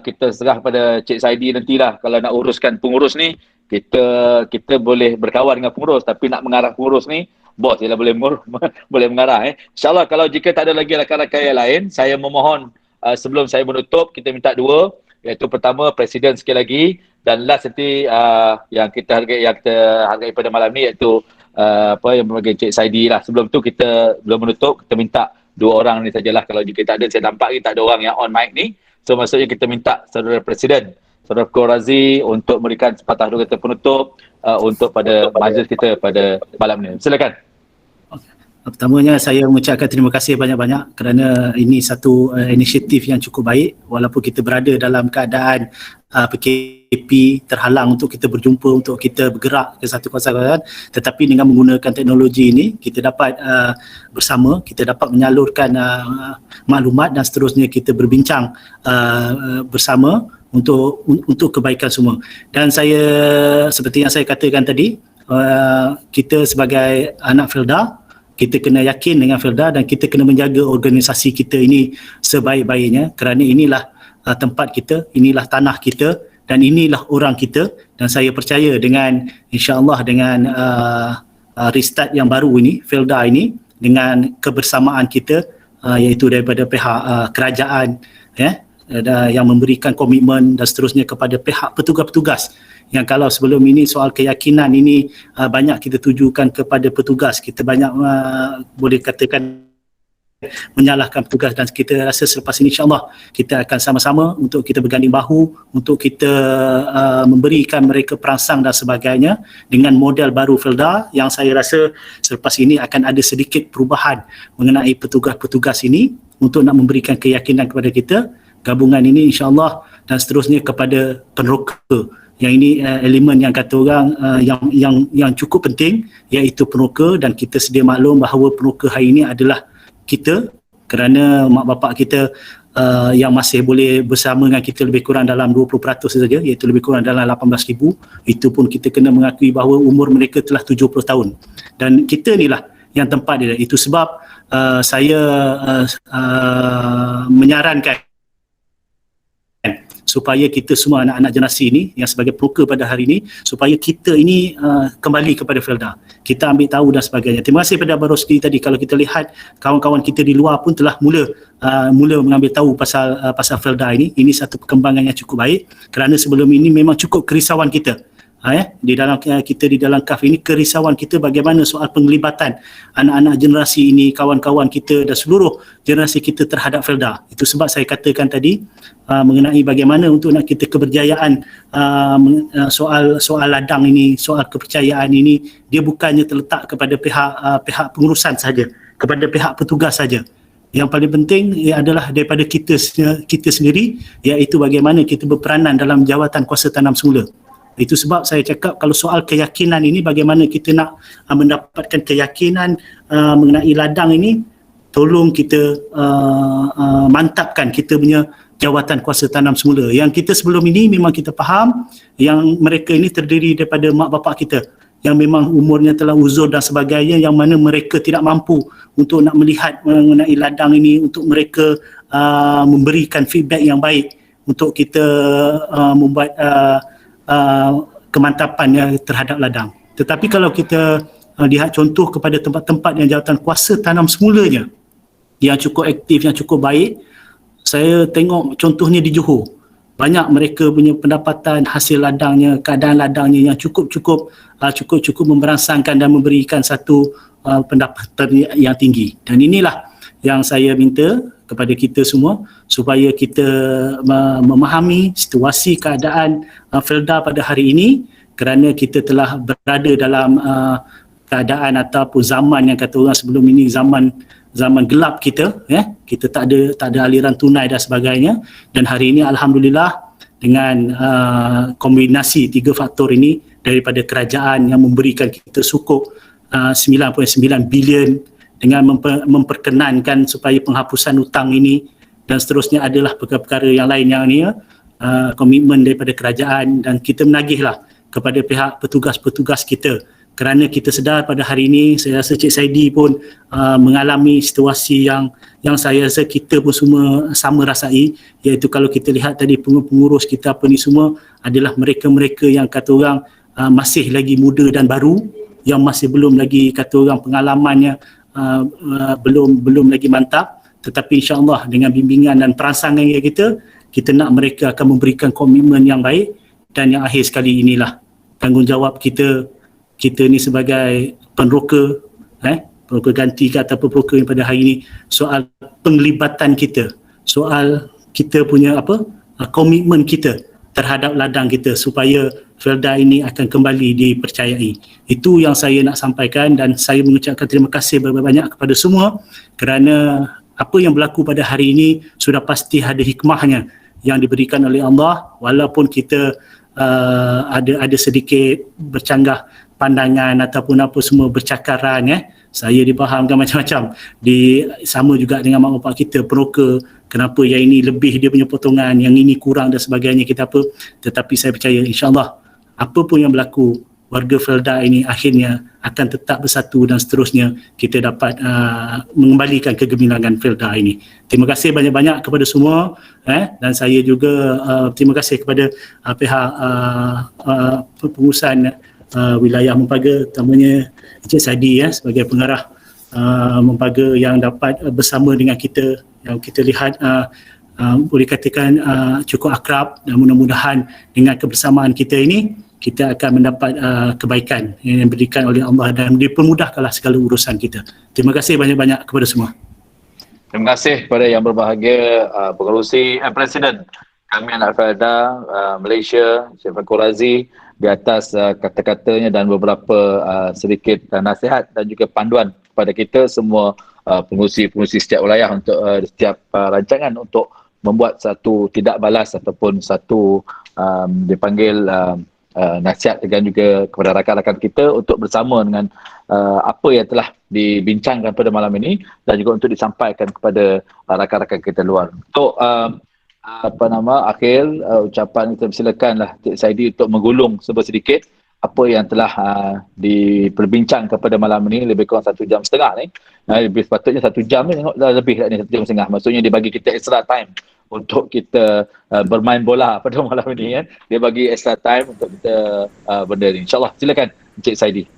Kita serah pada Cik Saidi nantilah kalau nak uruskan pengurus ni. Kita boleh berkawan dengan pengurus, tapi nak mengarah pengurus ni bos ialah boleh mengarah. InsyaAllah kalau jika tak ada lagi rakan-rakan yang lain, saya memohon sebelum saya menutup, kita minta 2, iaitu pertama Presiden sekali lagi, dan last nanti yang kita hargai pada malam ni, iaitu yang membagi Cik Saidi lah. Sebelum tu kita belum menutup, kita minta 2 orang ni sajalah. Kalau jika tak ada, saya nampak ni tak ada orang yang on mic ni, so maksudnya kita minta Saudara Presiden, Saudara Fakhur Razi untuk memberikan sepatah 2 kata penutup untuk pada majlis kita pada malam ni. Silakan. Pertamanya saya mengucapkan terima kasih banyak-banyak kerana ini satu inisiatif yang cukup baik, walaupun kita berada dalam keadaan PKP, terhalang untuk kita berjumpa, untuk kita bergerak ke satu kawasan, tetapi dengan menggunakan teknologi ini kita dapat bersama, kita dapat menyalurkan maklumat dan seterusnya kita berbincang bersama untuk kebaikan semua. Dan saya, seperti yang saya katakan tadi, kita sebagai anak Felda, kita kena yakin dengan Felda dan kita kena menjaga organisasi kita ini sebaik-baiknya, kerana inilah tempat kita, inilah tanah kita dan inilah orang kita. Dan saya percaya dengan insya-Allah dengan restart yang baru ini, Felda ini, dengan kebersamaan kita iaitu daripada pihak kerajaan yang memberikan komitmen dan seterusnya kepada pihak petugas-petugas, yang kalau sebelum ini soal keyakinan ini banyak kita tujukan kepada petugas, kita banyak boleh katakan menyalahkan petugas, dan kita rasa selepas ini insya-Allah kita akan sama-sama untuk kita berganding bahu untuk kita memberikan mereka perangsang dan sebagainya dengan model baru Felda, yang saya rasa selepas ini akan ada sedikit perubahan mengenai petugas-petugas ini untuk nak memberikan keyakinan kepada kita. Gabungan ini insya-Allah dan seterusnya kepada peneroka, yang ini elemen yang kata orang yang cukup penting, iaitu peneroka. Dan kita sedia maklum bahawa peneroka hari ini adalah kita, kerana mak bapak kita yang masih boleh bersama dengan kita lebih kurang dalam 20% saja, iaitu lebih kurang dalam 18,000. Itu pun kita kena mengakui bahawa umur mereka telah 70 tahun, dan kita inilah yang tempat dia. Itu sebab saya menyarankan supaya kita semua anak-anak generasi ini yang sebagai peroka pada hari ini, supaya kita ini kembali kepada Felda, kita ambil tahu dan sebagainya. Terima kasih pada Abang Rosli tadi. Kalau kita lihat kawan-kawan kita di luar pun telah mula mengambil tahu pasal Felda ini. Ini satu perkembangan yang cukup baik, kerana sebelum ini memang cukup kerisauan kita di dalam KAF ini, kerisauan kita bagaimana soal penglibatan anak-anak generasi ini, kawan-kawan kita dan seluruh generasi kita terhadap Felda. Itu sebab saya katakan tadi mengenai bagaimana untuk nak kita keberjayaan soal ladang ini, soal kepercayaan ini, dia bukannya terletak kepada pihak pengurusan saja, kepada pihak petugas saja. Yang paling penting adalah daripada kita sendiri, iaitu bagaimana kita berperanan dalam jawatan kuasa tanam semula. Itu sebab saya cakap kalau soal keyakinan ini, bagaimana kita nak mendapatkan keyakinan mengenai ladang ini, tolong kita mantapkan kita punya jawatan kuasa tanam semula. Yang kita sebelum ini memang kita faham yang mereka ini terdiri daripada mak bapak kita, yang memang umurnya telah uzur dan sebagainya, yang mana mereka tidak mampu untuk nak melihat mengenai ladang ini, untuk mereka memberikan feedback yang baik untuk kita membuat kemantapan terhadap ladang. Tetapi kalau kita lihat contoh kepada tempat-tempat yang jawatan kuasa tanam semulanya yang cukup aktif, yang cukup baik, saya tengok contohnya di Johor. Banyak mereka punya pendapatan, hasil ladangnya, keadaan ladangnya yang cukup memberangsangkan dan memberikan satu pendapatan yang tinggi. Dan inilah yang saya minta kepada kita semua supaya kita memahami situasi keadaan Felda pada hari ini, kerana kita telah berada dalam keadaan ataupun zaman yang kata orang sebelum ini zaman gelap kita, kita tak ada aliran tunai dan sebagainya. Dan hari ini alhamdulillah dengan kombinasi 3 faktor ini daripada kerajaan yang memberikan kita sukuk 9.9 bilion dengan memperkenankan supaya penghapusan hutang ini dan seterusnya adalah perkara-perkara yang lain yang ni, komitmen daripada kerajaan, dan kita menagihlah kepada pihak petugas-petugas kita, kerana kita sedar pada hari ini, saya rasa Cik Saidi pun mengalami situasi yang saya rasa kita pun semua sama rasai, iaitu kalau kita lihat tadi pengurus kita apa ni semua adalah mereka-mereka yang kata orang masih lagi muda dan baru, yang masih belum lagi kata orang pengalamannya belum lagi mantap. Tetapi insya-Allah dengan bimbingan dan perancangan kita nak mereka akan memberikan komitmen yang baik. Dan yang akhir sekali inilah tanggungjawab kita ni sebagai peneroka, peneroka ganti ke ataupun peneroka yang pada hari ini, soal penglibatan kita, soal kita punya komitmen kita terhadap ladang kita supaya Felda ini akan kembali dipercayai. Itu yang saya nak sampaikan, dan saya mengucapkan terima kasih banyak-banyak kepada semua, kerana apa yang berlaku pada hari ini sudah pasti ada hikmahnya yang diberikan oleh Allah, walaupun kita ada sedikit bercanggah pandangan ataupun apa semua bercakaran, saya dipahamkan macam-macam, sama juga dengan mak bapak kita peroka, kenapa yang ini lebih dia punya potongan, yang ini kurang dan sebagainya, tetapi saya percaya insya-Allah apa pun yang berlaku, warga Felda ini akhirnya akan tetap bersatu dan seterusnya kita dapat mengembalikan kegemilangan Felda ini. Terima kasih banyak-banyak kepada semua, dan saya juga terima kasih kepada pihak pengurusan wilayah Mempaga, terutamanya Encik Saidi sebagai pengarah Mempaga yang dapat bersama dengan kita, yang kita lihat boleh katakan cukup akrab, dan mudah-mudahan dengan kebersamaan kita ini kita akan mendapat kebaikan yang diberikan oleh Allah dan dipermudahkanlah segala urusan kita. Terima kasih banyak-banyak kepada semua. Terima kasih kepada yang berbahagia pengerusi Presiden kami anak Felda Malaysia, Syed Fakhur Razi, di atas kata-katanya dan beberapa sedikit nasihat dan juga panduan kepada kita semua pengerusi setiap wilayah untuk setiap rancangan untuk membuat satu tidak balas ataupun satu dipanggil nasihat dan juga kepada rakan-rakan kita untuk bersama dengan apa yang telah dibincangkan pada malam ini dan juga untuk disampaikan kepada rakan-rakan kita luar. Untuk akhir ucapan kita persilakanlah Cik Saidi untuk menggulung sedikit apa yang telah diperbincangkan pada malam ini, lebih kurang 1 jam setengah ni. Lebih sepatutnya 1 jam ni, tengok dah lebih ni 1 jam setengah. Maksudnya dia bagi kita extra time untuk kita bermain bola pada malam ini, kan. Dia bagi extra time untuk kita benda ni. InsyaAllah, silakan Encik Saidi.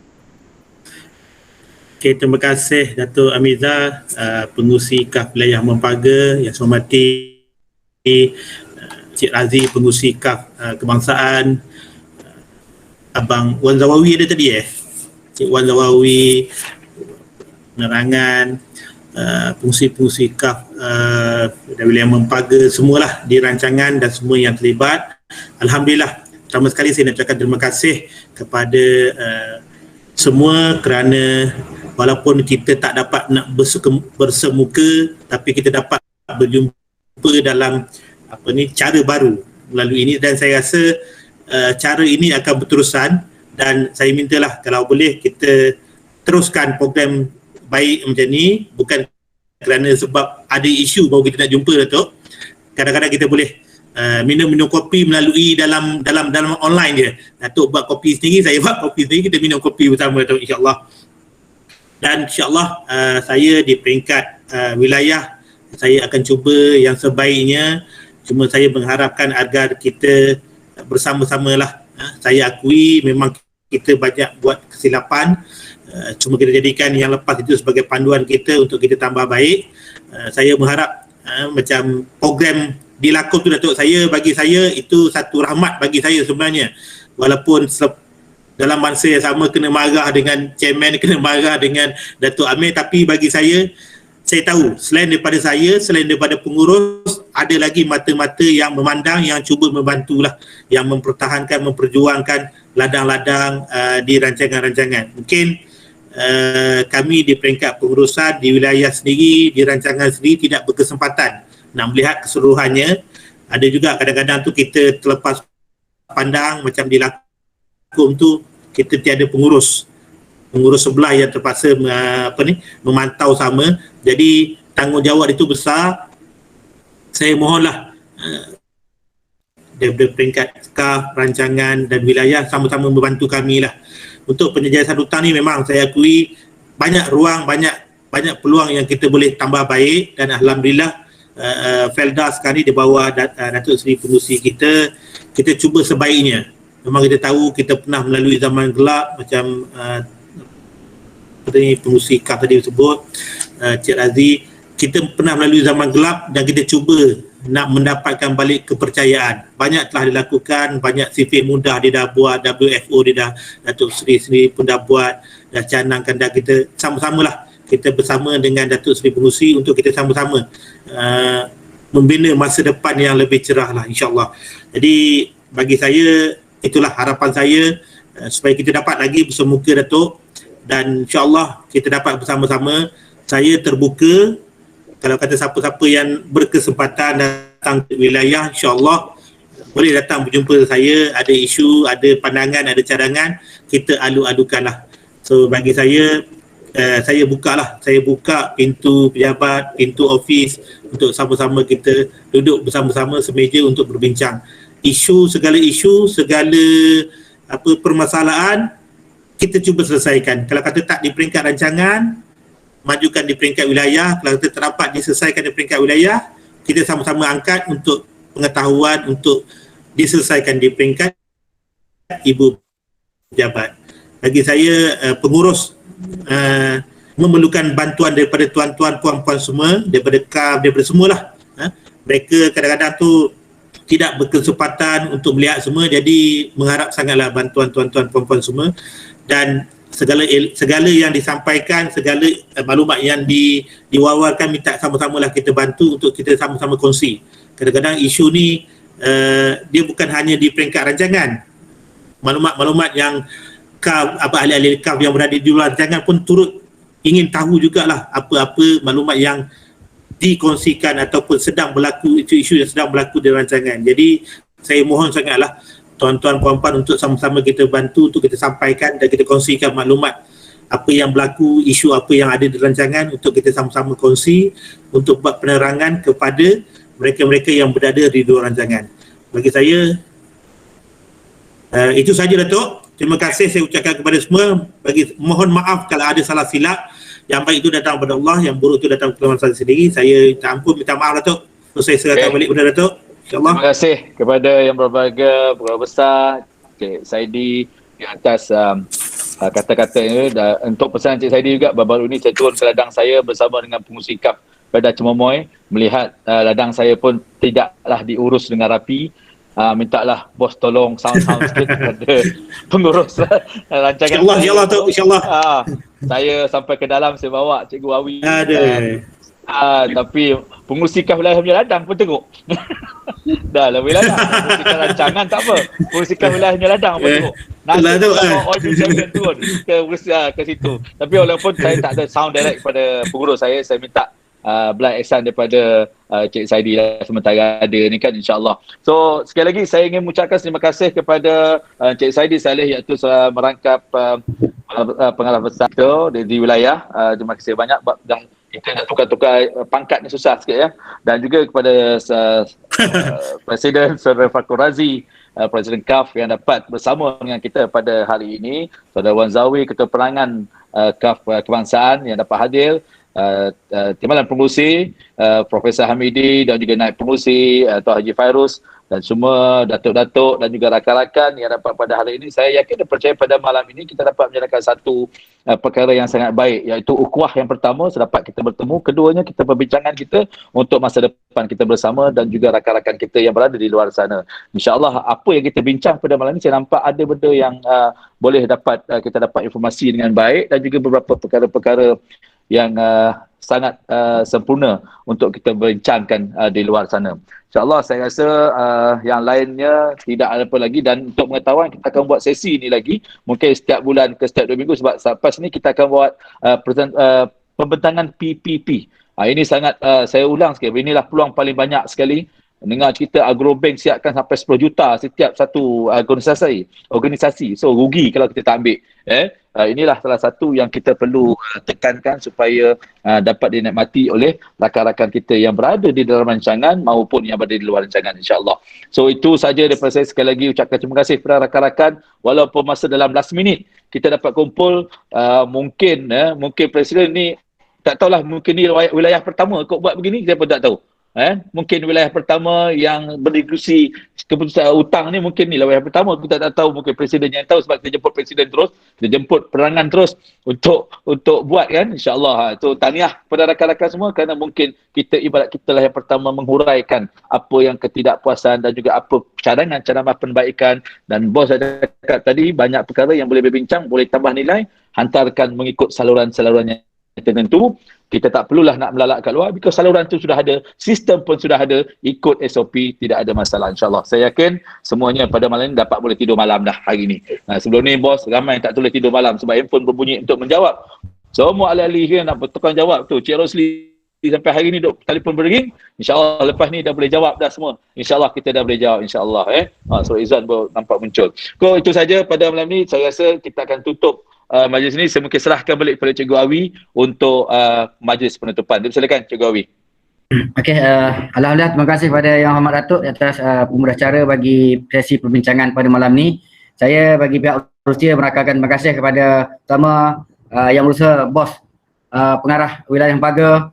Okay, terima kasih Datuk Amiza, pengurusi KAF Wilayah Mempaga, yang saya hormati Cik Razi, pengurusi KAF Kebangsaan, Abang Wan Zawawi ada tadi Cik Wan Zawawi, penerangan, pengurusi-pengurusi KAF dari wilayah Mempaga, semualah di rancangan dan semua yang terlibat. Alhamdulillah, pertama sekali saya nak ucapkan terima kasih kepada semua, kerana walaupun kita tak dapat nak bersemuka, tapi kita dapat berjumpa dalam cara baru melalui ini, dan saya rasa cara ini akan berterusan, dan saya mintalah kalau boleh kita teruskan program baik macam ni, bukan kerana sebab ada isu baru kita nak jumpa, Datuk. Kadang-kadang kita boleh minum kopi melalui dalam online je. Datuk buat kopi sendiri, saya buat kopi sendiri, kita minum kopi bersama Datuk, insyaAllah. Dan insyaAllah saya di peringkat wilayah, saya akan cuba yang sebaiknya. Cuma saya mengharapkan agar kita bersama-sama lah. Saya akui memang kita banyak buat kesilapan, cuma kita jadikan yang lepas itu sebagai panduan kita untuk kita tambah baik. Saya mengharap macam program dilakon tu Datuk, bagi saya itu satu rahmat bagi saya sebenarnya. Walaupun dalam masa yang sama kena marah dengan chairman, kena marah dengan Datuk Amir, tapi bagi saya tahu selain daripada saya, selain daripada pengurus, ada lagi mata-mata yang memandang, yang cuba membantulah, yang mempertahankan, memperjuangkan ladang-ladang di rancangan-rancangan. Mungkin kami di peringkat pengurusan di wilayah sendiri, di rancangan sendiri tidak berkesempatan nak melihat keseluruhannya. Ada juga kadang-kadang tu kita terlepas pandang, macam di Lakum tu kita tiada pengurus sebelah yang terpaksa memantau sama. Jadi tanggungjawab itu besar. Saya mohonlah daripada peringkat KAF, rancangan dan wilayah sama-sama membantu kami lah. Untuk penyelesaian hutan ni memang saya akui banyak ruang, banyak peluang yang kita boleh tambah baik, dan alhamdulillah Felda sekarang ni di bawah Datuk Seri Pengurusi kita cuba sebaiknya. Memang kita tahu kita pernah melalui zaman gelap macam pengurusi KAF tadi sebut, Cik Razi, kita pernah melalui zaman gelap dan kita cuba nak mendapatkan balik kepercayaan. Banyak telah dilakukan, banyak sifir mudah dia dah buat, WFO dia dah, Datuk Seri sendiri pun dah buat, dah canangkan, dah kita sama-samalah, kita bersama dengan Datuk Seri Pengurusi untuk kita sama-sama membina masa depan yang lebih cerah lah, insyaAllah. Jadi bagi saya itulah harapan saya, supaya kita dapat lagi bersemuka Datuk, dan insyaAllah kita dapat bersama-sama. Saya terbuka, kalau kata siapa-siapa yang berkesempatan datang ke wilayah, insyaAllah boleh datang berjumpa saya, ada isu, ada pandangan, ada cadangan, kita adu-adukanlah. So bagi saya buka pintu pejabat, pintu ofis untuk sama-sama kita duduk bersama-sama semeja untuk berbincang. Segala permasalahan kita cuba selesaikan. Kalau kata tak di peringkat rancangan, majukan di peringkat wilayah. Kalau kata tak dapat diselesaikan di peringkat wilayah, kita sama-sama angkat untuk pengetahuan, untuk diselesaikan di peringkat ibu pejabat. Bagi saya pengurus memerlukan bantuan daripada tuan-tuan, puan-puan semua, daripada KAF, daripada semualah. Mereka kadang-kadang tu tidak berkesempatan untuk melihat semua, jadi mengharap sangatlah bantuan tuan-tuan, puan-puan semua. Dan segala yang disampaikan, segala maklumat yang diwawarkan, minta sama-samalah kita bantu untuk kita sama-sama kongsi. Kadang-kadang isu ni dia bukan hanya di peringkat rancangan. Maklumat-maklumat yang KAF, ahli-ahli KAF yang berada di luar rancangan pun turut ingin tahu jugalah apa-apa maklumat yang dikongsikan ataupun sedang berlaku, isu-isu yang sedang berlaku di rancangan. Jadi saya mohon sangatlah tuan-tuan, puan-puan untuk sama-sama kita bantu, untuk kita sampaikan dan kita kongsikan maklumat apa yang berlaku, isu apa yang ada di rancangan, untuk kita sama-sama kongsi untuk buat penerangan kepada mereka-mereka yang berada di luar rancangan. Bagi saya itu saja Datuk. Terima kasih saya ucapkan kepada semua. Mohon maaf kalau ada salah silap. Yang baik itu datang kepada Allah, yang buruk itu datang kepada saya sendiri. Saya minta ampun, minta maaf Datuk. Terus saya serahkan balik kepada Datuk. InsyaAllah. Terima kasih kepada yang berbahagia, pegawai besar, Cik Saidi di atas kata-kata ini. Untuk pesanan Cik Saidi juga, baru-baru ini saya turun ke ladang saya bersama dengan pengurusi KAF Felda Cemomoy, melihat ladang saya pun tidaklah diurus dengan rapi. Mintalah bos tolong sound sikit kepada pengurus rancangan. InsyaAllah tu, insyaAllah. Saya sampai ke dalam, saya bawa Cikgu Awi. Tapi pengurusi KAF wilayah punya ladang pun teruk. Dah lah wilayah. Pengurusi rancangan tak apa. Pengurusi KAF wilayah punya ladang pun teruk. Nanti audio saya turun ke situ. Tapi walaupun saya tak ada sound direct pada pengurus saya minta belas ihsan daripada Cik Saidi lah sementara ada ni kan, insyaAllah. So sekali lagi saya ingin mengucapkan terima kasih kepada Cik Saidi Saleh iaitu merangkap pengarah besar itu di wilayah. Terima kasih banyak. Dah kita nak tukar-tukar pangkat ni susah sikit ya. Dan juga kepada Presiden Saudara Fakhur Razi, Presiden KAF yang dapat bersama dengan kita pada hari ini, Saudara Wan Zawi, Ketua Perangan KAF Kebangsaan yang dapat hadir, Timbalan Pengurusi, Profesor Hamidi dan juga Naib Pengurusi, Tuan Haji Fairuz, dan semua datuk-datuk dan juga rakan-rakan yang dapat pada hari ini. Saya yakin dan percaya pada malam ini kita dapat menyediakan satu perkara yang sangat baik, iaitu ukhuwah yang pertama sedapat kita bertemu, keduanya kita perbincangan kita untuk masa depan kita bersama dan juga rakan-rakan kita yang berada di luar sana. InsyaAllah apa yang kita bincang pada malam ini, saya nampak ada benda yang boleh dapat kita dapat informasi dengan baik dan juga beberapa perkara-perkara yang sangat sempurna untuk kita bincangkan di luar sana. InsyaAllah saya rasa yang lainnya tidak ada apa lagi, dan untuk pengetahuan kita akan buat sesi ni lagi mungkin setiap bulan ke setiap 2 minggu, sebab selepas ni kita akan buat pembentangan PPP. Ini sangat saya ulang sekali, inilah peluang paling banyak sekali. Dengar cerita Agrobank siapkan sampai 10 juta setiap satu organisasi. So rugi kalau kita tak ambil. Inilah salah satu yang kita perlu tekankan supaya dapat dinikmati oleh rakan-rakan kita yang berada di dalam rancangan maupun yang berada di luar rancangan, insya-Allah. So itu saja daripada saya. Sekali lagi ucapkan terima kasih kepada rakan-rakan, walaupun masa dalam last minute kita dapat kumpul. Mungkin Presiden ni tak tahulah, mungkin ni wilayah pertama kau buat begini, saya pun tak tahu. Mungkin wilayah pertama yang berdiskusi keputusan hutang ni, mungkin ni lah wilayah pertama. Kita tak tahu, mungkin Presiden yang tahu, sebab kita jemput Presiden terus, kita jemput perangan terus untuk buat kan, insyaAllah. Itu tahniah kepada rakan-rakan semua, kerana mungkin kita ibarat kita lah yang pertama menghuraikan apa yang ketidakpuasan dan juga apa cadangan perbaikan. Dan bos ada cakap tadi, banyak perkara yang boleh berbincang, boleh tambah nilai, hantarkan mengikut saluran-salurannya tertentu. Kita tak perlulah nak melalak kat luar, because saluran tu sudah ada, sistem pun sudah ada, ikut SOP, tidak ada masalah, insyaAllah. Saya yakin semuanya pada malam ini dapat boleh tidur malam dah hari ni. Sebelum ni bos ramai tak boleh tidur malam sebab handphone berbunyi untuk menjawab. Semua ahli-ahli kan nak bertukar jawab tu. Cik Rosli sampai hari ni duk telefon berdering, insyaAllah lepas ni dah boleh jawab dah semua. InsyaAllah kita dah boleh jawab, insyaAllah. So Izan baru nampak muncul. Itu saja pada malam ni. Saya rasa kita akan tutup majlis ni. Saya mungkin serahkan balik kepada Cikgu Awi untuk majlis penutupan. Silakan Cikgu Awi. Okey, alhamdulillah, terima kasih kepada Yang Hormat Datuk atas pemudah cara bagi sesi perbincangan pada malam ni. Saya bagi pihak Rusia merakamkan terima kasih kepada pertama Yang Berusaha Bos Pengarah Wilayah Paga,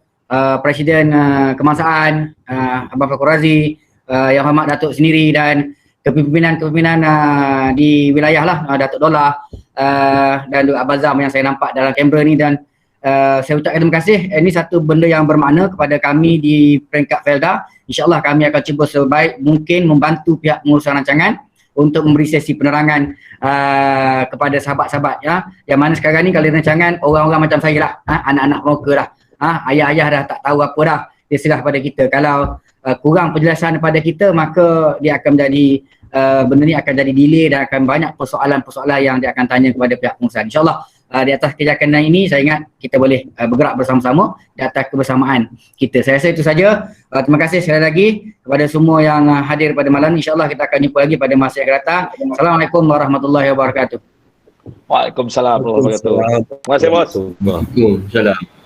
Presiden Kebangsaan Abang Fakhur Razi, Yang Hormat Datuk sendiri, dan kepimpinan di wilayah lah, Datuk Dola dan Abang Zam yang saya nampak dalam kamera ni. Dan saya ucapkan terima kasih. Ini satu benda yang bermakna kepada kami di peringkat Felda. InsyaAllah kami akan cuba sebaik mungkin membantu pihak pengurusan rancangan untuk memberi sesi penerangan kepada sahabat-sahabat ya. Yang mana sekarang ni kalau rancangan orang-orang macam saya lah, anak-anak muka lah, ayah-ayah dah tak tahu apa dah, dia serah pada kita. Kalau kurang penjelasan kepada kita, maka dia akan menjadi benda ni akan jadi delay dan akan banyak persoalan-persoalan yang dia akan tanya kepada pihak pengurusan. InsyaAllah di atas kejaksaan ini saya ingat kita boleh bergerak bersama-sama di atas kebersamaan kita. Saya rasa itu saja. Terima kasih sekali lagi kepada semua yang hadir pada malam ni. InsyaAllah kita akan jumpa lagi pada masa yang akan datang. Assalamualaikum warahmatullahi wabarakatuh. Waalaikumsalam warahmatullahi wabarakatuh. Terima kasih bos. Waalaikumsalam.